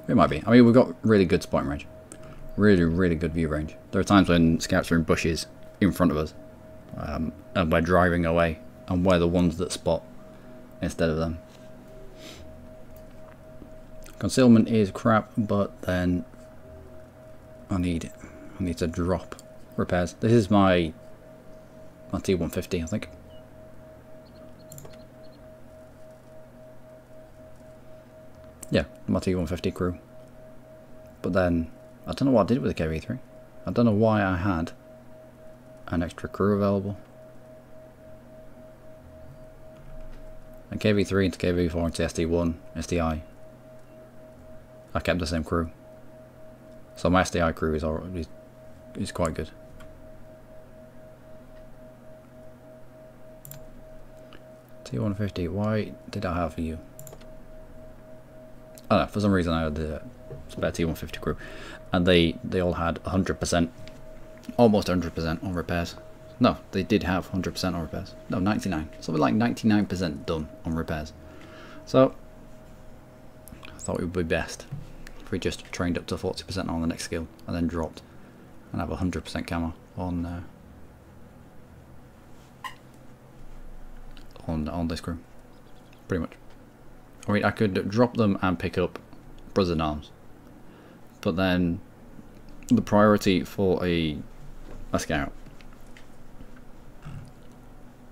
We might be. I mean, we've got really good spotting range. Really good view range. There are times when scouts are in bushes in front of us. And we're driving away. And we're the ones that spot instead of them. Concealment is crap, but then I need to drop repairs. This is my T150, I think. Yeah, my T150 crew. But then, I don't know what I did with the KV3. I don't know why I had an extra crew available. And KV3 into KV4 into ST1, STI. I kept the same crew. So my STI crew is quite good. T150, why did I have you? I don't know, for some reason I had the spare T150 crew. And they all had 100%, almost 100% on repairs. No, they did have 100% on repairs. No, 99. Something like 99% done on repairs. So, I thought it would be best if we just trained up to 40% on the next skill and then dropped and have 100% camo on this crew, pretty much. I mean, I could drop them and pick up Brothers in Arms, but then the priority for a scout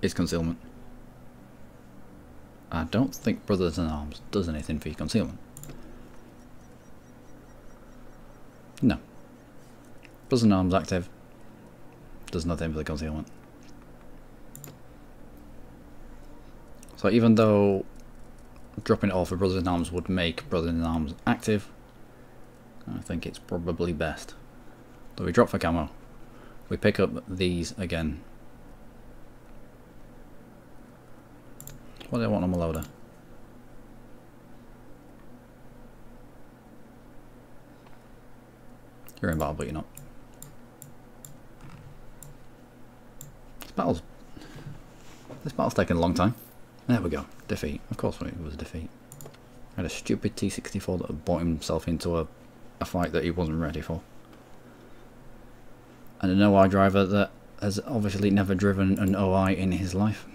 is concealment. I don't think Brothers in Arms does anything for your concealment. No. Brothers in Arms active does nothing for the concealment. So even though dropping it off for Brothers in Arms would make Brothers in Arms active, I think it's probably best that we drop for camo. We pick up these again. What do I want on my loader? You're in battle, but you're not. This battle's taken a long time. There we go. Defeat. Of course it was a defeat. I had a stupid T-64 that had bought himself into a fight that he wasn't ready for. And an OI driver that has obviously never driven an OI in his life.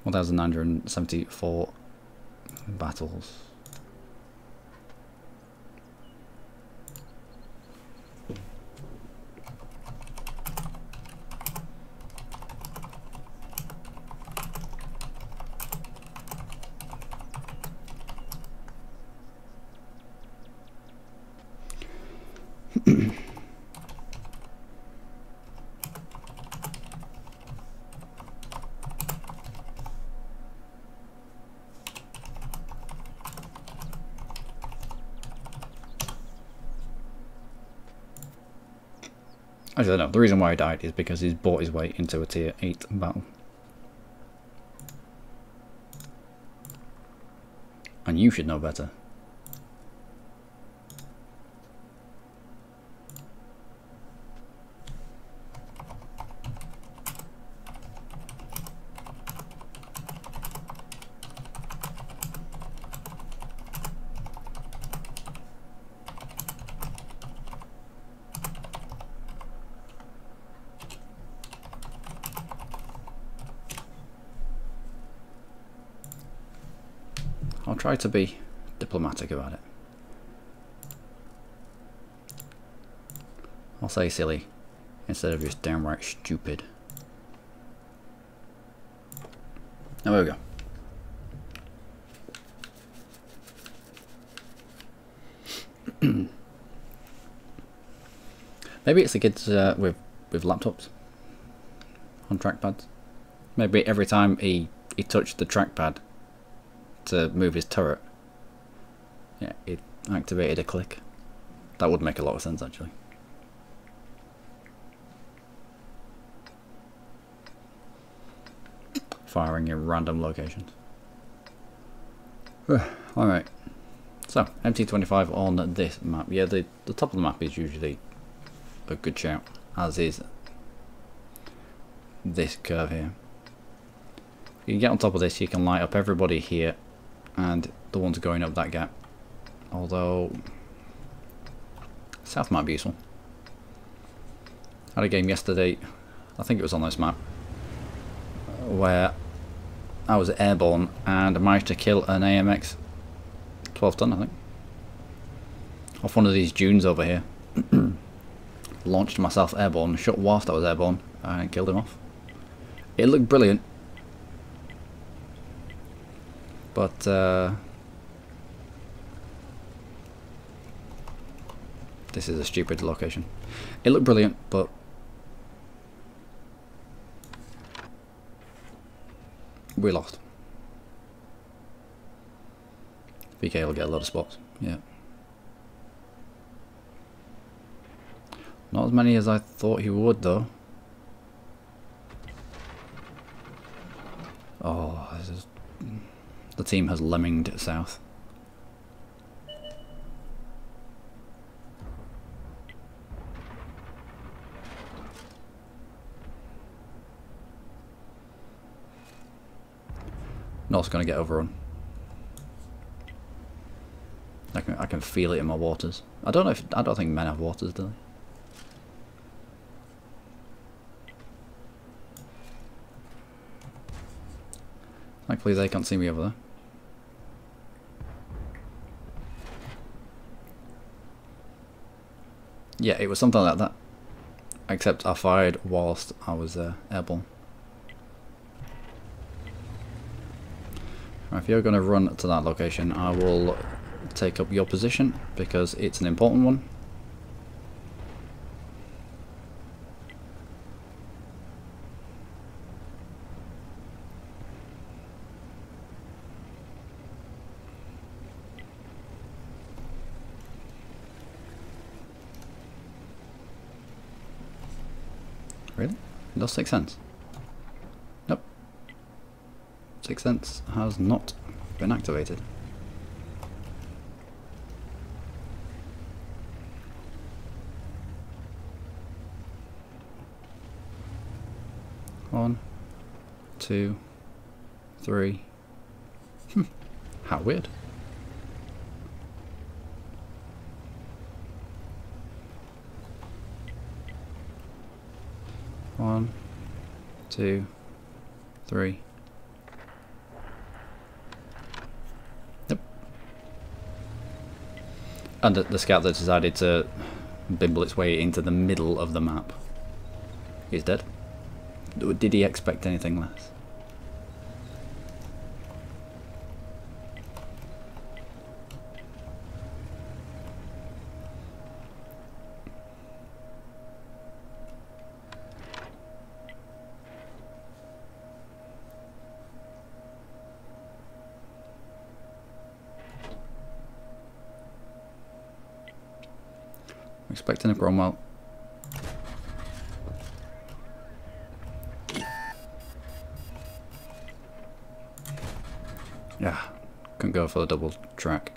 (1,974 battles). Actually, no, the reason why he died is because he's bought his way into a tier 8 battle. And you should know better. I'll try to be diplomatic about it. I'll say silly instead of just downright stupid. There we go. Maybe it's the kids with laptops on trackpads. Maybe every time he touched the trackpad to move his turret, yeah, it activated a click. That would make a lot of sense actually. Firing in random locations. Alright, so MT25 on this map. Yeah, the top of the map is usually a good shout, as is this curve here. You can get on top of this, you can light up everybody here and the ones going up that gap. Although south might be useful. I had a game yesterday, I think it was on this map, where I was airborne and I managed to kill an AMX 12 ton, I think, off one of these dunes over here. Launched myself airborne, shot whilst I was airborne, and killed him off. It looked brilliant, but this is a stupid location. It looked brilliant, but we lost. VK will get a lot of spots, yeah. Not as many as I thought he would though. Oh, the team has lemminged south. North's gonna get overrun. I can feel it in my waters. I don't think men have waters, do they? Thankfully they can't see me over there. Yeah, it was something like that. Except I fired whilst I was airborne. Right, if you're going to run to that location, I will take up your position because it's an important one. Really? Lost 6 cents. Nope. 6 cents has not been activated. One, 2, 3. How weird. One, 2, 3. Yep. And the scout that decided to bimble its way into the middle of the map is dead. Did he expect anything less? I'm expecting a Cromwell. Yeah, couldn't go for the double track.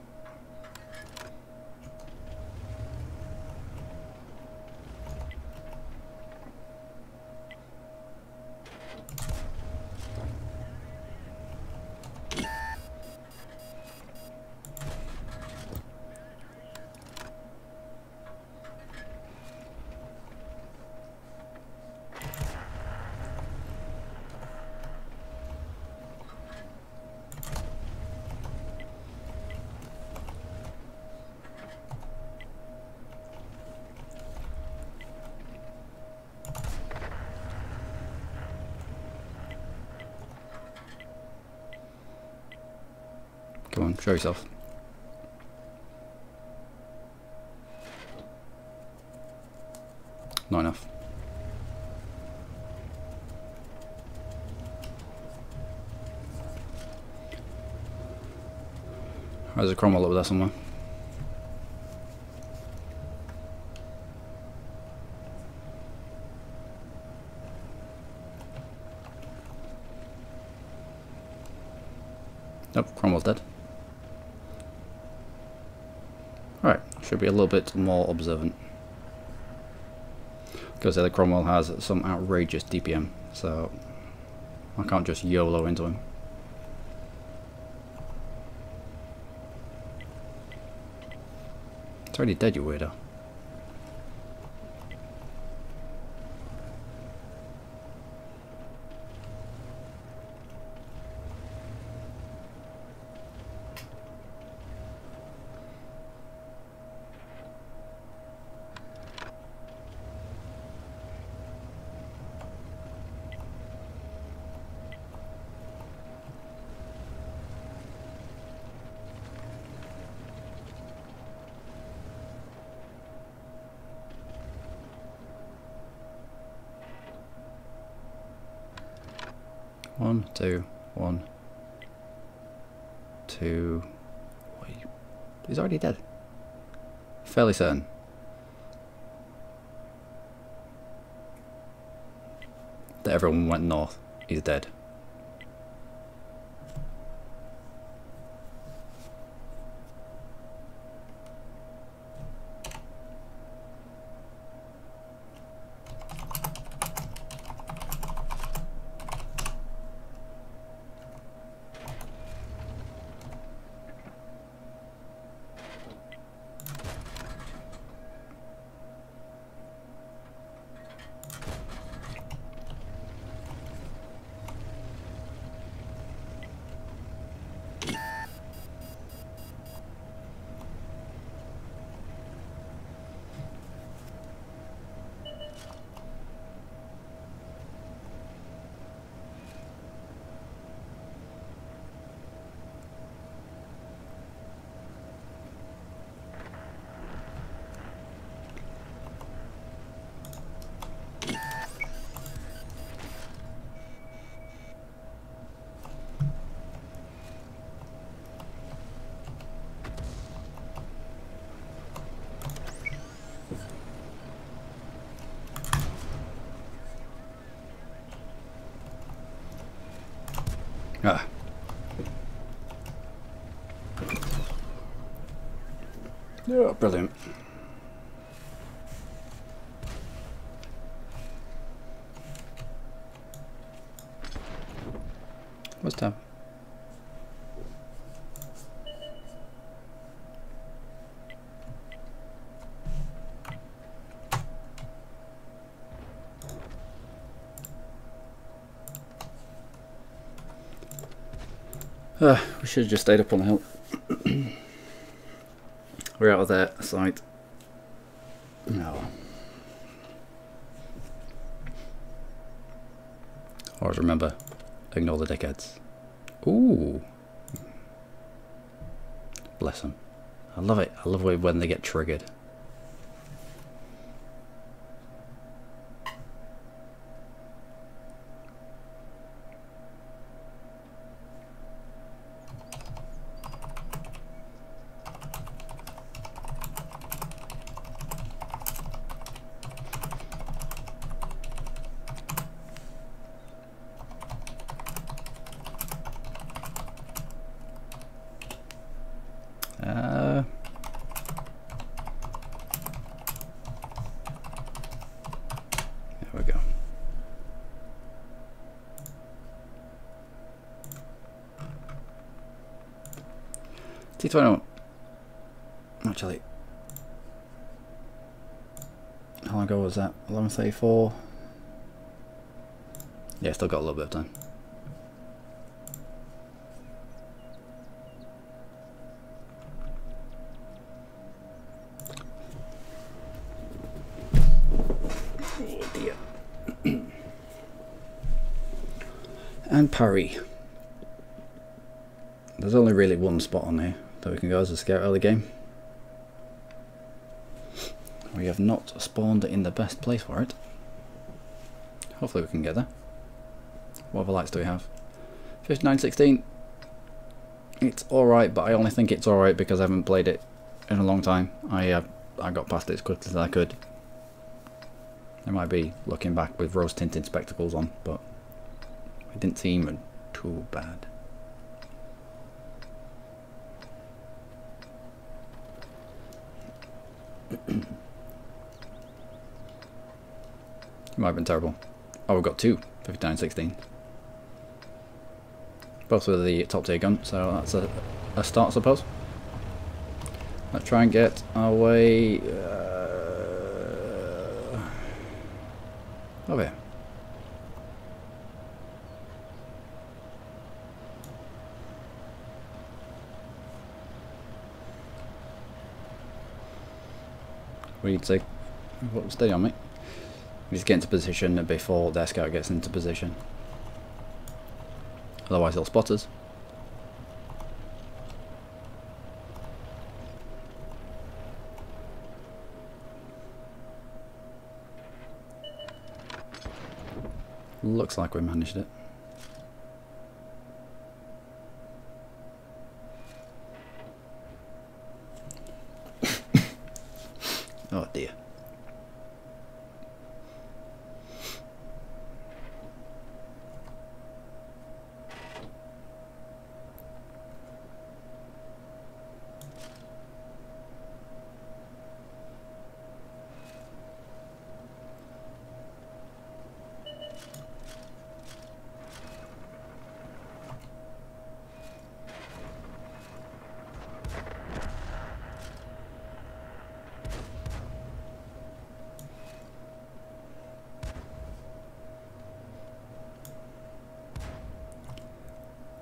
Come on, show yourself. Not enough. There's a Cromwell over there somewhere. Nope, Cromwell's dead. Right, should be a little bit more observant. Because the Cromwell has some outrageous DPM, so I can't just YOLO into him. It's already dead, you weirdo. One, two, 1, 2. Wait, he's already dead. Fairly certain. That everyone went north. He's dead. Yeah, brilliant. What's tab? We should have just stayed up on the hill. We're out of their sight. No. Always remember, ignore the dickheads. Ooh. Bless them. I love it. I love it when they get triggered. There we go. T21. Actually, how long ago was that? 11:34. Yeah, still got a little bit of time. Oh dear. And parry. There's only really one spot on here that we can go as a scout early game. We have not spawned in the best place for it. Hopefully we can get there. What other lights do we have? 5916. It's alright, but I only think it's alright because I haven't played it in a long time. I got past it as quickly as I could. I might be looking back with rose tinted spectacles on, but it didn't seem too bad. It might have been terrible. Oh, we've got two 5916. Both with the top tier gun, so that's a start, I suppose. Let's try and get our way over here. We need to stay on me. We need to get into position before their scout gets into position. Otherwise they'll spot us. Looks like we managed it. Oh dear.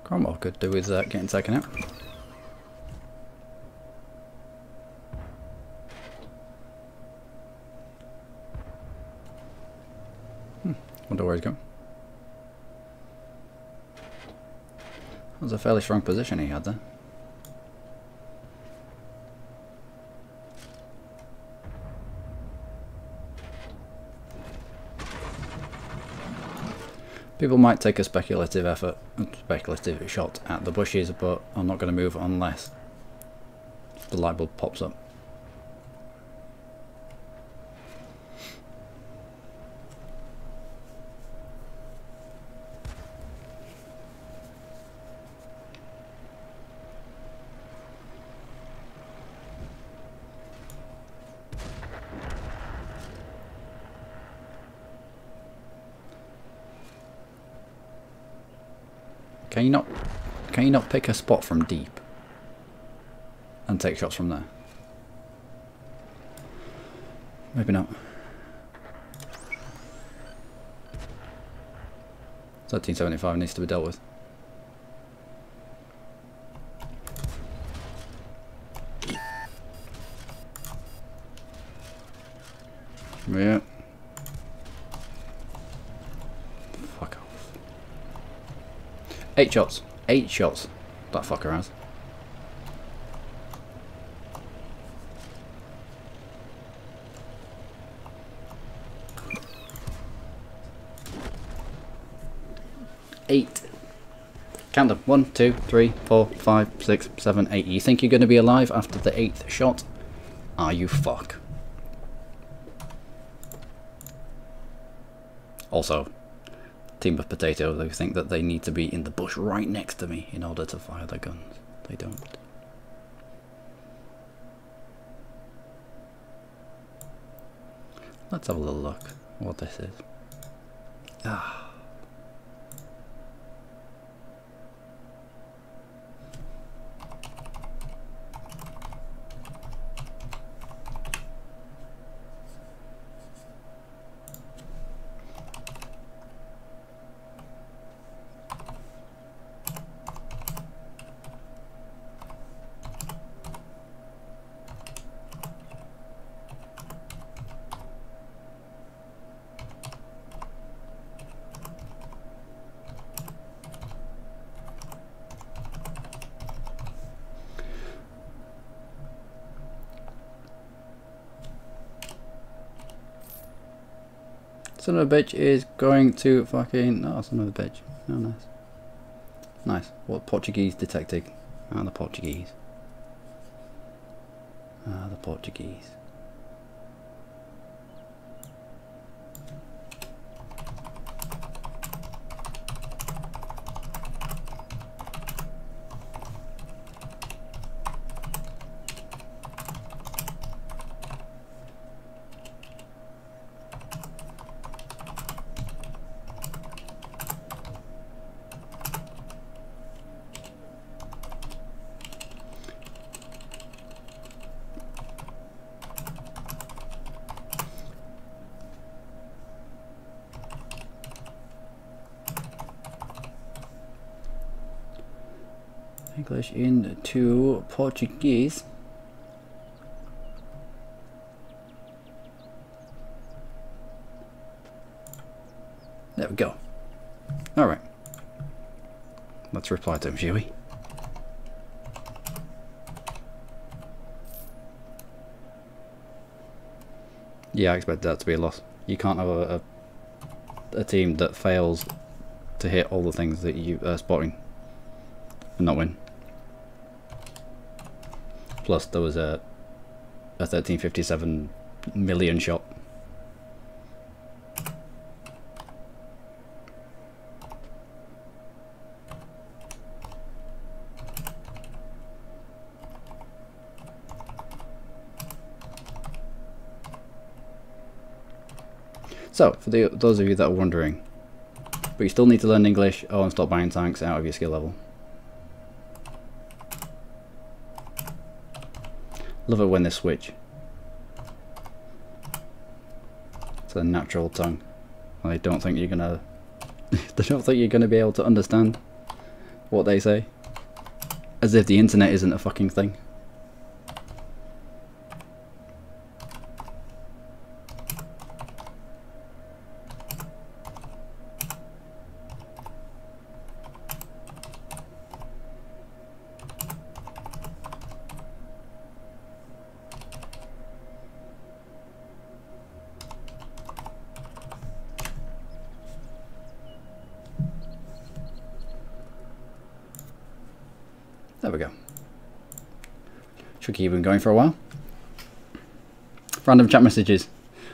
Cromwell could do with getting taken out. Wonder where he's going. That was a fairly strong position he had there. People might take a speculative shot at the bushes, but I'm not going to move unless the light bulb pops up. Can you not pick a spot from deep and take shots from there? Maybe not. 1375 needs to be dealt with. Yeah. Fuck off. 8 shots. 8 shots. That fucker has. Eight. Count them. 1, 2, 3, 4, 5, 6, 7, 8. You think you're going to be alive after the 8th shot? Are you fuck? Also, team of potato, they think that they need to be in the bush right next to me in order to fire their guns. They don't. Let's have a little look what this is. Ah. Son of a bitch is going to fucking... Oh, son of a bitch. Oh, nice. Nice. What Portuguese detective? Ah, the Portuguese. Ah, the Portuguese. English into Portuguese. There we go. Alright. Let's reply to him, shall we? Yeah, I expect that to be a loss. You can't have a team that fails to hit all the things that you are spotting and not win. Plus there was a 1357 million shot. So, for those of you that are wondering, but you still need to learn English, and stop buying tanks out of your skill level. Love it when they switch to the natural tongue. I don't think you're gonna. They don't think you're gonna be able to understand what they say, as if the internet isn't a fucking thing. There we go. Should keep them going for a while. Random chat messages.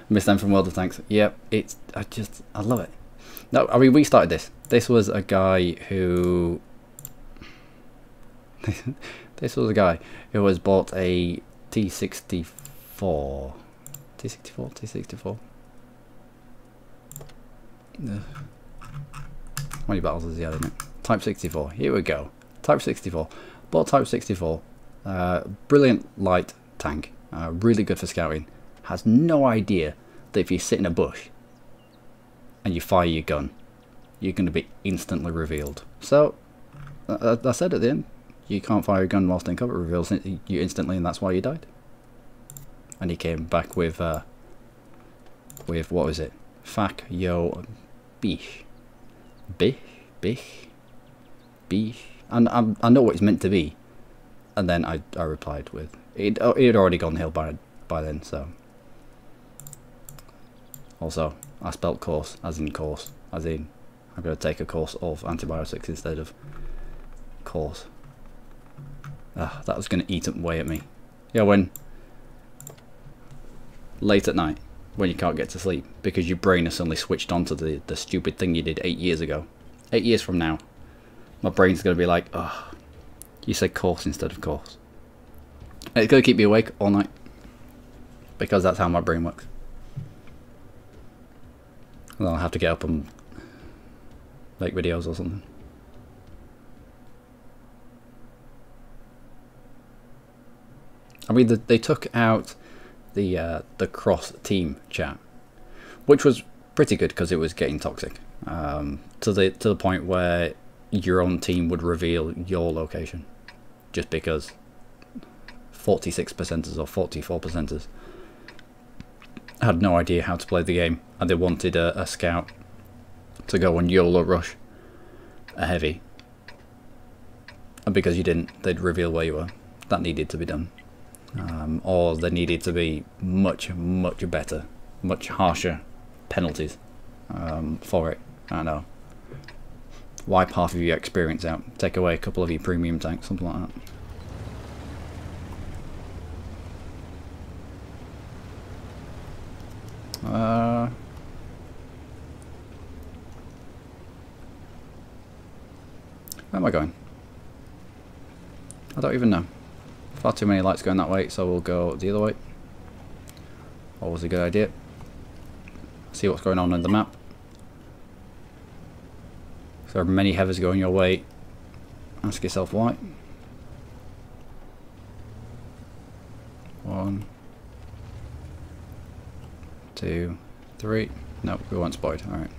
Miss them from World of Tanks. Yep, I love it. No, I mean, we started this. This was a guy who... this was a guy who has bought a T64. T64? Ugh. How many battles has he had in it? Type 64. Here we go. Type 64. Bought Type 64. Brilliant light tank. Really good for scouting. Has no idea that if you sit in a bush and you fire your gun, you're going to be instantly revealed. So, I said at the end, you can't fire a gun whilst in cover. It reveals you instantly, and that's why you died. And he came back with what was it? Fuck yo bish. Bish. And I know what it's meant to be. And then I replied with it had already gone hill by then, so. Also, I spelt course as in I'm going to take a course of antibiotics instead of course. That was going to eat away at me. Yeah, when late at night, when you can't get to sleep because your brain has suddenly switched on to the stupid thing you did 8 years ago. 8 years from now, my brain's going to be like, oh, you said course instead of course. And it's going to keep me awake all night because that's how my brain works. And I'll have to get up and make videos or something. I mean, they took out the cross team chat, which was pretty good because it was getting toxic to the point where your own team would reveal your location just because 46%ers or 44%ers had no idea how to play the game, and they wanted a scout to go on YOLO rush a heavy, and because you didn't, they'd reveal where you were. That needed to be done. Or there needed to be much better, much harsher penalties for it. I don't know. Wipe half of your experience out. Take away a couple of your premium tanks, something like that. Where am I going? I don't even know. Far too many lights going that way, so we'll go the other way. Always a good idea. See what's going on in the map. If there are many heavers going your way, ask yourself why. 1, 2, 3. No, we weren't spotted. Alright.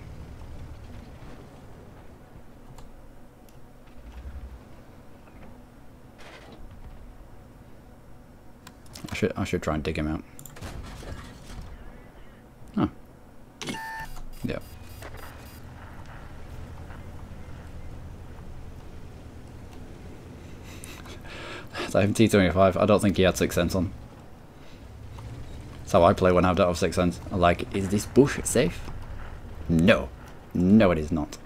I should try and dig him out. Huh. Yeah. So T25, I don't think he had 6th sense on. That's how I play when I don't have 6th sense. I'm like, is this bush safe? No. No, it is not.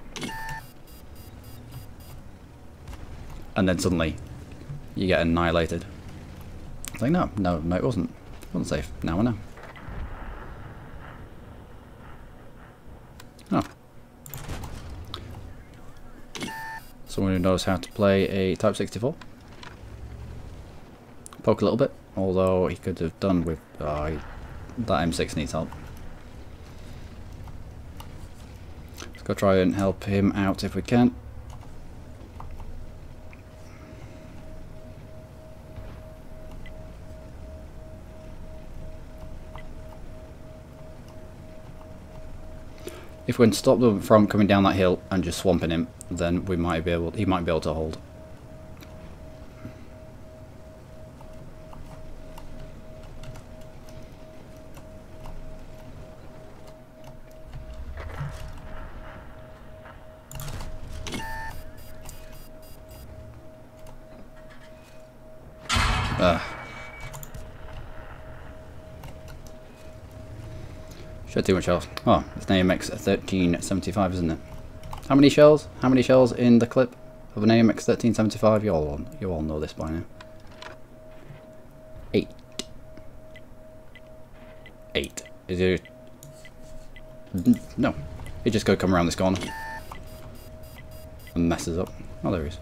And then suddenly, you get annihilated. It's like, no, it wasn't. It wasn't safe. Now I know. Oh. Someone who knows how to play a Type 64. Poke a little bit, although he could have done with that M6 needs help. Let's go try and help him out if we can. If we can stop them from coming down that hill and just swamping him, then he might be able to hold. Should too much shells. Oh, it's an AMX 1375, isn't it? How many shells? How many shells in the clip of an AMX 1375? You all know this by now. 8. 8. Is it? No. It just got to come around this corner and messes up. Oh, there he is.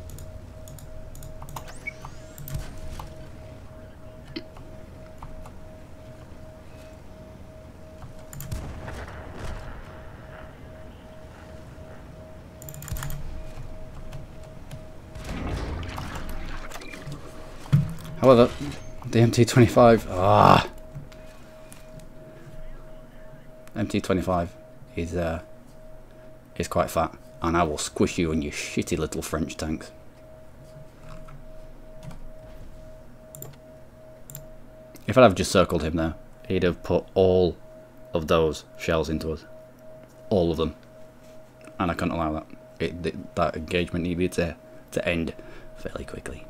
However, the MT25, MT25 is quite fat, and I will squish you on your shitty little French tanks. If I'd have just circled him there, he'd have put all of those shells into us. All of them. And I couldn't allow that. That engagement needed to end fairly quickly.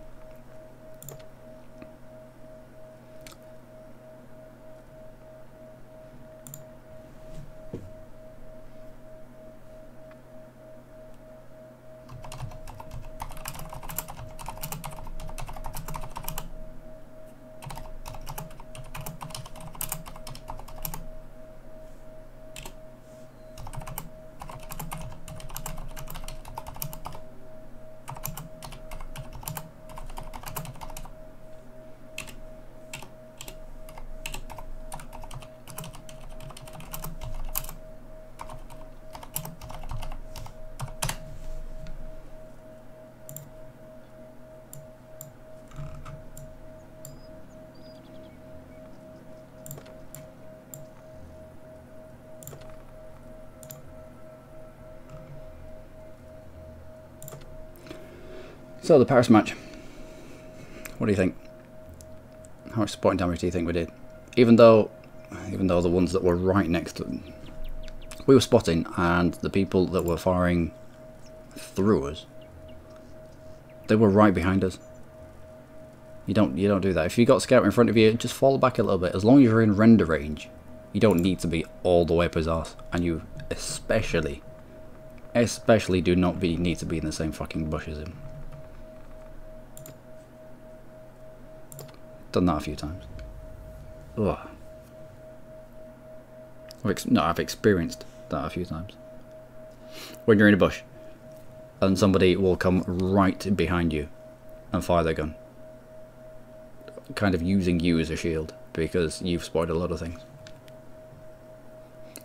So the Paris match, what do you think? How much spotting damage do you think we did? Even though the ones that were right next to them, we were spotting, and the people that were firing through us, they were right behind us. You don't do that. If you got scout in front of you, just fall back a little bit. As long as you're in render range, you don't need to be all the way up his arse, and you especially do not need to be in the same fucking bush as him. Done that a few times. Ugh. I've experienced that a few times. When you're in a bush and somebody will come right behind you and fire their gun, kind of using you as a shield because you've spotted a lot of things.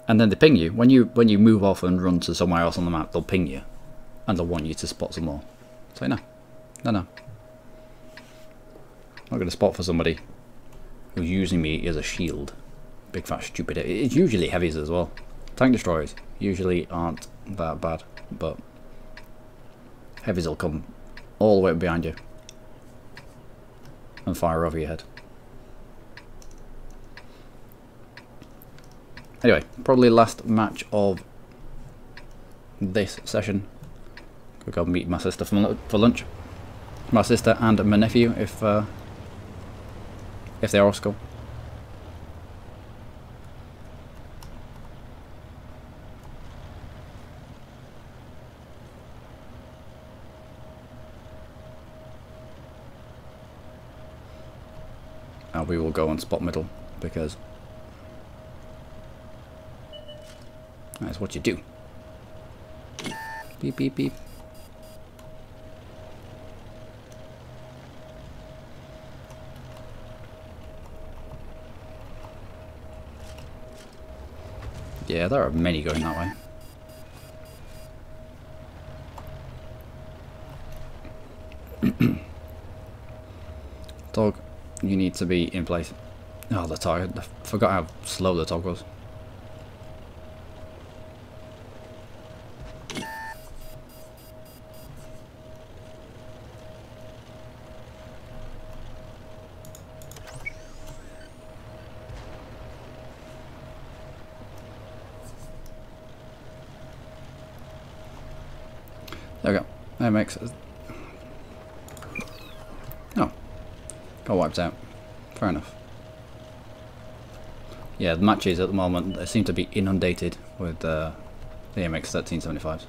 And then they ping you. When you move off and run to somewhere else on the map, they'll ping you and they'll want you to spot some more. So no. I'm not going to spot for somebody who's using me as a shield. Big fat stupid. It's usually heavies as well. Tank destroyers usually aren't that bad, but heavies will come all the way up behind you and fire over your head. Anyway, probably last match of this session. I'll go meet my sister for lunch. My sister and my nephew, if they are off school. And we will go on spot middle because that's what you do. Beep beep beep. Yeah, there are many going that way. Dog, you need to be in place. Oh, the target. I forgot how slow the dog was. There we go. That makes it. Oh. Got wiped out. Fair enough. Yeah, the matches at the moment, they seem to be inundated with the MX 1375s.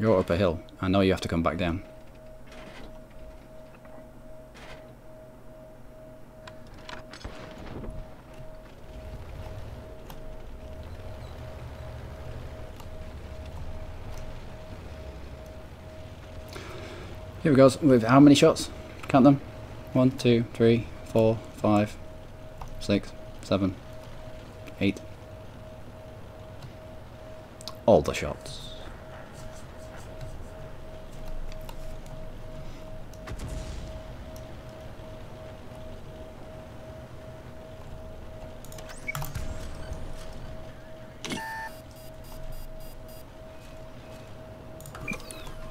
You're up a hill. I know you have to come back down. Here we go, with how many shots? Count them. 1, 2, 3, 4, 5, 6, 7, 8. All the shots.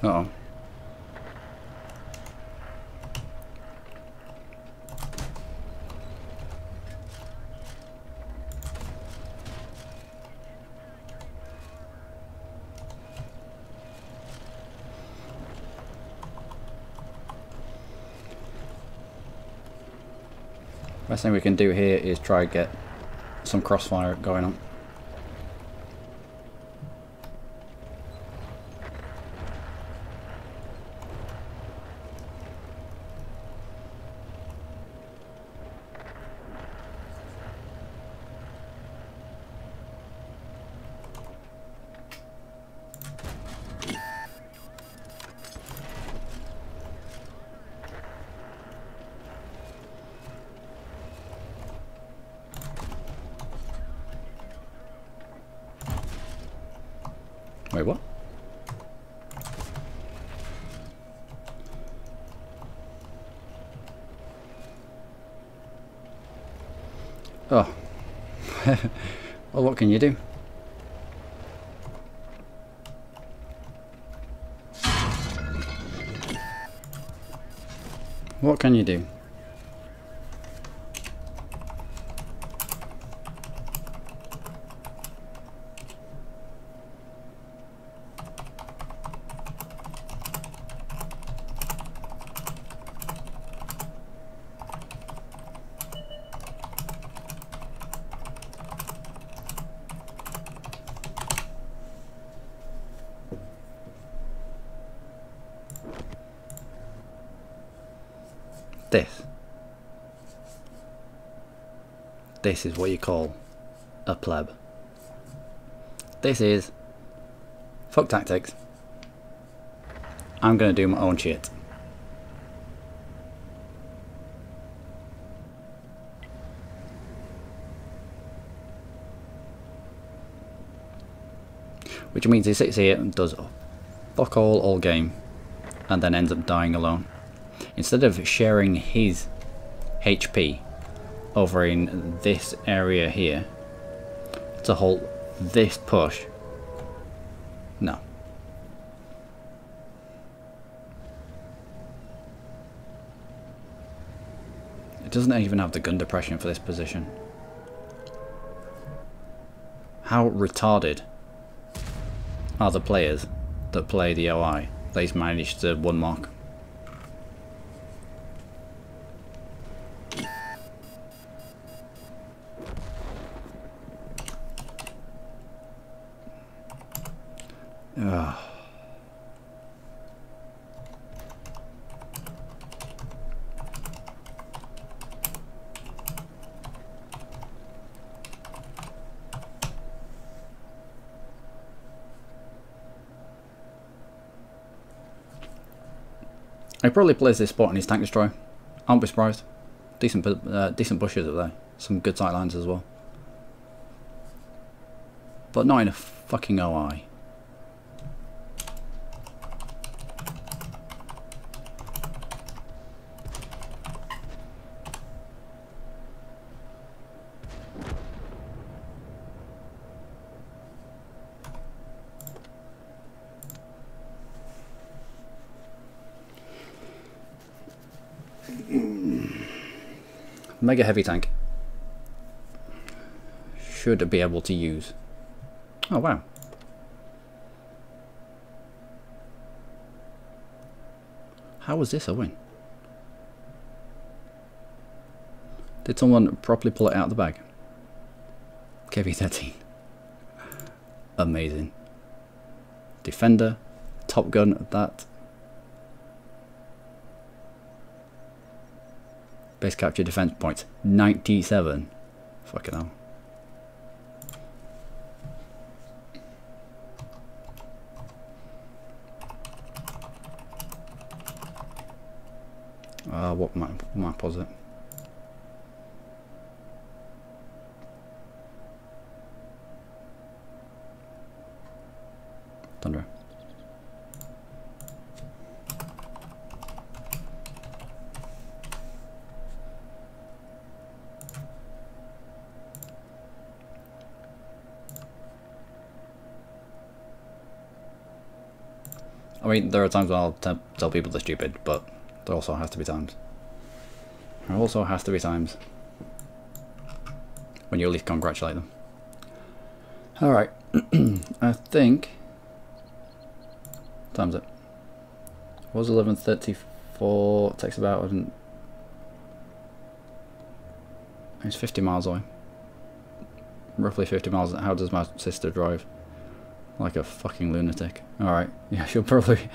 Uh-oh. Best thing we can do here is try and get some crossfire going on. Wait, what? Oh. Well, what can you do? What can you do? This is what you call a pleb. This is fuck tactics. I'm gonna do my own shit. Which means he sits here and does fuck all game and then ends up dying alone. Instead of sharing his HP over in this area here to halt this push. No. It doesn't even have the gun depression for this position. How retarded are the players that play the OI that he's managed to one mark? Ugh. He probably plays this spot in his tank destroyer. I won't be surprised. Decent bushes up there. Some good sight lines as well. But not in a fucking OI. Mega heavy tank should be able to use. Oh wow. How was this a win? Did someone properly pull it out of the bag? KV-13. Amazing. Defender, Top Gun at that. Base capture defense points 97. Fucking hell. What map was it? Thunder. I mean, there are times when I'll tell people they're stupid, but there also has to be times. There also has to be times when you at least congratulate them. Alright, I think... What time's it? It was 11:34, it takes about... It's 50 miles away. Roughly 50 miles. How does my sister drive? Like a fucking lunatic. Alright, yeah, she'll probably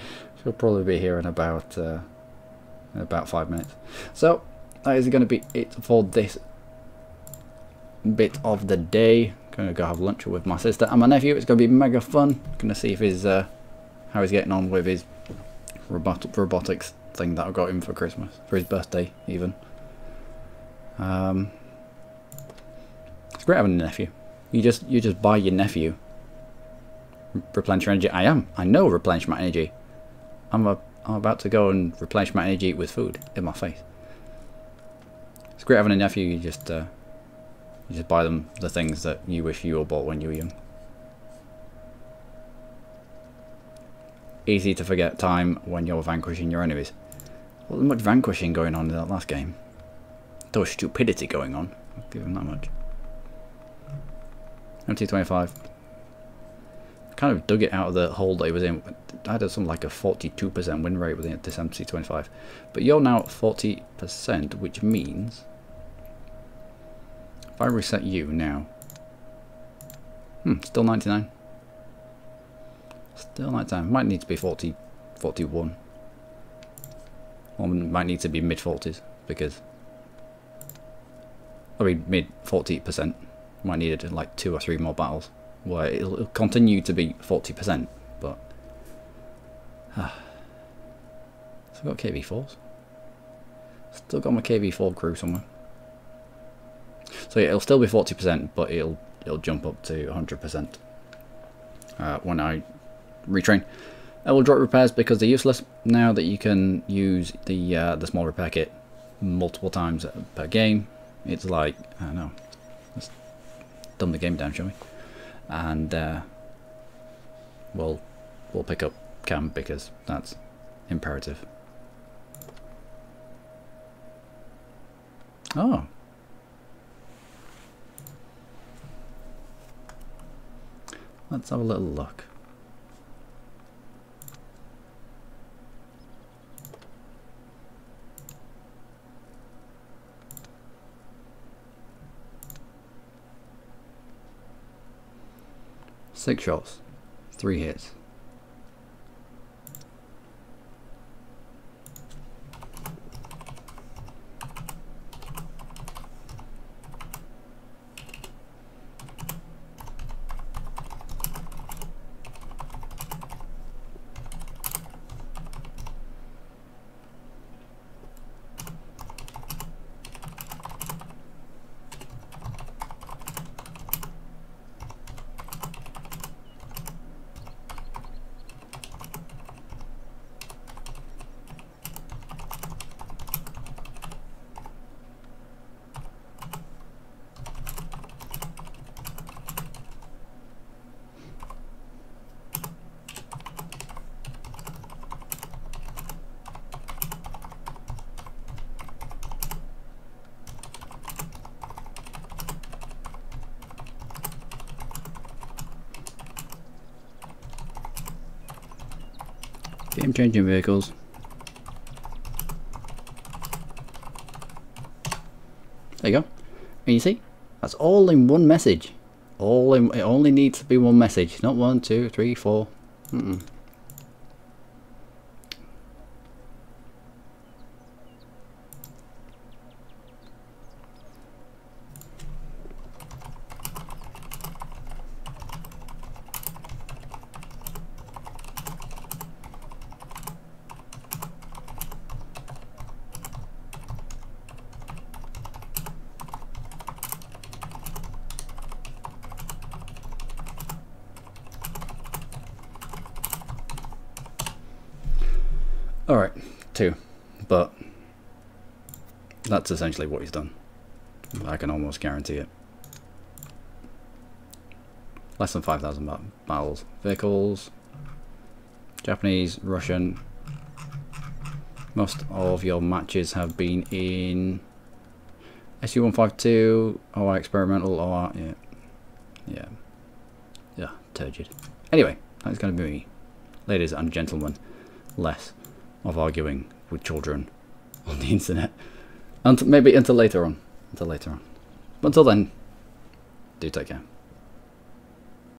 be here in about 5 minutes. So, that is going to be it for this bit of the day. Gonna go have lunch with my sister and my nephew. It's gonna be mega fun. Gonna see if his how he's getting on with his robotics thing that I got him for Christmas, for his birthday even. It's great having a nephew. You just buy your nephew. Replenish your energy. I know replenish my energy. I'm about to go and replenish my energy with food in my face. It's great having a nephew. You just buy them the things that you wish you were bought when you were young. Easy to forget time when you're vanquishing your enemies. Well, there's much vanquishing going on in that last game. There was stupidity going on. I'll give him that much. MT25. Kind of dug it out of the hole that he was in. I had something like a 42% win rate with this MT25. But you're now at 40%, which means... If I reset you now... still 99. Still 99. Might need to be 40, 41. Or might need to be mid-40s, because... I mean, mid-40%. Might need like 2 or 3 more battles. Where it'll continue to be 40%, but... So I've got KV4s. Still got my KV4 crew somewhere. So yeah, it'll still be 40%, but it'll jump up to 100% when I retrain. I will drop repairs because they're useless now that you can use the small repair kit multiple times per game. It's like, I don't know, let's dumb the game down, shall we? And we'll pick up cam because that's imperative. Oh. Let's have a little look. Six shots, 3 hits. Game-changing vehicles. There you go. And you see, that's all in one message. It only needs to be one message, not 1, 2, 3, 4. Alright, 2. But that's essentially what he's done. I can almost guarantee it. Less than 5,000 battles. Vehicles. Japanese, Russian. Most of your matches have been in SU-152, or experimental, or yeah, turgid. Anyway, that's going to be me, ladies and gentlemen. Less of arguing with children on the internet, maybe until later on. But until then, do take care.